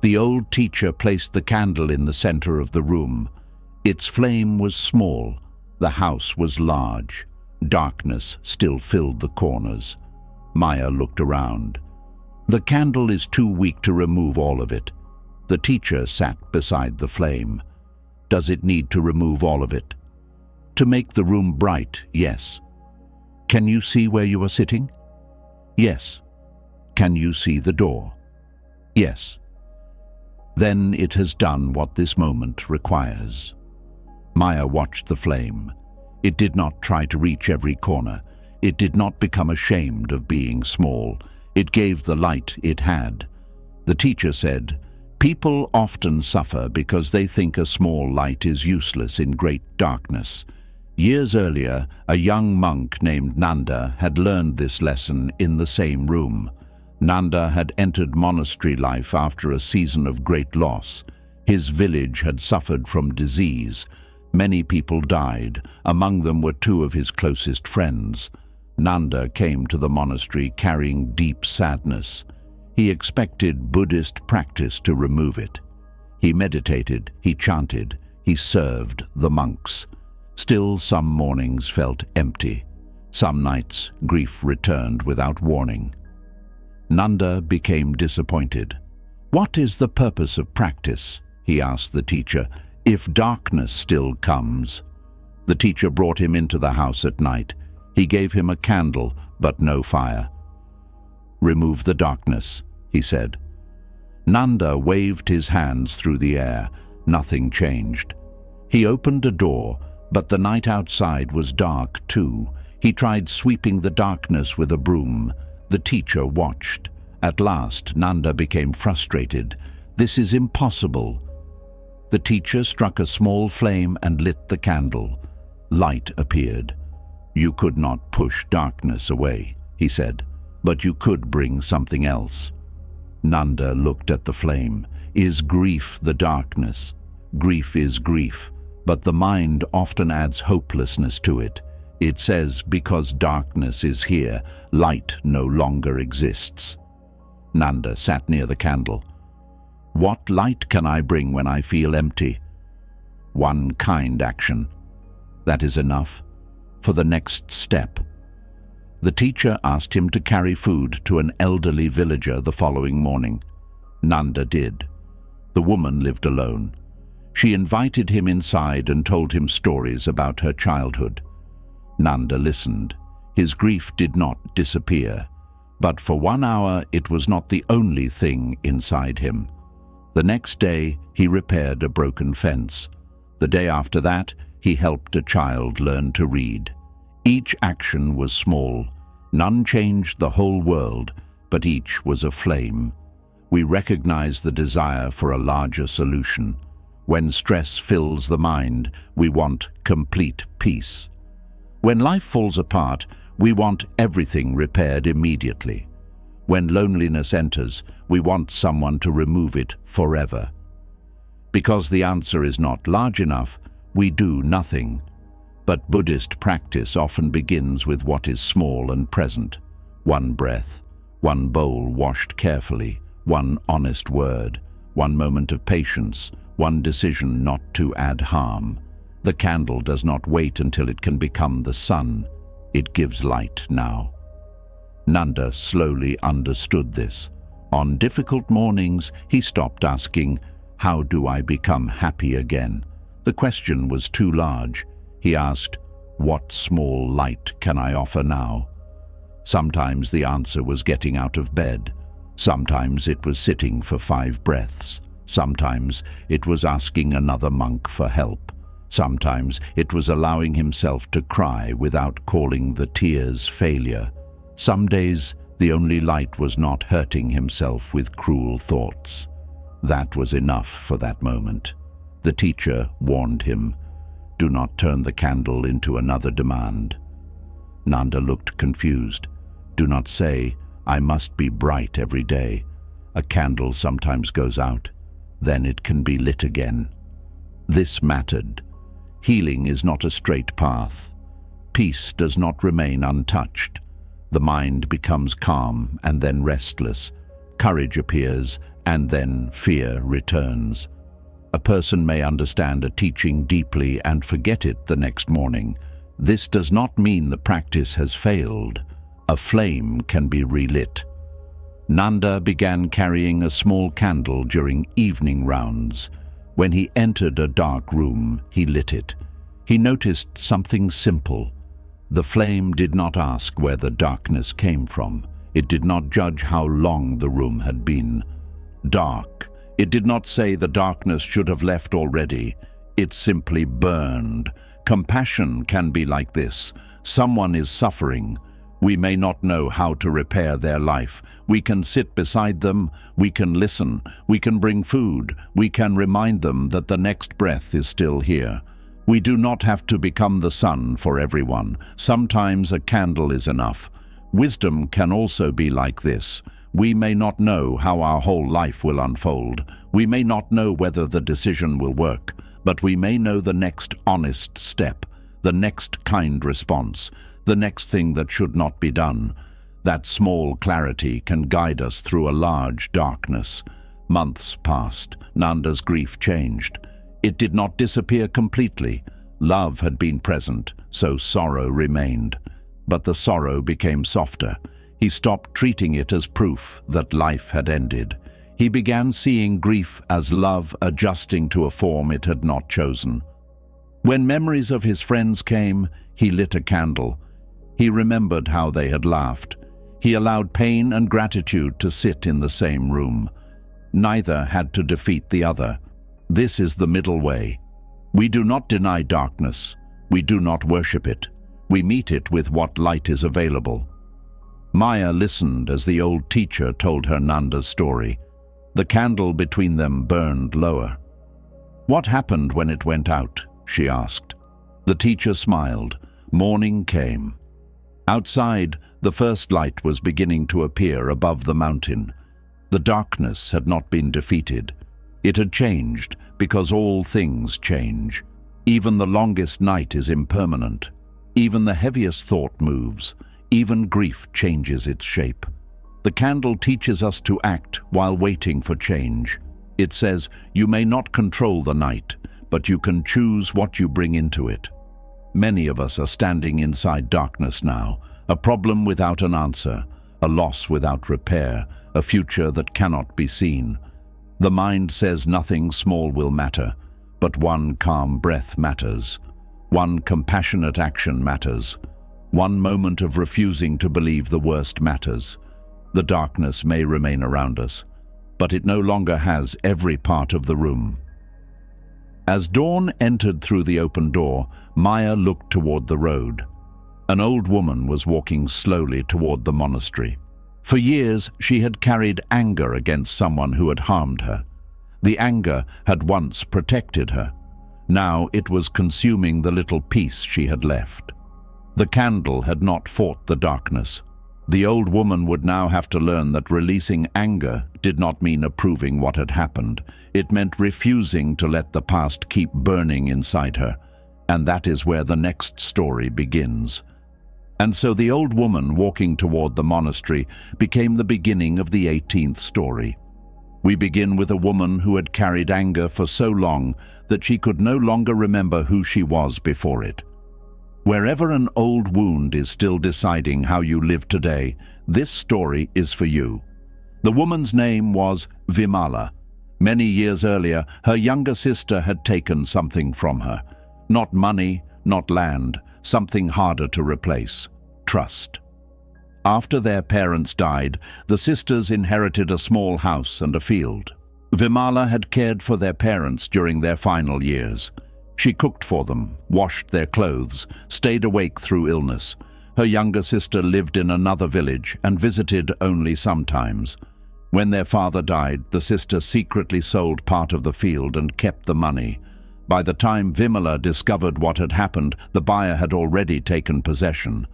Speaker 1: The old teacher placed the candle in the center of the room. Its flame was small, the house was large. Darkness still filled the corners. Maya looked around. The candle is too weak to remove all of it. The teacher sat beside the flame. Does it need to remove all of it? To make the room bright, yes. Can you see where you are sitting? Yes. Can you see the door? Yes. Then it has done what this moment requires. Maya watched the flame. It did not try to reach every corner. It did not become ashamed of being small. It gave the light it had. The teacher said, "People often suffer because they think a small light is useless in great darkness." Years earlier, a young monk named Nanda had learned this lesson in the same room. Nanda had entered monastery life after a season of great loss. His village had suffered from disease. Many people died. Among them were two of his closest friends. Nanda came to the monastery carrying deep sadness. He expected Buddhist practice to remove it. He meditated, he chanted, he served the monks. Still, some mornings felt empty. Some nights, grief returned without warning. Nanda became disappointed. "What is the purpose of practice?" he asked the teacher, "if darkness still comes?" The teacher brought him into the house at night. He gave him a candle, but no fire. "Remove the darkness," he said. Nanda waved his hands through the air. Nothing changed. He opened a door, but the night outside was dark too. He tried sweeping the darkness with a broom. The teacher watched. At last, Nanda became frustrated. "This is impossible." The teacher struck a small flame and lit the candle. Light appeared. "You could not push darkness away," he said, "but you could bring something else." Nanda looked at the flame. Is grief the darkness? Grief is grief, but the mind often adds hopelessness to it. It says, because darkness is here, light no longer exists. Nanda sat near the candle. "What light can I bring when I feel empty?" "One kind action. That is enough. For the next step." The teacher asked him to carry food to an elderly villager the following morning. Nanda did. The woman lived alone. She invited him inside and told him stories about her childhood. Nanda listened. His grief did not disappear. But for 1 hour it was not the only thing inside him. The next day he repaired a broken fence. The day after that he helped a child learn to read. Each action was small. None changed the whole world, but each was a flame. We recognize the desire for a larger solution. When stress fills the mind, we want complete peace. When life falls apart, we want everything repaired immediately. When loneliness enters, we want someone to remove it forever. Because the answer is not large enough, we do nothing. But Buddhist practice often begins with what is small and present. One breath, one bowl washed carefully, one honest word, one moment of patience, one decision not to add harm. The candle does not wait until it can become the sun. It gives light now. Nanda slowly understood this. On difficult mornings, he stopped asking, "How do I become happy again?" The question was too large. He asked, "What small light can I offer now?" Sometimes the answer was getting out of bed. Sometimes it was sitting for 5 breaths. Sometimes it was asking another monk for help. Sometimes it was allowing himself to cry without calling the tears failure. Some days the only light was not hurting himself with cruel thoughts. That was enough for that moment. The teacher warned him, "Do not turn the candle into another demand." Nanda looked confused. "Do not say, 'I must be bright every day.' A candle sometimes goes out, then it can be lit again." This mattered. Healing is not a straight path. Peace does not remain untouched. The mind becomes calm and then restless. Courage appears and then fear returns. A person may understand a teaching deeply and forget it the next morning. This does not mean the practice has failed. A flame can be relit. Nanda began carrying a small candle during evening rounds. When he entered a dark room, he lit it. He noticed something simple. The flame did not ask where the darkness came from. It did not judge how long the room had been dark. It did not say the darkness should have left already. It simply burned. Compassion can be like this. Someone is suffering. We may not know how to repair their life. We can sit beside them, we can listen, we can bring food, we can remind them that the next breath is still here. We do not have to become the sun for everyone. Sometimes a candle is enough. Wisdom can also be like this. We may not know how our whole life will unfold. We may not know whether the decision will work, but we may know the next honest step, the next kind response, the next thing that should not be done. That small clarity can guide us through a large darkness. Months passed. Nanda's grief changed. It did not disappear completely. Love had been present, so sorrow remained. But the sorrow became softer. He stopped treating it as proof that life had ended. He began seeing grief as love adjusting to a form it had not chosen. When memories of his friends came, he lit a candle. He remembered how they had laughed. He allowed pain and gratitude to sit in the same room. Neither had to defeat the other. This is the middle way. We do not deny darkness. We do not worship it. We meet it with what light is available. Maya listened as the old teacher told her Nanda's story. The candle between them burned lower. "What happened when it went out?" she asked. The teacher smiled. Morning came. Outside, the first light was beginning to appear above the mountain. The darkness had not been defeated. It had changed, because all things change. Even the longest night is impermanent. Even the heaviest thought moves. Even grief changes its shape. The candle teaches us to act while waiting for change. It says, you may not control the night, but you can choose what you bring into it. Many of us are standing inside darkness now, a problem without an answer, a loss without repair, a future that cannot be seen. The mind says nothing small will matter, but one calm breath matters. One compassionate action matters. One moment of refusing to believe the worst matters. The darkness may remain around us, but it no longer has every part of the room. As dawn entered through the open door, Maya looked toward the road. An old woman was walking slowly toward the monastery. For years, she had carried anger against someone who had harmed her. The anger had once protected her. Now it was consuming the little peace she had left. The candle had not fought the darkness. The old woman would now have to learn that releasing anger did not mean approving what had happened. It meant refusing to let the past keep burning inside her. And that is where the next story begins. And so the old woman walking toward the monastery became the beginning of the 18th story. We begin with a woman who had carried anger for so long that she could no longer remember who she was before it. Wherever an old wound is still deciding how you live today, this story is for you. The woman's name was Vimala. Many years earlier, her younger sister had taken something from her. Not money, not land, something harder to replace: trust. After their parents died, the sisters inherited a small house and a field. Vimala had cared for their parents during their final years. She cooked for them, washed their clothes, stayed awake through illness. Her younger sister lived in another village and visited only sometimes. When their father died, the sister secretly sold part of the field and kept the money. By the time Vimala discovered what had happened, the buyer had already taken possession.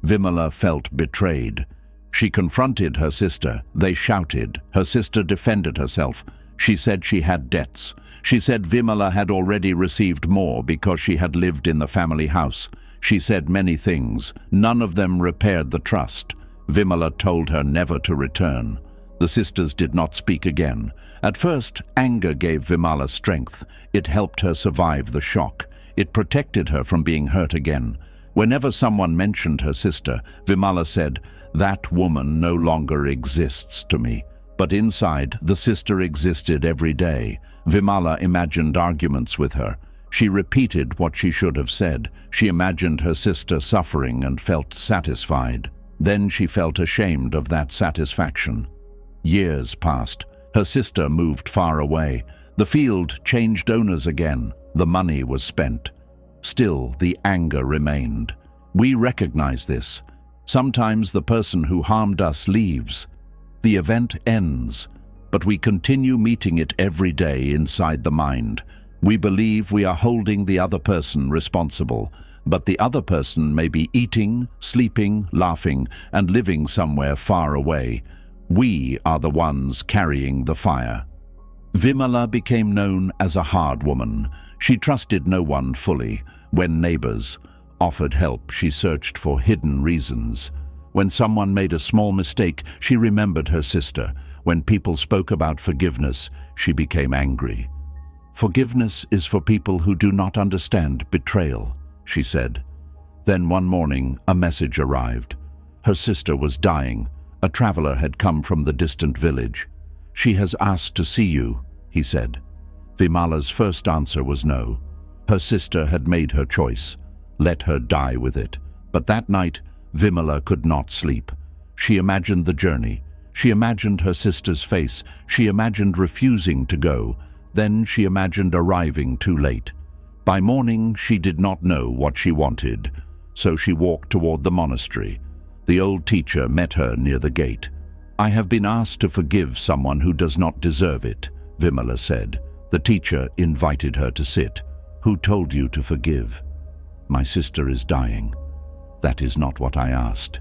Speaker 1: Vimala felt betrayed. She confronted her sister. They shouted. Her sister defended herself. She said she had debts. She said Vimala had already received more because she had lived in the family house. She said many things. None of them repaired the trust. Vimala told her never to return. The sisters did not speak again. At first, anger gave Vimala strength. It helped her survive the shock. It protected her from being hurt again. Whenever someone mentioned her sister, Vimala said, "That woman no longer exists to me." But inside, the sister existed every day. Vimala imagined arguments with her. She repeated what she should have said. She imagined her sister suffering and felt satisfied. Then she felt ashamed of that satisfaction. Years passed. Her sister moved far away. The field changed owners again. The money was spent. Still, the anger remained. We recognize this. Sometimes the person who harmed us leaves. The event ends, but we continue meeting it every day inside the mind. We believe we are holding the other person responsible, but the other person may be eating, sleeping, laughing, and living somewhere far away. We are the ones carrying the fire. Vimala became known as a hard woman. She trusted no one fully. When neighbors offered help, she searched for hidden reasons. When someone made a small mistake, she remembered her sister. When people spoke about forgiveness, she became angry. "Forgiveness is for people who do not understand betrayal," she said. Then one morning, a message arrived. Her sister was dying. A traveler had come from the distant village. "She has asked to see you," he said. Vimala's first answer was no. Her sister had made her choice. Let her die with it. But that night, Vimala could not sleep. She imagined the journey. She imagined her sister's face. She imagined refusing to go. Then she imagined arriving too late. By morning, she did not know what she wanted, so she walked toward the monastery. The old teacher met her near the gate. "I have been asked to forgive someone who does not deserve it," Vimala said. The teacher invited her to sit. "Who told you to forgive?" "My sister is dying." "That is not what I asked."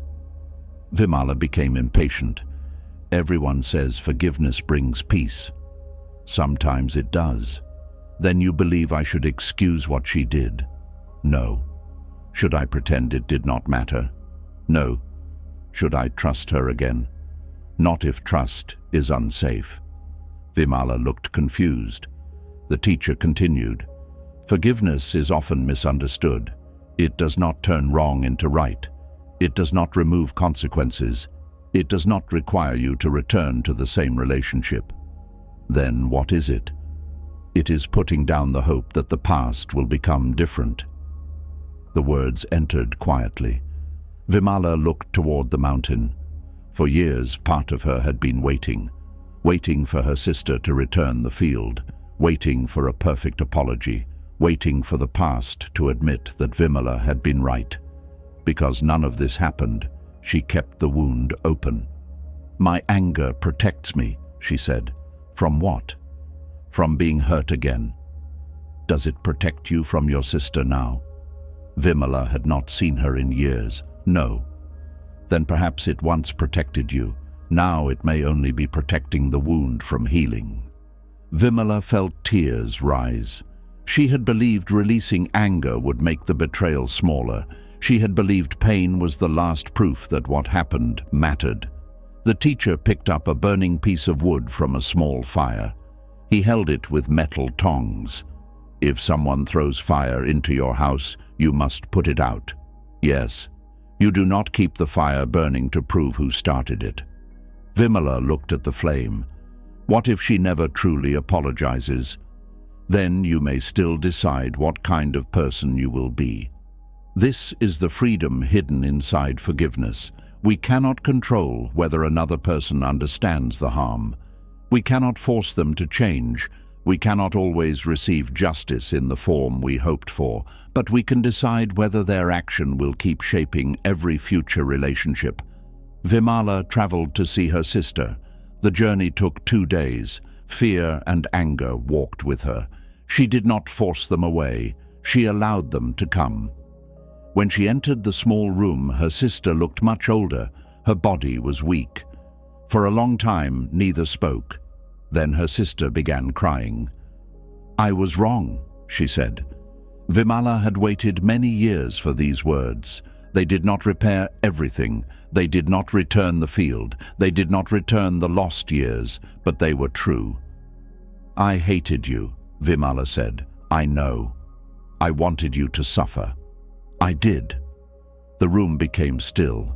Speaker 1: Vimala became impatient. "Everyone says forgiveness brings peace." "Sometimes it does." "Then you believe I should excuse what she did?" "No." "Should I pretend it did not matter?" "No." "Should I trust her again?" "Not if trust is unsafe." Vimala looked confused. The teacher continued, "Forgiveness is often misunderstood. It does not turn wrong into right. It does not remove consequences. It does not require you to return to the same relationship." "Then what is it?" "It is putting down the hope that the past will become different." The words entered quietly. Vimala looked toward the mountain. For years, part of her had been waiting for her sister to return the field, waiting for a perfect apology, waiting for the past to admit that Vimala had been right. Because none of this happened, she kept the wound open. "My anger protects me," she said. "From what?" "From being hurt again." "Does it protect you from your sister now?" Vimala had not seen her in years. "No." "Then perhaps it once protected you. Now it may only be protecting the wound from healing." Vimala felt tears rise. She had believed releasing anger would make the betrayal smaller. She had believed pain was the last proof that what happened mattered. The teacher picked up a burning piece of wood from a small fire. He held it with metal tongs. "If someone throws fire into your house, you must put it out. Yes. You do not keep the fire burning to prove who started it." Vimala looked at the flame. What if she never truly apologizes? Then you may still decide what kind of person you will be. This is the freedom hidden inside forgiveness. We cannot control whether another person understands the harm. We cannot force them to change. We cannot always receive justice in the form we hoped for, but we can decide whether their action will keep shaping every future relationship. Vimala traveled to see her sister. The journey took 2 days. Fear and anger walked with her. She did not force them away. She allowed them to come. When she entered the small room, her sister looked much older. Her body was weak. For a long time, neither spoke. Then her sister began crying. "I was wrong," she said. Vimala had waited many years for these words. They did not repair everything. They did not return the field. They did not return the lost years, but they were true. "I hated you," Vimala said. "I know. I wanted you to suffer. I did." The room became still.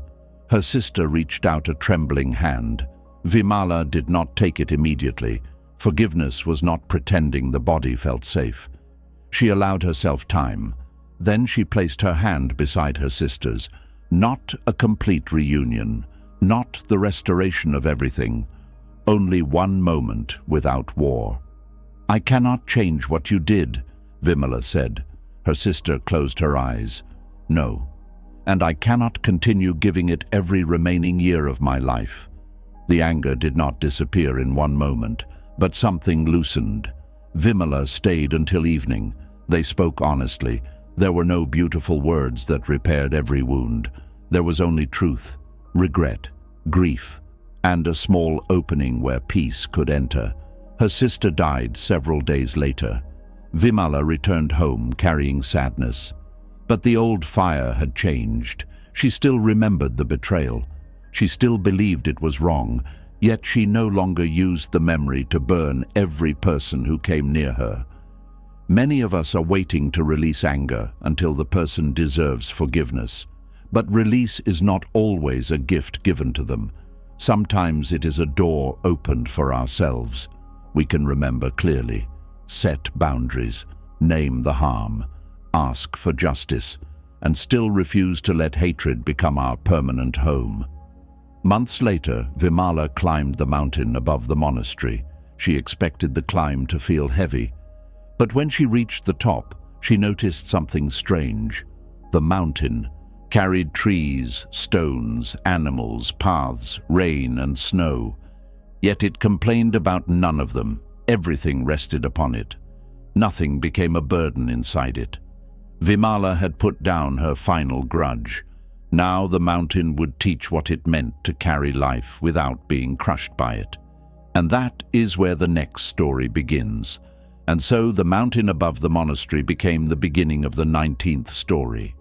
Speaker 1: Her sister reached out a trembling hand. Vimala did not take it immediately. Forgiveness was not pretending the body felt safe. She allowed herself time. Then she placed her hand beside her sister's. Not a complete reunion, not the restoration of everything, only one moment without war. "I cannot change what you did," Vimala said. Her sister closed her eyes. "No, and I cannot continue giving it every remaining year of my life." The anger did not disappear in one moment, but something loosened. Vimala stayed until evening. They spoke honestly. There were no beautiful words that repaired every wound. There was only truth, regret, grief, and a small opening where peace could enter. Her sister died several days later. Vimala returned home carrying sadness. But the old fire had changed. She still remembered the betrayal. She still believed it was wrong, yet she no longer used the memory to burn every person who came near her. Many of us are waiting to release anger until the person deserves forgiveness. But release is not always a gift given to them. Sometimes it is a door opened for ourselves. We can remember clearly, set boundaries, name the harm, ask for justice, and still refuse to let hatred become our permanent home. Months later, Vimala climbed the mountain above the monastery. She expected the climb to feel heavy. But when she reached the top, she noticed something strange. The mountain carried trees, stones, animals, paths, rain and snow. Yet it complained about none of them. Everything rested upon it. Nothing became a burden inside it. Vimala had put down her final grudge. Now the mountain would teach what it meant to carry life without being crushed by it. And that is where the next story begins. And so the mountain above the monastery became the beginning of the 19th story.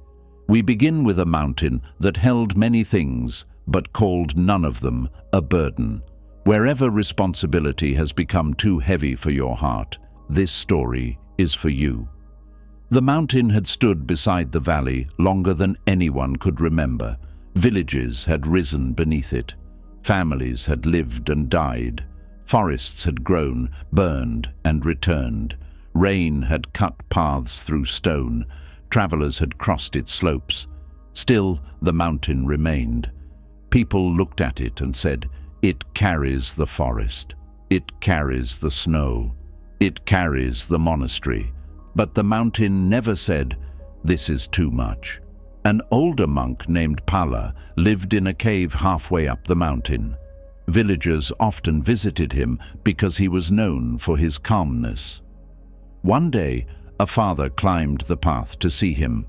Speaker 1: We begin with a mountain that held many things, but called none of them a burden. Wherever responsibility has become too heavy for your heart, this story is for you. The mountain had stood beside the valley longer than anyone could remember. Villages had risen beneath it. Families had lived and died. Forests had grown, burned, and returned. Rain had cut paths through stone. Travelers had crossed its slopes. Still, the mountain remained. People looked at it and said, "It carries the forest. It carries the snow. It carries the monastery." But the mountain never said, "This is too much." An older monk named Pala lived in a cave halfway up the mountain. Villagers often visited him because he was known for his calmness. One day, a father climbed the path to see him.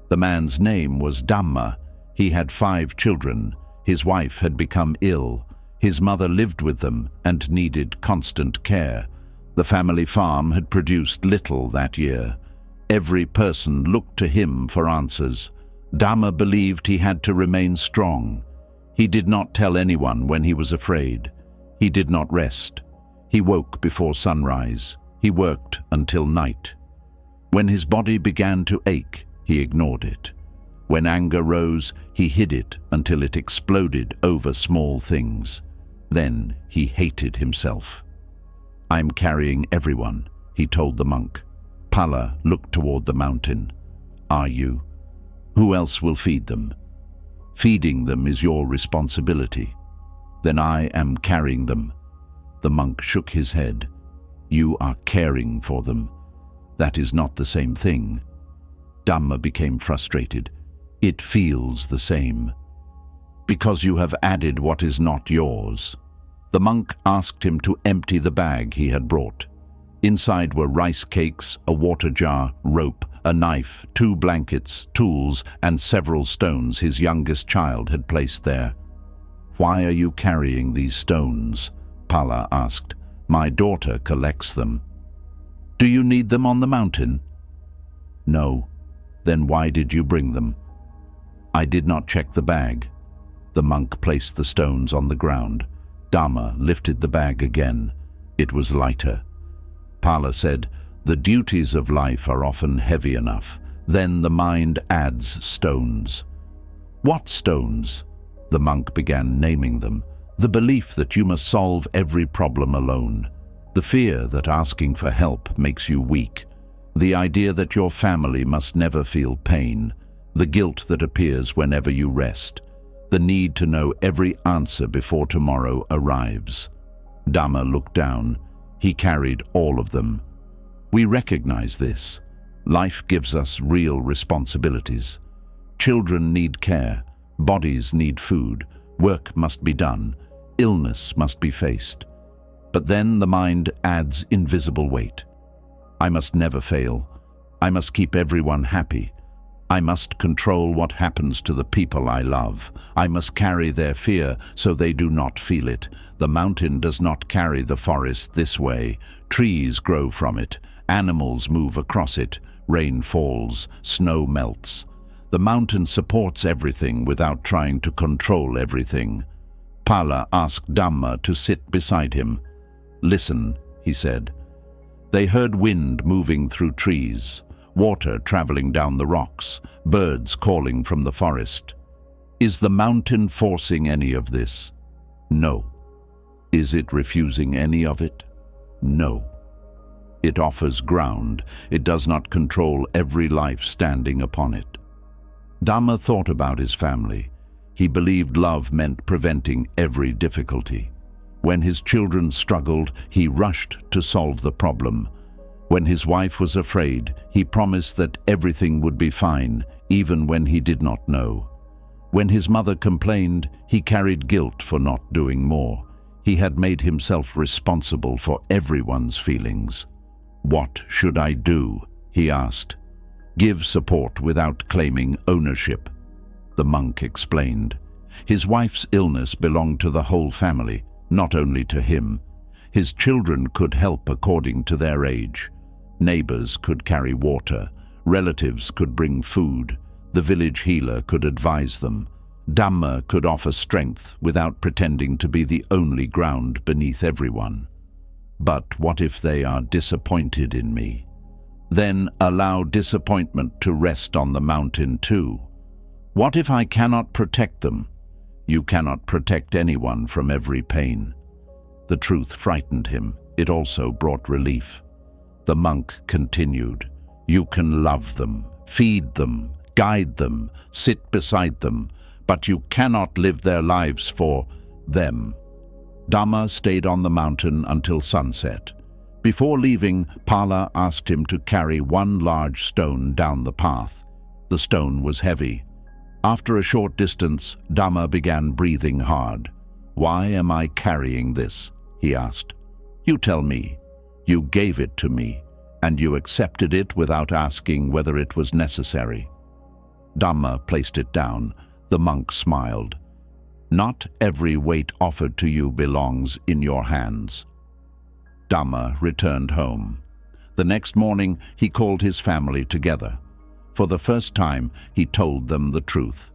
Speaker 1: The man's name was Dhamma. He had 5 children. His wife had become ill. His mother lived with them and needed constant care. The family farm had produced little that year. Every person looked to him for answers. Dhamma believed he had to remain strong. He did not tell anyone when he was afraid. He did not rest. He woke before sunrise. He worked until night. When his body began to ache, he ignored it. When anger rose, he hid it until it exploded over small things. Then he hated himself. "I'm carrying everyone," he told the monk. Pala looked toward the mountain. "Are you? Who else will feed them? Feeding them is your responsibility. Then I am carrying them." The monk shook his head. "You are caring for them. That is not the same thing." Dhamma became frustrated. "It feels the same. Because you have added what is not yours." The monk asked him to empty the bag he had brought. Inside were rice cakes, a water jar, rope, a knife, 2 blankets, tools, and several stones his youngest child had placed there. "Why are you carrying these stones?" Pala asked. "My daughter collects them." "Do you need them on the mountain?" "No." "Then why did you bring them?" "I did not check the bag." The monk placed the stones on the ground. Dhamma lifted the bag again. It was lighter. Pala said, "The duties of life are often heavy enough. Then the mind adds stones." "What stones?" The monk began naming them. "The belief that you must solve every problem alone. The fear that asking for help makes you weak. The idea that your family must never feel pain. The guilt that appears whenever you rest. The need to know every answer before tomorrow arrives." Dhamma looked down. He carried all of them. "We recognize this. Life gives us real responsibilities. Children need care. Bodies need food. Work must be done. Illness must be faced. But then the mind adds invisible weight. I must never fail. I must keep everyone happy. I must control what happens to the people I love. I must carry their fear so they do not feel it. The mountain does not carry the forest this way. Trees grow from it. Animals move across it. Rain falls. Snow melts. The mountain supports everything without trying to control everything." Pala asked Dhamma to sit beside him. "Listen," he said. They heard wind moving through trees, water traveling down the rocks, birds calling from the forest. Is the mountain forcing any of this? No. Is it refusing any of it? No. It offers ground. It does not control every life standing upon it. Dhamma thought about his family. He believed love meant preventing every difficulty. When his children struggled, he rushed to solve the problem. When his wife was afraid, he promised that everything would be fine, even when he did not know. When his mother complained, he carried guilt for not doing more. He had made himself responsible for everyone's feelings. "What should I do?" he asked. "Give support without claiming ownership," the monk explained. His wife's illness belonged to the whole family, not only to him. His children could help according to their age. Neighbors could carry water. Relatives could bring food. The village healer could advise them. Dhamma could offer strength without pretending to be the only ground beneath everyone. But what if they are disappointed in me? Then allow disappointment to rest on the mountain too. What if I cannot protect them? You cannot protect anyone from every pain. The truth frightened him. It also brought relief. The monk continued, "You can love them, feed them, guide them, sit beside them, but you cannot live their lives for them." Dhamma stayed on the mountain until sunset. Before leaving, Pala asked him to carry one large stone down the path. The stone was heavy. After a short distance, Dhamma began breathing hard. "Why am I carrying this?" he asked. "You tell me. You gave it to me, and you accepted it without asking whether it was necessary." Dhamma placed it down. The monk smiled. "Not every weight offered to you belongs in your hands." Dhamma returned home. The next morning, he called his family together. For the first time, he told them the truth.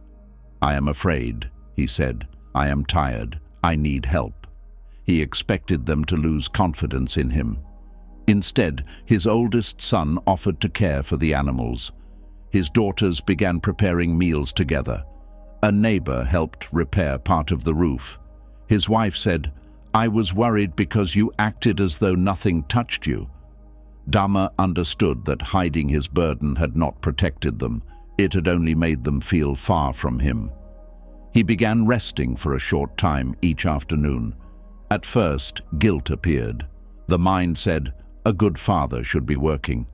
Speaker 1: "I am afraid," he said. "I am tired. I need help." He expected them to lose confidence in him. Instead, his oldest son offered to care for the animals. His daughters began preparing meals together. A neighbor helped repair part of the roof. His wife said, "I was worried because you acted as though nothing touched you." Dhamma understood that hiding his burden had not protected them. It had only made them feel far from him. He began resting for a short time each afternoon. At first, guilt appeared. The mind said, "A good father should be working."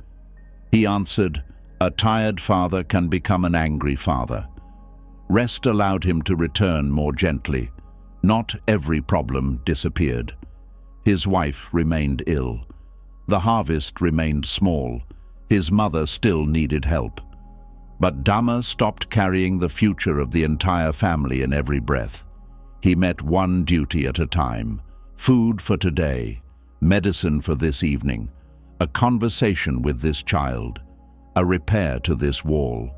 Speaker 1: He answered, "A tired father can become an angry father." Rest allowed him to return more gently. Not every problem disappeared. His wife remained ill. The harvest remained small. His mother still needed help. But Dhamma stopped carrying the future of the entire family in every breath. He met one duty at a time: food for today, medicine for this evening, a conversation with this child, a repair to this wall.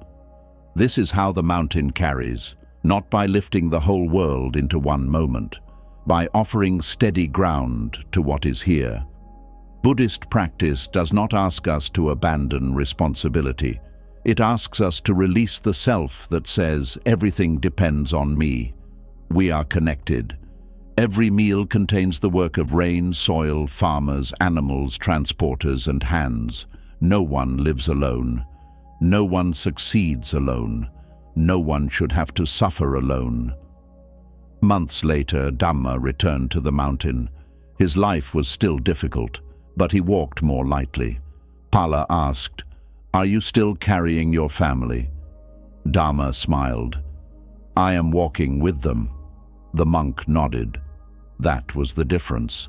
Speaker 1: This is how the mountain carries, not by lifting the whole world into one moment, by offering steady ground to what is here. Buddhist practice does not ask us to abandon responsibility. It asks us to release the self that says, everything depends on me. We are connected. Every meal contains the work of rain, soil, farmers, animals, transporters, and hands. No one lives alone. No one succeeds alone. No one should have to suffer alone. Months later, Dhamma returned to the mountain. His life was still difficult, but he walked more lightly. Pala asked, "Are you still carrying your family?" Dhamma smiled. "I am walking with them." The monk nodded. That was the difference.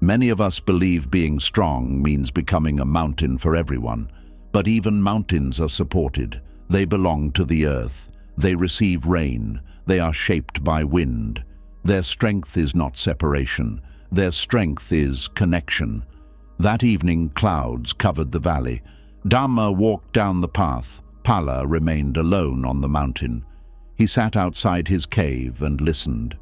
Speaker 1: Many of us believe being strong means becoming a mountain for everyone, but even mountains are supported. They belong to the earth. They receive rain. They are shaped by wind. Their strength is not separation. Their strength is connection. That evening, clouds covered the valley. Dhamma walked down the path. Pala remained alone on the mountain. He sat outside his cave and listened.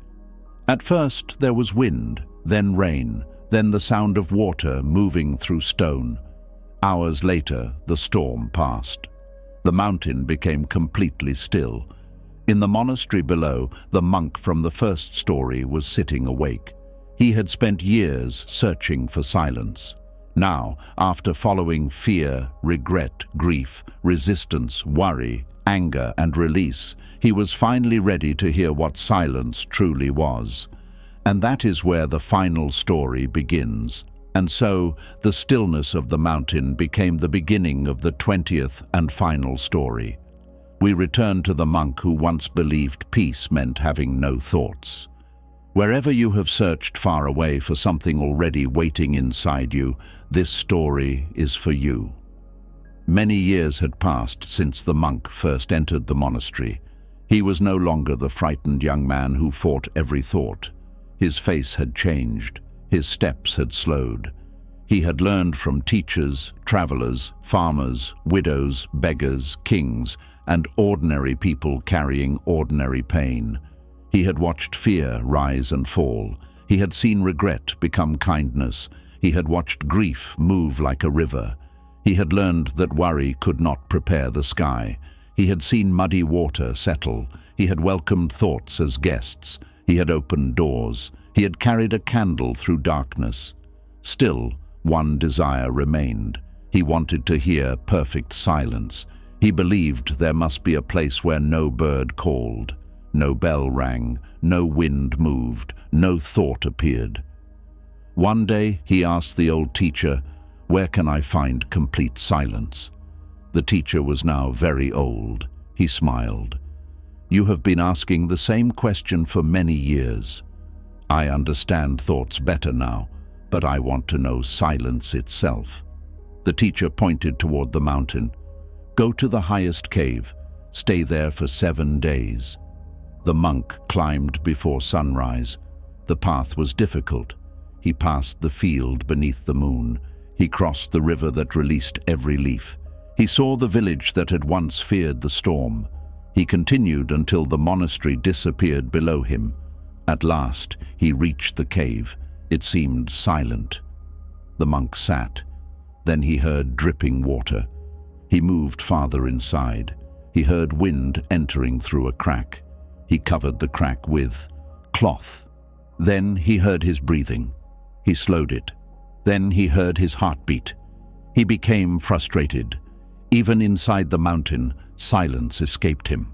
Speaker 1: At first there was wind, then rain, then the sound of water moving through stone. Hours later, the storm passed. The mountain became completely still. In the monastery below, the monk from the first story was sitting awake. He had spent years searching for silence. Now, after following fear, regret, grief, resistance, worry, anger, and release, he was finally ready to hear what silence truly was. And that is where the final story begins. And so, the stillness of the mountain became the beginning of the 20th and final story. We return to the monk who once believed peace meant having no thoughts. Wherever you have searched far away for something already waiting inside you, this story is for you. Many years had passed since the monk first entered the monastery. He was no longer the frightened young man who fought every thought. His face had changed. His steps had slowed. He had learned from teachers, travelers, farmers, widows, beggars, kings, and ordinary people carrying ordinary pain. He had watched fear rise and fall. He had seen regret become kindness. He had watched grief move like a river. He had learned that worry could not prepare the sky. He had seen muddy water settle. He had welcomed thoughts as guests. He had opened doors. He had carried a candle through darkness. Still, one desire remained. He wanted to hear perfect silence. He believed there must be a place where no bird called, no bell rang, no wind moved, no thought appeared. One day he asked the old teacher, "Where can I find complete silence?" The teacher was now very old. He smiled. "You have been asking the same question for many years. I understand thoughts better now, but I want to know silence itself." The teacher pointed toward the mountain. "Go to the highest cave. Stay there for 7 days." The monk climbed before sunrise. The path was difficult. He passed the field beneath the moon. He crossed the river that released every leaf. He saw the village that had once feared the storm. He continued until the monastery disappeared below him. At last, he reached the cave. It seemed silent. The monk sat. Then he heard dripping water. He moved farther inside. He heard wind entering through a crack. He covered the crack with cloth. Then he heard his breathing. He slowed it. Then he heard his heartbeat. He became frustrated. Even inside the mountain, silence escaped him.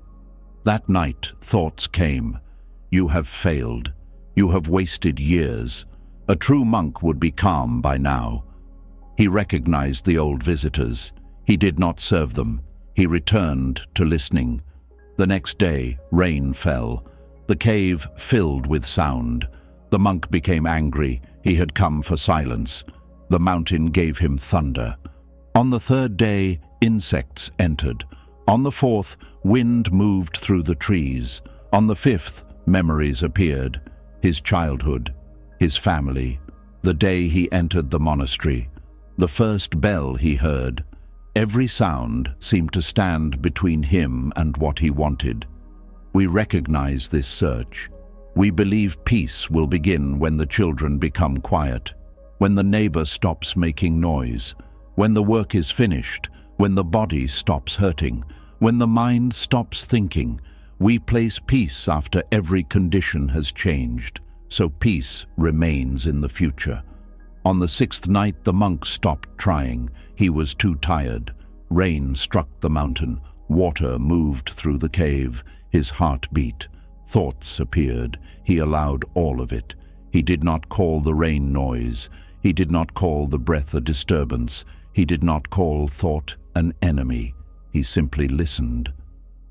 Speaker 1: That night, thoughts came. "You have failed. You have wasted years." A true monk would be calm by now. He recognized the old visitors. He did not serve them. He returned to listening. The next day, rain fell. The cave filled with sound. The monk became angry. He had come for silence. The mountain gave him thunder. On the third day, insects entered. On the fourth, wind moved through the trees. On the fifth, memories appeared. His childhood, his family, the day he entered the monastery, the first bell he heard. Every sound seemed to stand between him and what he wanted. We recognize this search. We believe peace will begin when the children become quiet, when the neighbor stops making noise, when the work is finished, when the body stops hurting, when the mind stops thinking. We place peace after every condition has changed, so peace remains in the future. On the sixth night, the monk stopped trying. He was too tired. Rain struck the mountain. Water moved through the cave. His heart beat. Thoughts appeared. He allowed all of it. He did not call the rain noise. He did not call the breath a disturbance. He did not call thought an enemy. He simply listened.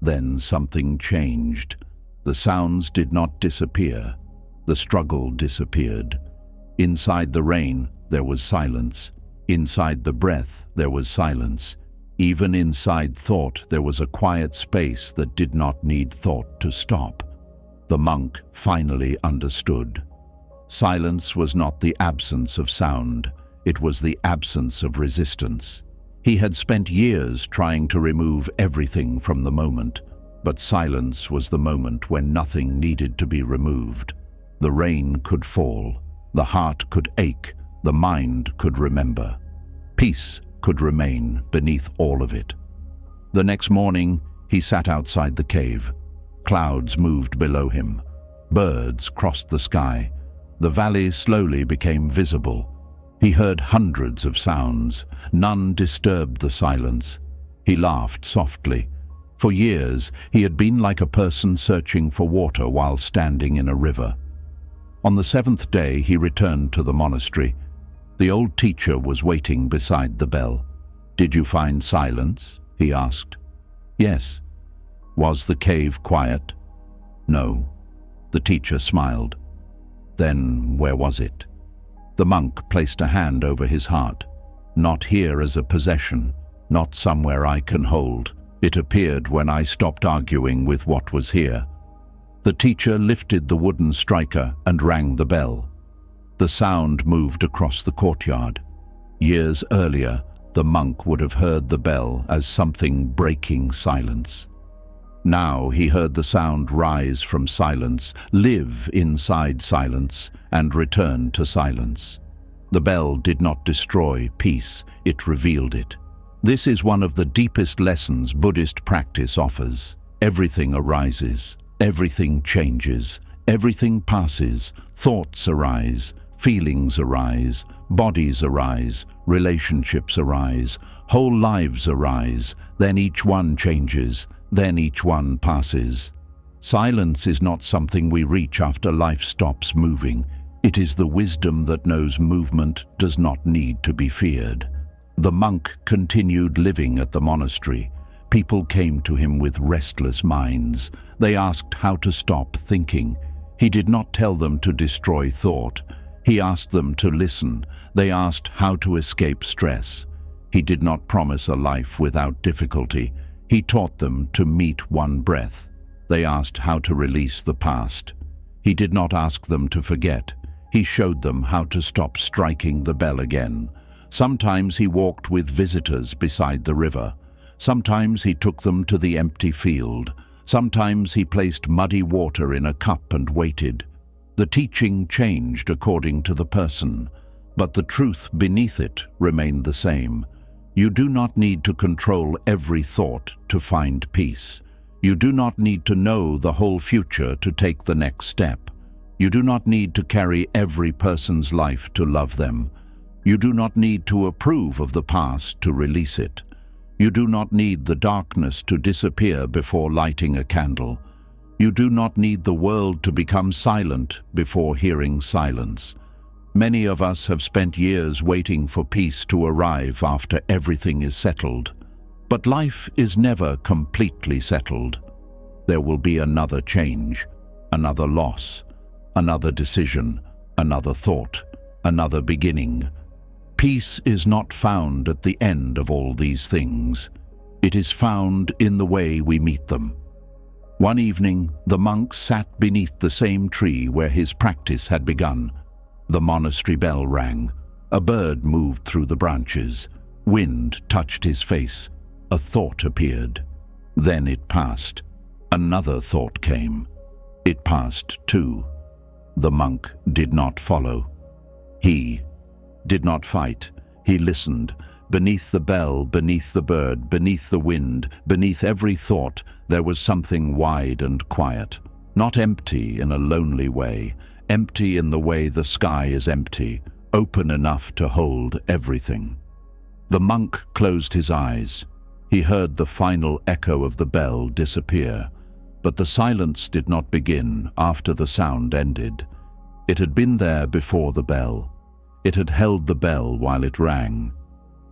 Speaker 1: Then something changed. The sounds did not disappear. The struggle disappeared. Inside the rain, there was silence. Inside the breath, there was silence. Even inside thought, there was a quiet space that did not need thought to stop. The monk finally understood. Silence was not the absence of sound. It was the absence of resistance. He had spent years trying to remove everything from the moment, but silence was the moment when nothing needed to be removed. The rain could fall. The heart could ache, the mind could remember. Peace could remain beneath all of it. The next morning, he sat outside the cave. Clouds moved below him. Birds crossed the sky. The valley slowly became visible. He heard hundreds of sounds. None disturbed the silence. He laughed softly. For years, he had been like a person searching for water while standing in a river. On the seventh day, he returned to the monastery. The old teacher was waiting beside the bell. "Did you find silence?" he asked. "Yes." "Was the cave quiet?" "No." The teacher smiled. "Then where was it?" The monk placed a hand over his heart. "Not here as a possession, not somewhere I can hold. It appeared when I stopped arguing with what was here." The teacher lifted the wooden striker and rang the bell. The sound moved across the courtyard. Years earlier, the monk would have heard the bell as something breaking silence. Now he heard the sound rise from silence, live inside silence, and return to silence. The bell did not destroy peace, it revealed it. This is one of the deepest lessons Buddhist practice offers. Everything arises. Everything changes, everything passes, thoughts arise, feelings arise, bodies arise, relationships arise, whole lives arise, then each one changes, then each one passes. Silence is not something we reach after life stops moving. It is the wisdom that knows movement does not need to be feared. The monk continued living at the monastery. People came to him with restless minds. They asked how to stop thinking. He did not tell them to destroy thought. He asked them to listen. They asked how to escape stress. He did not promise a life without difficulty. He taught them to meet one breath. They asked how to release the past. He did not ask them to forget. He showed them how to stop striking the bell again. Sometimes he walked with visitors beside the river. Sometimes he took them to the empty field. Sometimes he placed muddy water in a cup and waited. The teaching changed according to the person, but the truth beneath it remained the same. You do not need to control every thought to find peace. You do not need to know the whole future to take the next step. You do not need to carry every person's life to love them. You do not need to approve of the past to release it. You do not need the darkness to disappear before lighting a candle. You do not need the world to become silent before hearing silence. Many of us have spent years waiting for peace to arrive after everything is settled. But life is never completely settled. There will be another change, another loss, another decision, another thought, another beginning. Peace is not found at the end of all these things. It is found in the way we meet them. One evening, the monk sat beneath the same tree where his practice had begun. The monastery bell rang. A bird moved through the branches. Wind touched his face. A thought appeared. Then it passed. Another thought came. It passed too. The monk did not follow. He did not fight. He listened. Beneath the bell, beneath the bird, beneath the wind, beneath every thought, there was something wide and quiet. Not empty in a lonely way, empty in the way the sky is empty, open enough to hold everything. The monk closed his eyes. He heard the final echo of the bell disappear, but the silence did not begin after the sound ended. It had been there before the bell. It had held the bell while it rang.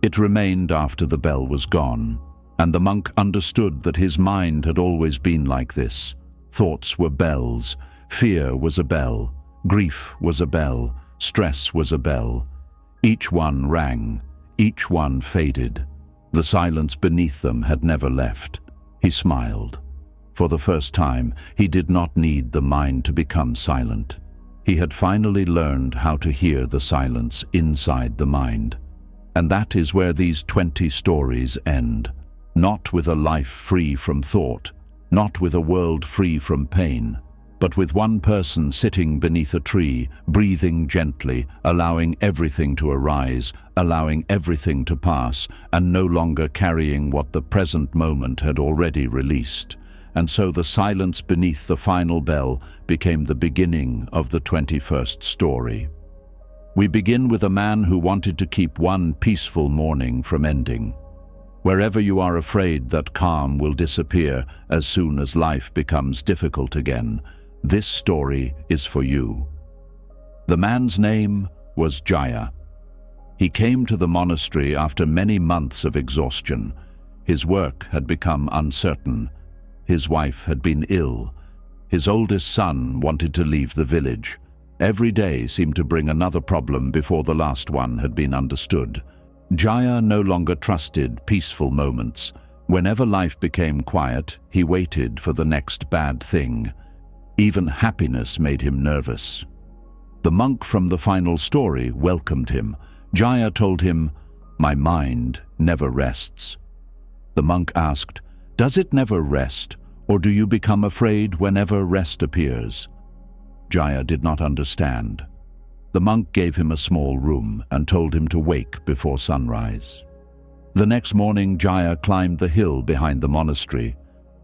Speaker 1: It remained after the bell was gone, and the monk understood that his mind had always been like this. Thoughts were bells, fear was a bell, grief was a bell, stress was a bell. Each one rang, each one faded. The silence beneath them had never left. He smiled. For the first time, he did not need the mind to become silent. He had finally learned how to hear the silence inside the mind. And that is where these 20 stories end. Not with a life free from thought, not with a world free from pain, but with one person sitting beneath a tree, breathing gently, allowing everything to arise, allowing everything to pass, and no longer carrying what the present moment had already released. And so the silence beneath the final bell became the beginning of the 21st story. We begin with a man who wanted to keep one peaceful morning from ending. Wherever you are afraid that calm will disappear as soon as life becomes difficult again, this story is for you. The man's name was Jaya. He came to the monastery after many months of exhaustion. His work had become uncertain. His wife had been ill. His oldest son wanted to leave the village. Every day seemed to bring another problem before the last one had been understood. Jaya no longer trusted peaceful moments. Whenever life became quiet, he waited for the next bad thing. Even happiness made him nervous. The monk from the final story welcomed him. Jaya told him, "My mind never rests." The monk asked, "Does it never rest, or do you become afraid whenever rest appears?" Jaya did not understand. The monk gave him a small room and told him to wake before sunrise. The next morning, Jaya climbed the hill behind the monastery.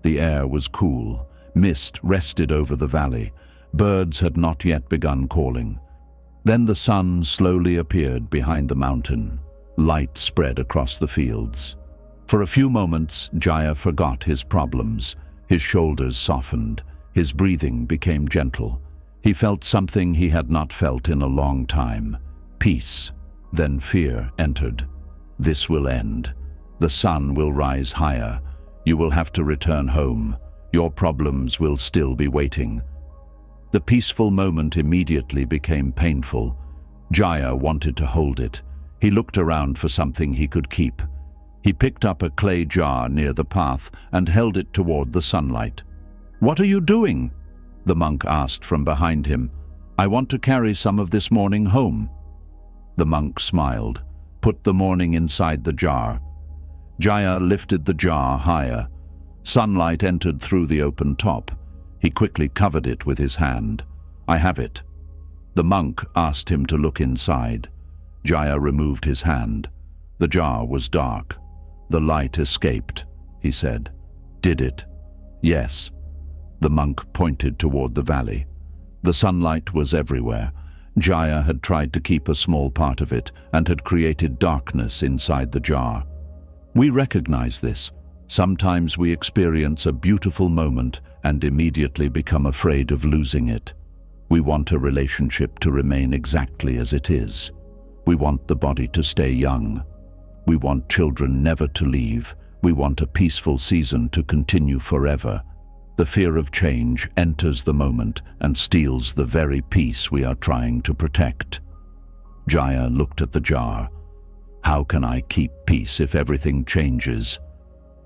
Speaker 1: The air was cool. Mist rested over the valley. Birds had not yet begun calling. Then the sun slowly appeared behind the mountain. Light spread across the fields. For a few moments, Jaya forgot his problems. His shoulders softened. His breathing became gentle. He felt something he had not felt in a long time. Peace. Then fear entered. This will end. The sun will rise higher. You will have to return home. Your problems will still be waiting. The peaceful moment immediately became painful. Jaya wanted to hold it. He looked around for something he could keep. He picked up a clay jar near the path and held it toward the sunlight. "What are you doing?" the monk asked from behind him. "I want to carry some of this morning home." The monk smiled. "Put the morning inside the jar." Jaya lifted the jar higher. Sunlight entered through the open top. He quickly covered it with his hand. "I have it." The monk asked him to look inside. Jaya removed his hand. The jar was dark. "The light escaped," he said. "Did it?" "Yes." The monk pointed toward the valley. The sunlight was everywhere. Jaya had tried to keep a small part of it and had created darkness inside the jar. We recognize this. Sometimes we experience a beautiful moment and immediately become afraid of losing it. We want a relationship to remain exactly as it is. We want the body to stay young. We want children never to leave. We want a peaceful season to continue forever. The fear of change enters the moment and steals the very peace we are trying to protect. Jaya looked at the jar. How can I keep peace if everything changes?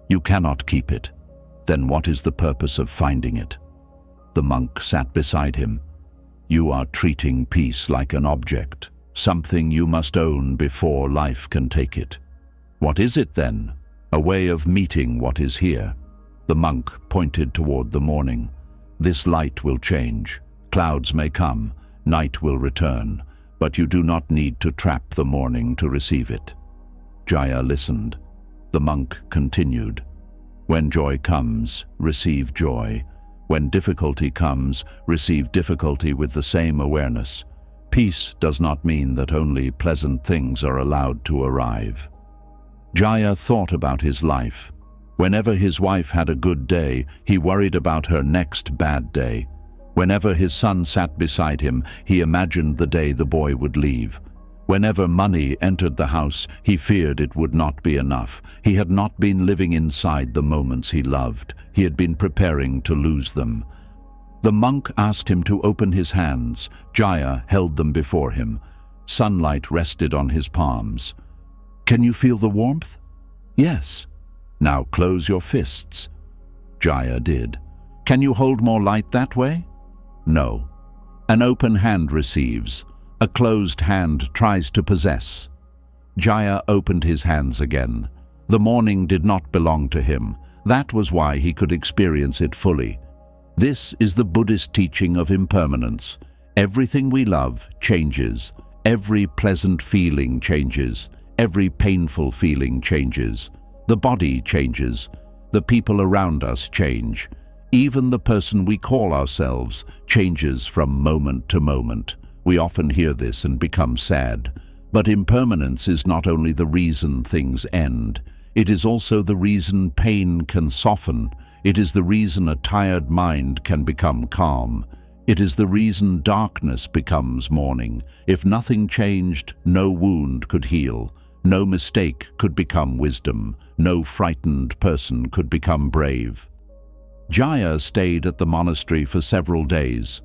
Speaker 1: You cannot keep it. Then what is the purpose of finding it? The monk sat beside him. You are treating peace like an object, something you must own before life can take it. What is it then? A way of meeting what is here. The monk pointed toward the morning. This light will change. Clouds may come. Night will return. But you do not need to trap the morning to receive it. Jaya listened. The monk continued. When joy comes, receive joy. When difficulty comes, receive difficulty with the same awareness. Peace does not mean that only pleasant things are allowed to arrive. Jaya thought about his life. Whenever his wife had a good day, he worried about her next bad day. Whenever his son sat beside him, he imagined the day the boy would leave. Whenever money entered the house, he feared it would not be enough. He had not been living inside the moments he loved. He had been preparing to lose them. The monk asked him to open his hands. Jaya held them before him. Sunlight rested on his palms. Can you feel the warmth? Yes. Now close your fists. Jaya did. Can you hold more light that way? No. An open hand receives. A closed hand tries to possess. Jaya opened his hands again. The morning did not belong to him. That was why he could experience it fully. This is the Buddhist teaching of impermanence. Everything we love changes. Every pleasant feeling changes. Every painful feeling changes. The body changes. The people around us change. Even the person we call ourselves changes from moment to moment. We often hear this and become sad. But impermanence is not only the reason things end. It is also the reason pain can soften. It is the reason a tired mind can become calm. It is the reason darkness becomes morning. If nothing changed, no wound could heal. No mistake could become wisdom. No frightened person could become brave. Jaya stayed at the monastery for several days.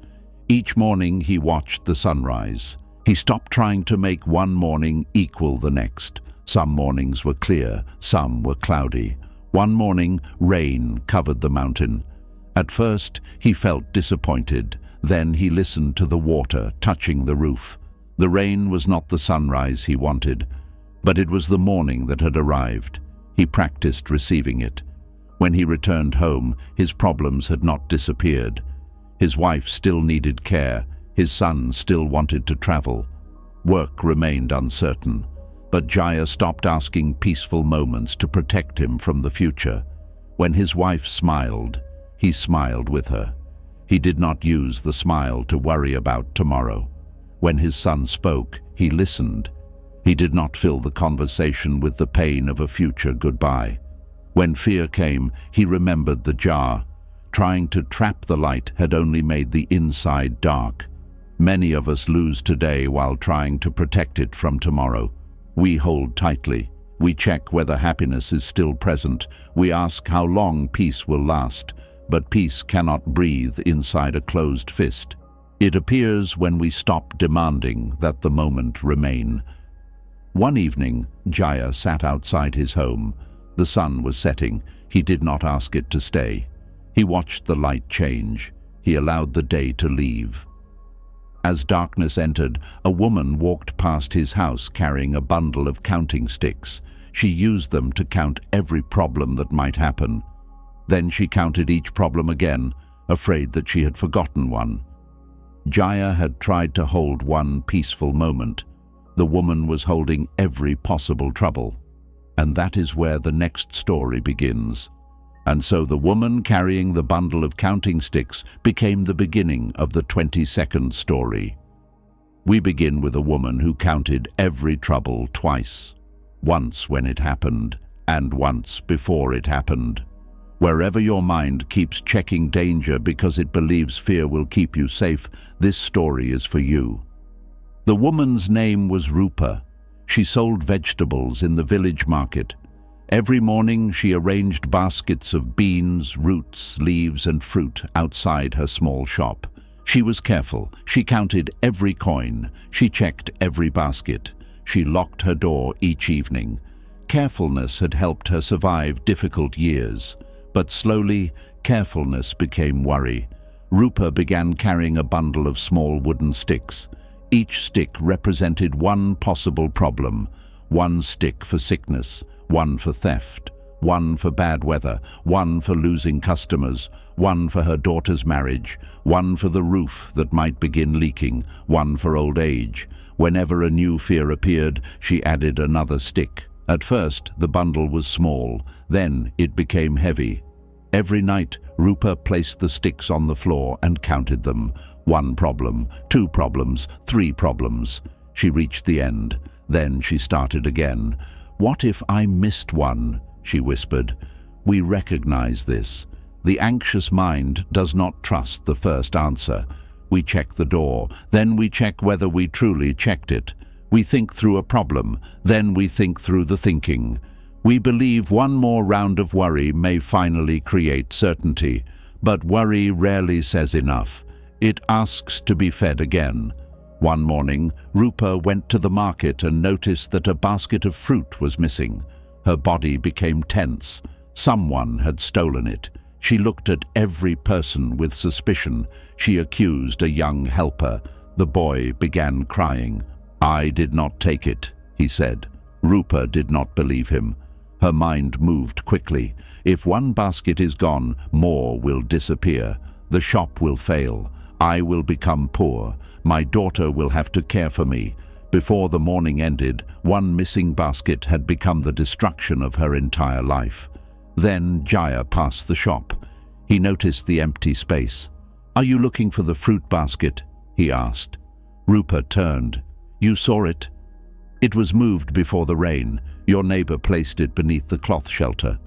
Speaker 1: Each morning he watched the sunrise. He stopped trying to make one morning equal the next. Some mornings were clear, some were cloudy. One morning, rain covered the mountain. At first, he felt disappointed. Then he listened to the water touching the roof. The rain was not the sunrise he wanted, but it was the morning that had arrived. He practiced receiving it. When he returned home, his problems had not disappeared. His wife still needed care. His son still wanted to travel. Work remained uncertain. But Jaya stopped asking peaceful moments to protect him from the future. When his wife smiled, he smiled with her. He did not use the smile to worry about tomorrow. When his son spoke, he listened. He did not fill the conversation with the pain of a future goodbye. When fear came, he remembered the jar. Trying to trap the light had only made the inside dark. Many of us lose today while trying to protect it from tomorrow. We hold tightly. We check whether happiness is still present. We ask how long peace will last. But peace cannot breathe inside a closed fist. It appears when we stop demanding that the moment remain. One evening, Jaya sat outside his home. The sun was setting. He did not ask it to stay. He watched the light change. He allowed the day to leave. As darkness entered, a woman walked past his house carrying a bundle of counting sticks. She used them to count every problem that might happen. Then she counted each problem again, afraid that she had forgotten one. Jaya had tried to hold one peaceful moment. The woman was holding every possible trouble. And that is where the next story begins. And so the woman carrying the bundle of counting sticks became the beginning of the 22nd story. We begin with a woman who counted every trouble twice. Once when it happened, and once before it happened. Wherever your mind keeps checking danger because it believes fear will keep you safe, this story is for you. The woman's name was Rupa. She sold vegetables in the village market. Every morning she arranged baskets of beans, roots, leaves and fruit outside her small shop. She was careful. She counted every coin. She checked every basket. She locked her door each evening. Carefulness had helped her survive difficult years, but slowly, carefulness became worry. Rupa began carrying a bundle of small wooden sticks. Each stick represented one possible problem. One stick for sickness, one for theft, one for bad weather, one for losing customers, one for her daughter's marriage, one for the roof that might begin leaking, one for old age. Whenever a new fear appeared, she added another stick. At first, the bundle was small, then it became heavy. Every night, Rupa placed the sticks on the floor and counted them. 1 problem, 2 problems, 3 problems. She reached the end. Then she started again. "What if I missed one?" she whispered. We recognize this. The anxious mind does not trust the first answer. We check the door, then we check whether we truly checked it. We think through a problem, then we think through the thinking. We believe one more round of worry may finally create certainty, but worry rarely says enough. It asks to be fed again. One morning, Rupa went to the market and noticed that a basket of fruit was missing. Her body became tense. Someone had stolen it. She looked at every person with suspicion. She accused a young helper. The boy began crying. "I did not take it," he said. Rupa did not believe him. Her mind moved quickly. If one basket is gone, more will disappear. The shop will fail. I will become poor. My daughter will have to care for me. Before the morning ended, one missing basket had become the destruction of her entire life. Then Jaya passed the shop. He noticed the empty space. "Are you looking for the fruit basket?" he asked. Rupa turned. "You saw it? It was moved before the rain. Your neighbor placed it beneath the cloth shelter."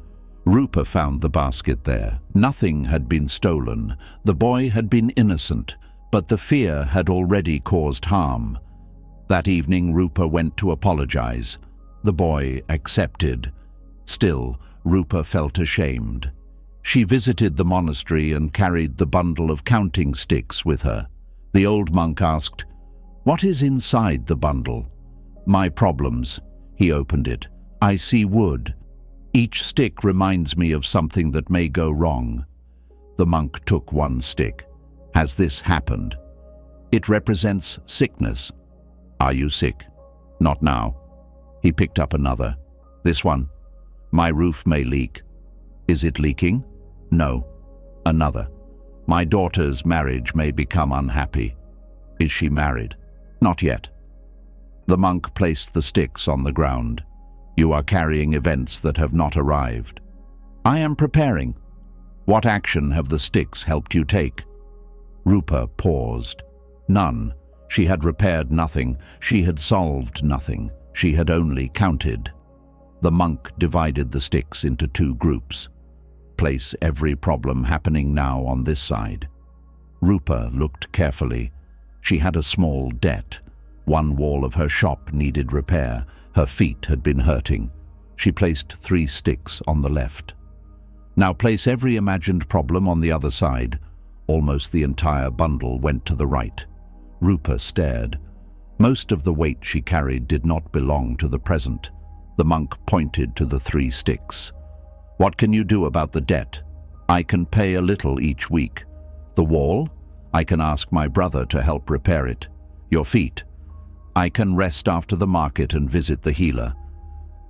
Speaker 1: Rupa found the basket there. Nothing had been stolen. The boy had been innocent, but the fear had already caused harm. That evening, Rupa went to apologize. The boy accepted. Still, Rupa felt ashamed. She visited the monastery and carried the bundle of counting sticks with her. The old monk asked, "What is inside the bundle?" "My problems." He opened it. "I see wood. Each stick reminds me of something that may go wrong." The monk took one stick. "Has this happened?" "It represents sickness." "Are you sick?" "Not now." He picked up another. "This one?" "My roof may leak." "Is it leaking?" "No." Another. "My daughter's marriage may become unhappy." "Is she married?" "Not yet." The monk placed the sticks on the ground. "You are carrying events that have not arrived." "I am preparing." "What action have the sticks helped you take?" Rupa paused. None. She had repaired nothing. She had solved nothing. She had only counted. The monk divided the sticks into 2 groups. "Place every problem happening now on this side." Rupa looked carefully. She had a small debt. One wall of her shop needed repair. Her feet had been hurting. She placed 3 sticks on the left. "Now place every imagined problem on the other side." Almost the entire bundle went to the right. Rupa stared. Most of the weight she carried did not belong to the present. The monk pointed to the 3 sticks. "What can you do about the debt?" "I can pay a little each week." "The wall?" "I can ask my brother to help repair it." "Your feet?" "I can rest after the market and visit the healer."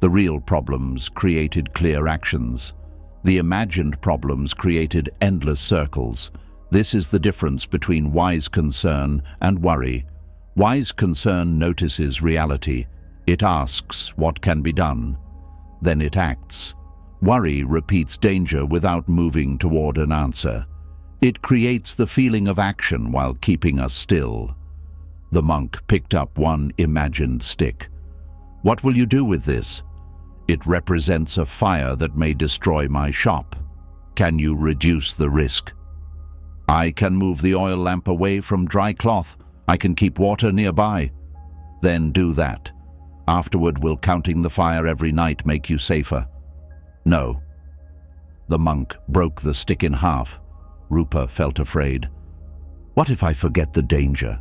Speaker 1: The real problems created clear actions. The imagined problems created endless circles. This is the difference between wise concern and worry. Wise concern notices reality. It asks what can be done. Then it acts. Worry repeats danger without moving toward an answer. It creates the feeling of action while keeping us still. The monk picked up one imagined stick. "What will you do with this?" "It represents a fire that may destroy my shop." "Can you reduce the risk?" "I can move the oil lamp away from dry cloth. I can keep water nearby." "Then do that. Afterward, will counting the fire every night make you safer?" "No." The monk broke the stick in half. Rupa felt afraid. "What if I forget the danger?"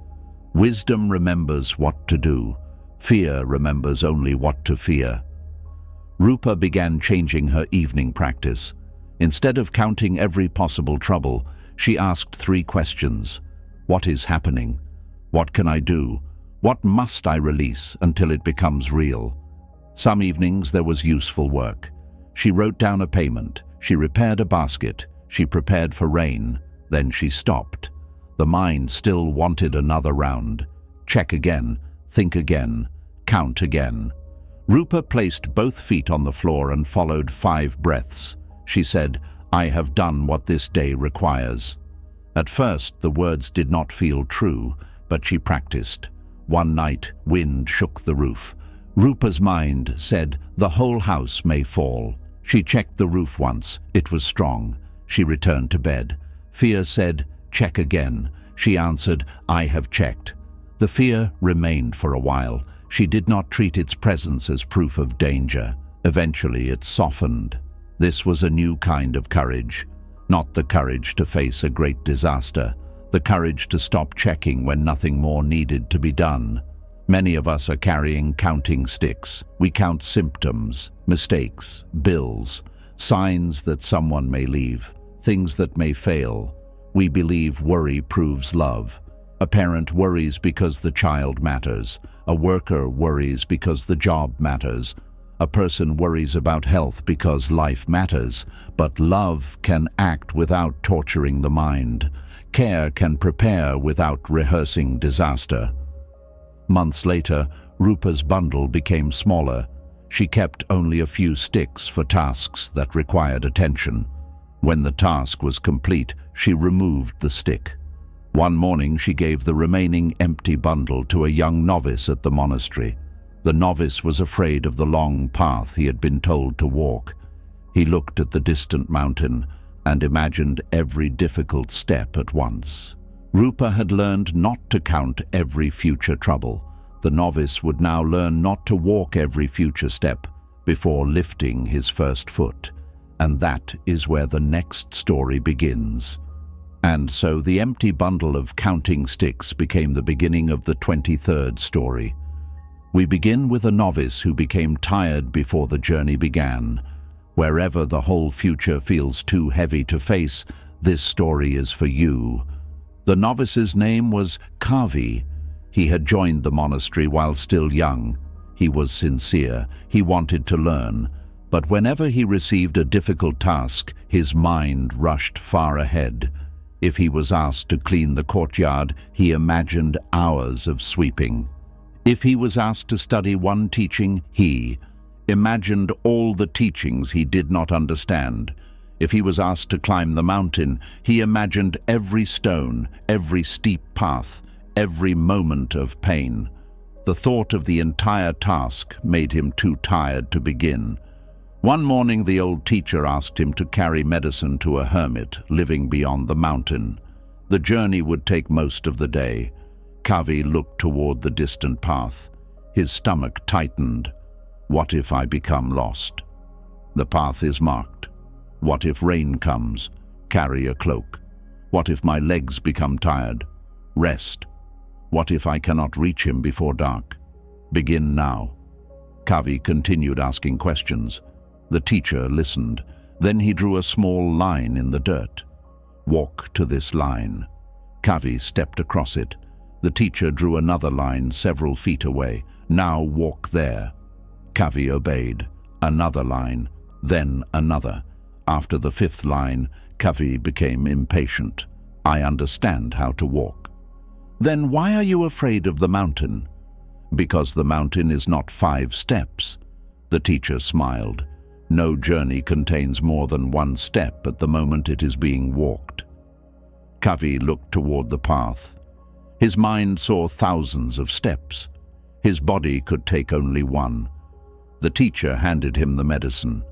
Speaker 1: Wisdom remembers what to do. Fear remembers only what to fear. Rupa began changing her evening practice. Instead of counting every possible trouble, she asked 3 questions. What is happening? What can I do? What must I release until it becomes real? Some evenings there was useful work. She wrote down a payment. She repaired a basket. She prepared for rain. Then she stopped. The mind still wanted another round. Check again, think again, count again. Rupa placed both feet on the floor and followed 5 breaths. She said, "I have done what this day requires." At first, the words did not feel true, but she practiced. One night, wind shook the roof. Rupa's mind said, "The whole house may fall." She checked the roof once. It was strong. She returned to bed. Fear said, "Check again." She answered, "I have checked." The fear remained for a while. She did not treat its presence as proof of danger. Eventually, it softened. This was a new kind of courage. Not the courage to face a great disaster. The courage to stop checking when nothing more needed to be done. Many of us are carrying counting sticks. We count symptoms, mistakes, bills, signs that someone may leave, things that may fail. We believe worry proves love. A parent worries because the child matters. A worker worries because the job matters. A person worries about health because life matters. But love can act without torturing the mind. Care can prepare without rehearsing disaster. Months later, Rupa's bundle became smaller. She kept only a few sticks for tasks that required attention. When the task was complete, she removed the stick. One morning, she gave the remaining empty bundle to a young novice at the monastery. The novice was afraid of the long path he had been told to walk. He looked at the distant mountain and imagined every difficult step at once. Rupa had learned not to count every future trouble. The novice would now learn not to walk every future step before lifting his first foot. And that is where the next story begins. And so the empty bundle of counting sticks became the beginning of the 23rd story. We begin with a novice who became tired before the journey began. Wherever the whole future feels too heavy to face, this story is for you. The novice's name was Kavi. He had joined the monastery while still young. He was sincere. He wanted to learn. But whenever he received a difficult task, his mind rushed far ahead. If he was asked to clean the courtyard, he imagined hours of sweeping. If he was asked to study one teaching, he imagined all the teachings he did not understand. If he was asked to climb the mountain, he imagined every stone, every steep path, every moment of pain. The thought of the entire task made him too tired to begin. One morning, the old teacher asked him to carry medicine to a hermit living beyond the mountain. The journey would take most of the day. Kavi looked toward the distant path. His stomach tightened. What if I become lost? The path is marked. What if rain comes? Carry a cloak. What if my legs become tired? Rest. What if I cannot reach him before dark? Begin now. Kavi continued asking questions. The teacher listened. Then he drew a small line in the dirt. Walk to this line. Kavi stepped across it. The teacher drew another line several feet away. Now walk there. Kavi obeyed. Another line, then another. After the 5th line, Kavi became impatient. I understand how to walk. Then why are you afraid of the mountain? Because the mountain is not 5 steps. The teacher smiled. No journey contains more than 1 step at the moment it is being walked. Kavi looked toward the path. His mind saw thousands of steps. His body could take only 1. The teacher handed him the medicine.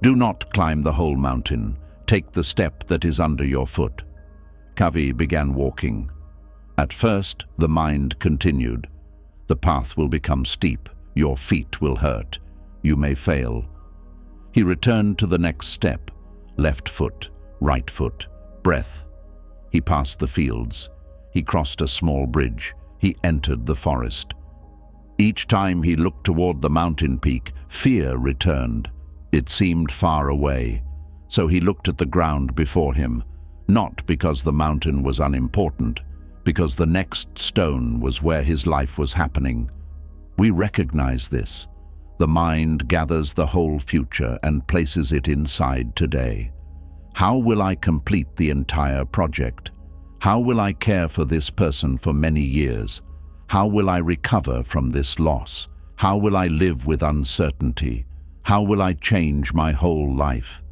Speaker 1: Do not climb the whole mountain. Take the step that is under your foot. Kavi began walking. At first, the mind continued. The path will become steep. Your feet will hurt. You may fail. He returned to the next step. Left foot, right foot, breath. He passed the fields. He crossed a small bridge. He entered the forest. Each time he looked toward the mountain peak, fear returned. It seemed far away. So he looked at the ground before him, not because the mountain was unimportant, because the next stone was where his life was happening. We recognize this. The mind gathers the whole future and places it inside today. How will I complete the entire project? How will I care for this person for many years? How will I recover from this loss? How will I live with uncertainty? How will I change my whole life?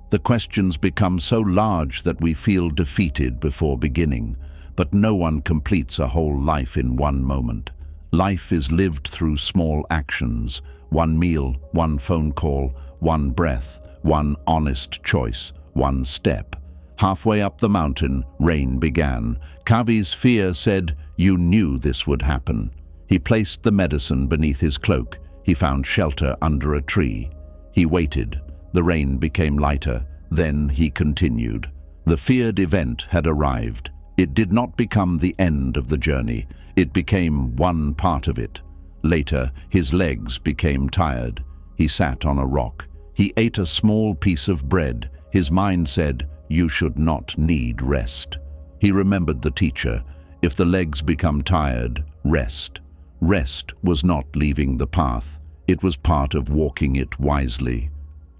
Speaker 1: The questions become so large that we feel defeated before beginning, but no one completes a whole life in one moment. Life is lived through small actions, one meal, one phone call, one breath, one honest choice, one step. Halfway up the mountain, rain began. Kavi's fear said, "You knew this would happen." He placed the medicine beneath his cloak. He found shelter under a tree. He waited. The rain became lighter. Then he continued. The feared event had arrived. It did not become the end of the journey. It became one part of it. Later, his legs became tired. He sat on a rock. He ate a small piece of bread. His mind said, "You should not need rest." He remembered the teacher. If the legs become tired, rest. Rest was not leaving the path. It was part of walking it wisely.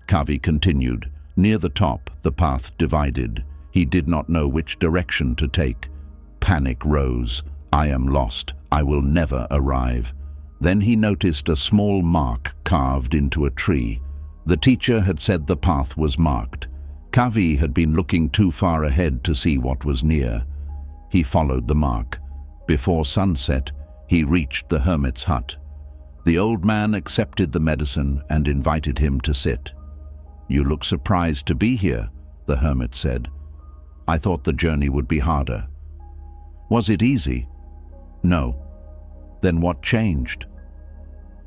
Speaker 1: Kavi continued. Near the top, the path divided. He did not know which direction to take. Panic rose. I am lost. I will never arrive. Then he noticed a small mark carved into a tree. The teacher had said the path was marked. Kavi had been looking too far ahead to see what was near. He followed the mark. Before sunset, he reached the hermit's hut. The old man accepted the medicine and invited him to sit. "You look surprised to be here," the hermit said. "I thought the journey would be harder." "Was it easy?" "No." "Then what changed?"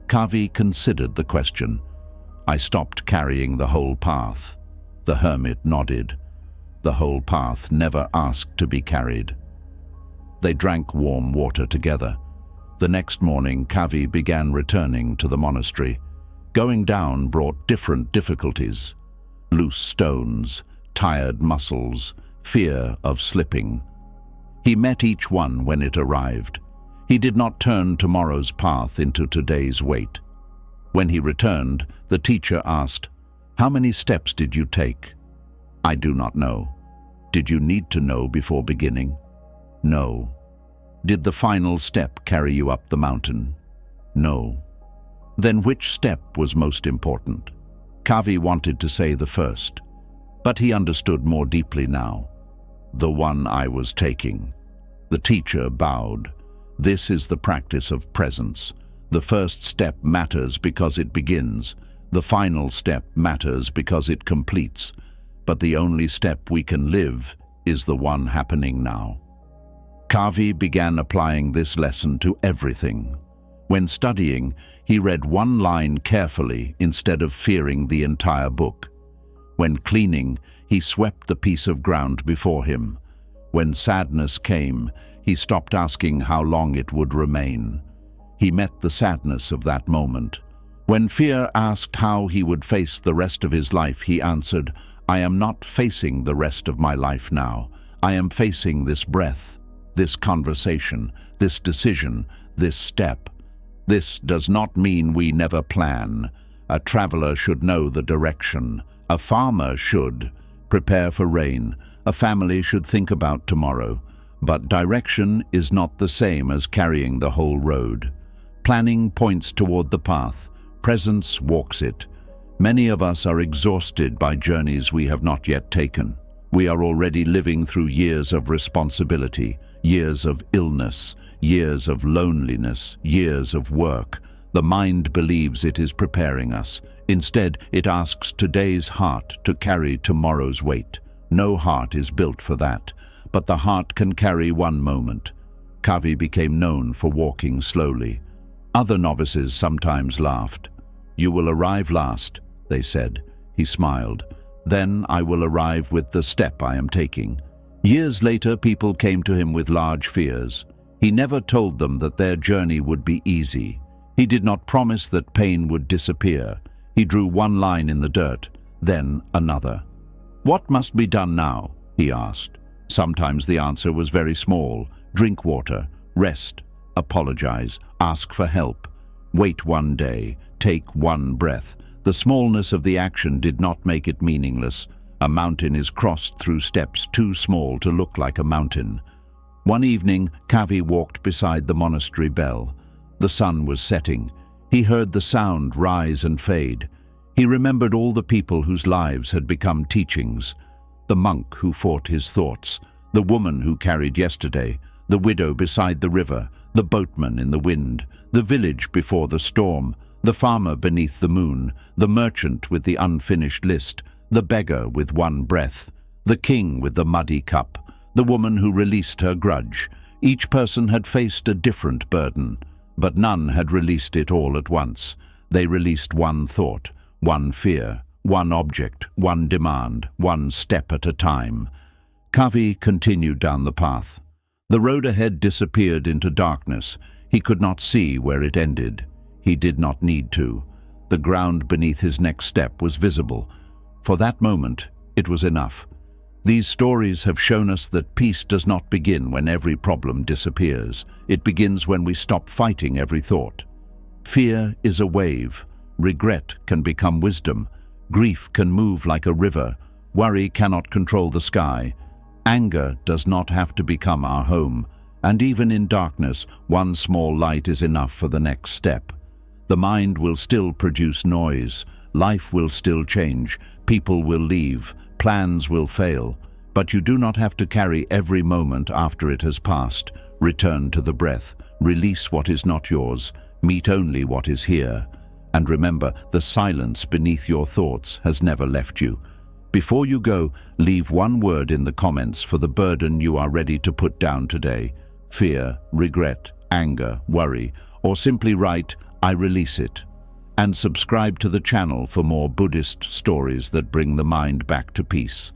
Speaker 1: Kavi considered the question. "I stopped carrying the whole path." The hermit nodded. The whole path never asked to be carried. They drank warm water together. The next morning, Kavi began returning to the monastery. Going down brought different difficulties. Loose stones, tired muscles, fear of slipping. He met each one when it arrived. He did not turn tomorrow's path into today's weight. When he returned, the teacher asked, "How many steps did you take?" "I do not know." "Did you need to know before beginning?" "No." "Did the final step carry you up the mountain?" "No." Then which step was most important? Kavi wanted to say the first, but he understood more deeply now. "The one I was taking." The teacher bowed. "This is the practice of presence. The first step matters because it begins. The final step matters because it completes. But the only step we can live is the one happening now." Kavi began applying this lesson to everything. When studying, he read one line carefully instead of fearing the entire book. When cleaning, he swept the piece of ground before him. When sadness came, he stopped asking how long it would remain. He met the sadness of that moment. When fear asked how he would face the rest of his life, he answered, "I am not facing the rest of my life now. I am facing this breath, this conversation, this decision, this step." This does not mean we never plan. A traveler should know the direction. A farmer should prepare for rain. A family should think about tomorrow. But direction is not the same as carrying the whole road. Planning points toward the path. Presence walks it. Many of us are exhausted by journeys we have not yet taken. We are already living through years of responsibility, years of illness, years of loneliness, years of work. The mind believes it is preparing us. Instead, it asks today's heart to carry tomorrow's weight. No heart is built for that, but the heart can carry one moment. Kavi became known for walking slowly. Other novices sometimes laughed. "You will arrive last," they said. He smiled. "Then I will arrive with the step I am taking." Years later, people came to him with large fears. He never told them that their journey would be easy. He did not promise that pain would disappear. He drew one line in the dirt, then another. "What must be done now?" he asked. Sometimes the answer was very small. Drink water, rest, apologize, ask for help. Wait one day, take one breath. The smallness of the action did not make it meaningless. A mountain is crossed through steps too small to look like a mountain. One evening, Kavi walked beside the monastery bell. The sun was setting. He heard the sound rise and fade. He remembered all the people whose lives had become teachings. The monk who fought his thoughts, the woman who carried yesterday, the widow beside the river, the boatman in the wind, the village before the storm, the farmer beneath the moon, the merchant with the unfinished list, the beggar with one breath, the king with the muddy cup, the woman who released her grudge. Each person had faced a different burden, but none had released it all at once. They released one thought, one fear, one object, one demand, one step at a time. Kavi continued down the path. The road ahead disappeared into darkness. He could not see where it ended. He did not need to. The ground beneath his next step was visible. For that moment, it was enough. These stories have shown us that peace does not begin when every problem disappears. It begins when we stop fighting every thought. Fear is a wave. Regret can become wisdom. Grief can move like a river. Worry cannot control the sky. Anger does not have to become our home. And even in darkness, one small light is enough for the next step. The mind will still produce noise. Life will still change. People will leave. Plans will fail. But you do not have to carry every moment after it has passed. Return to the breath. Release what is not yours. Meet only what is here. And remember, the silence beneath your thoughts has never left you. Before you go, leave one word in the comments for the burden you are ready to put down today. Fear, regret, anger, worry, or simply write, "I release it." And subscribe to the channel for more Buddhist stories that bring the mind back to peace.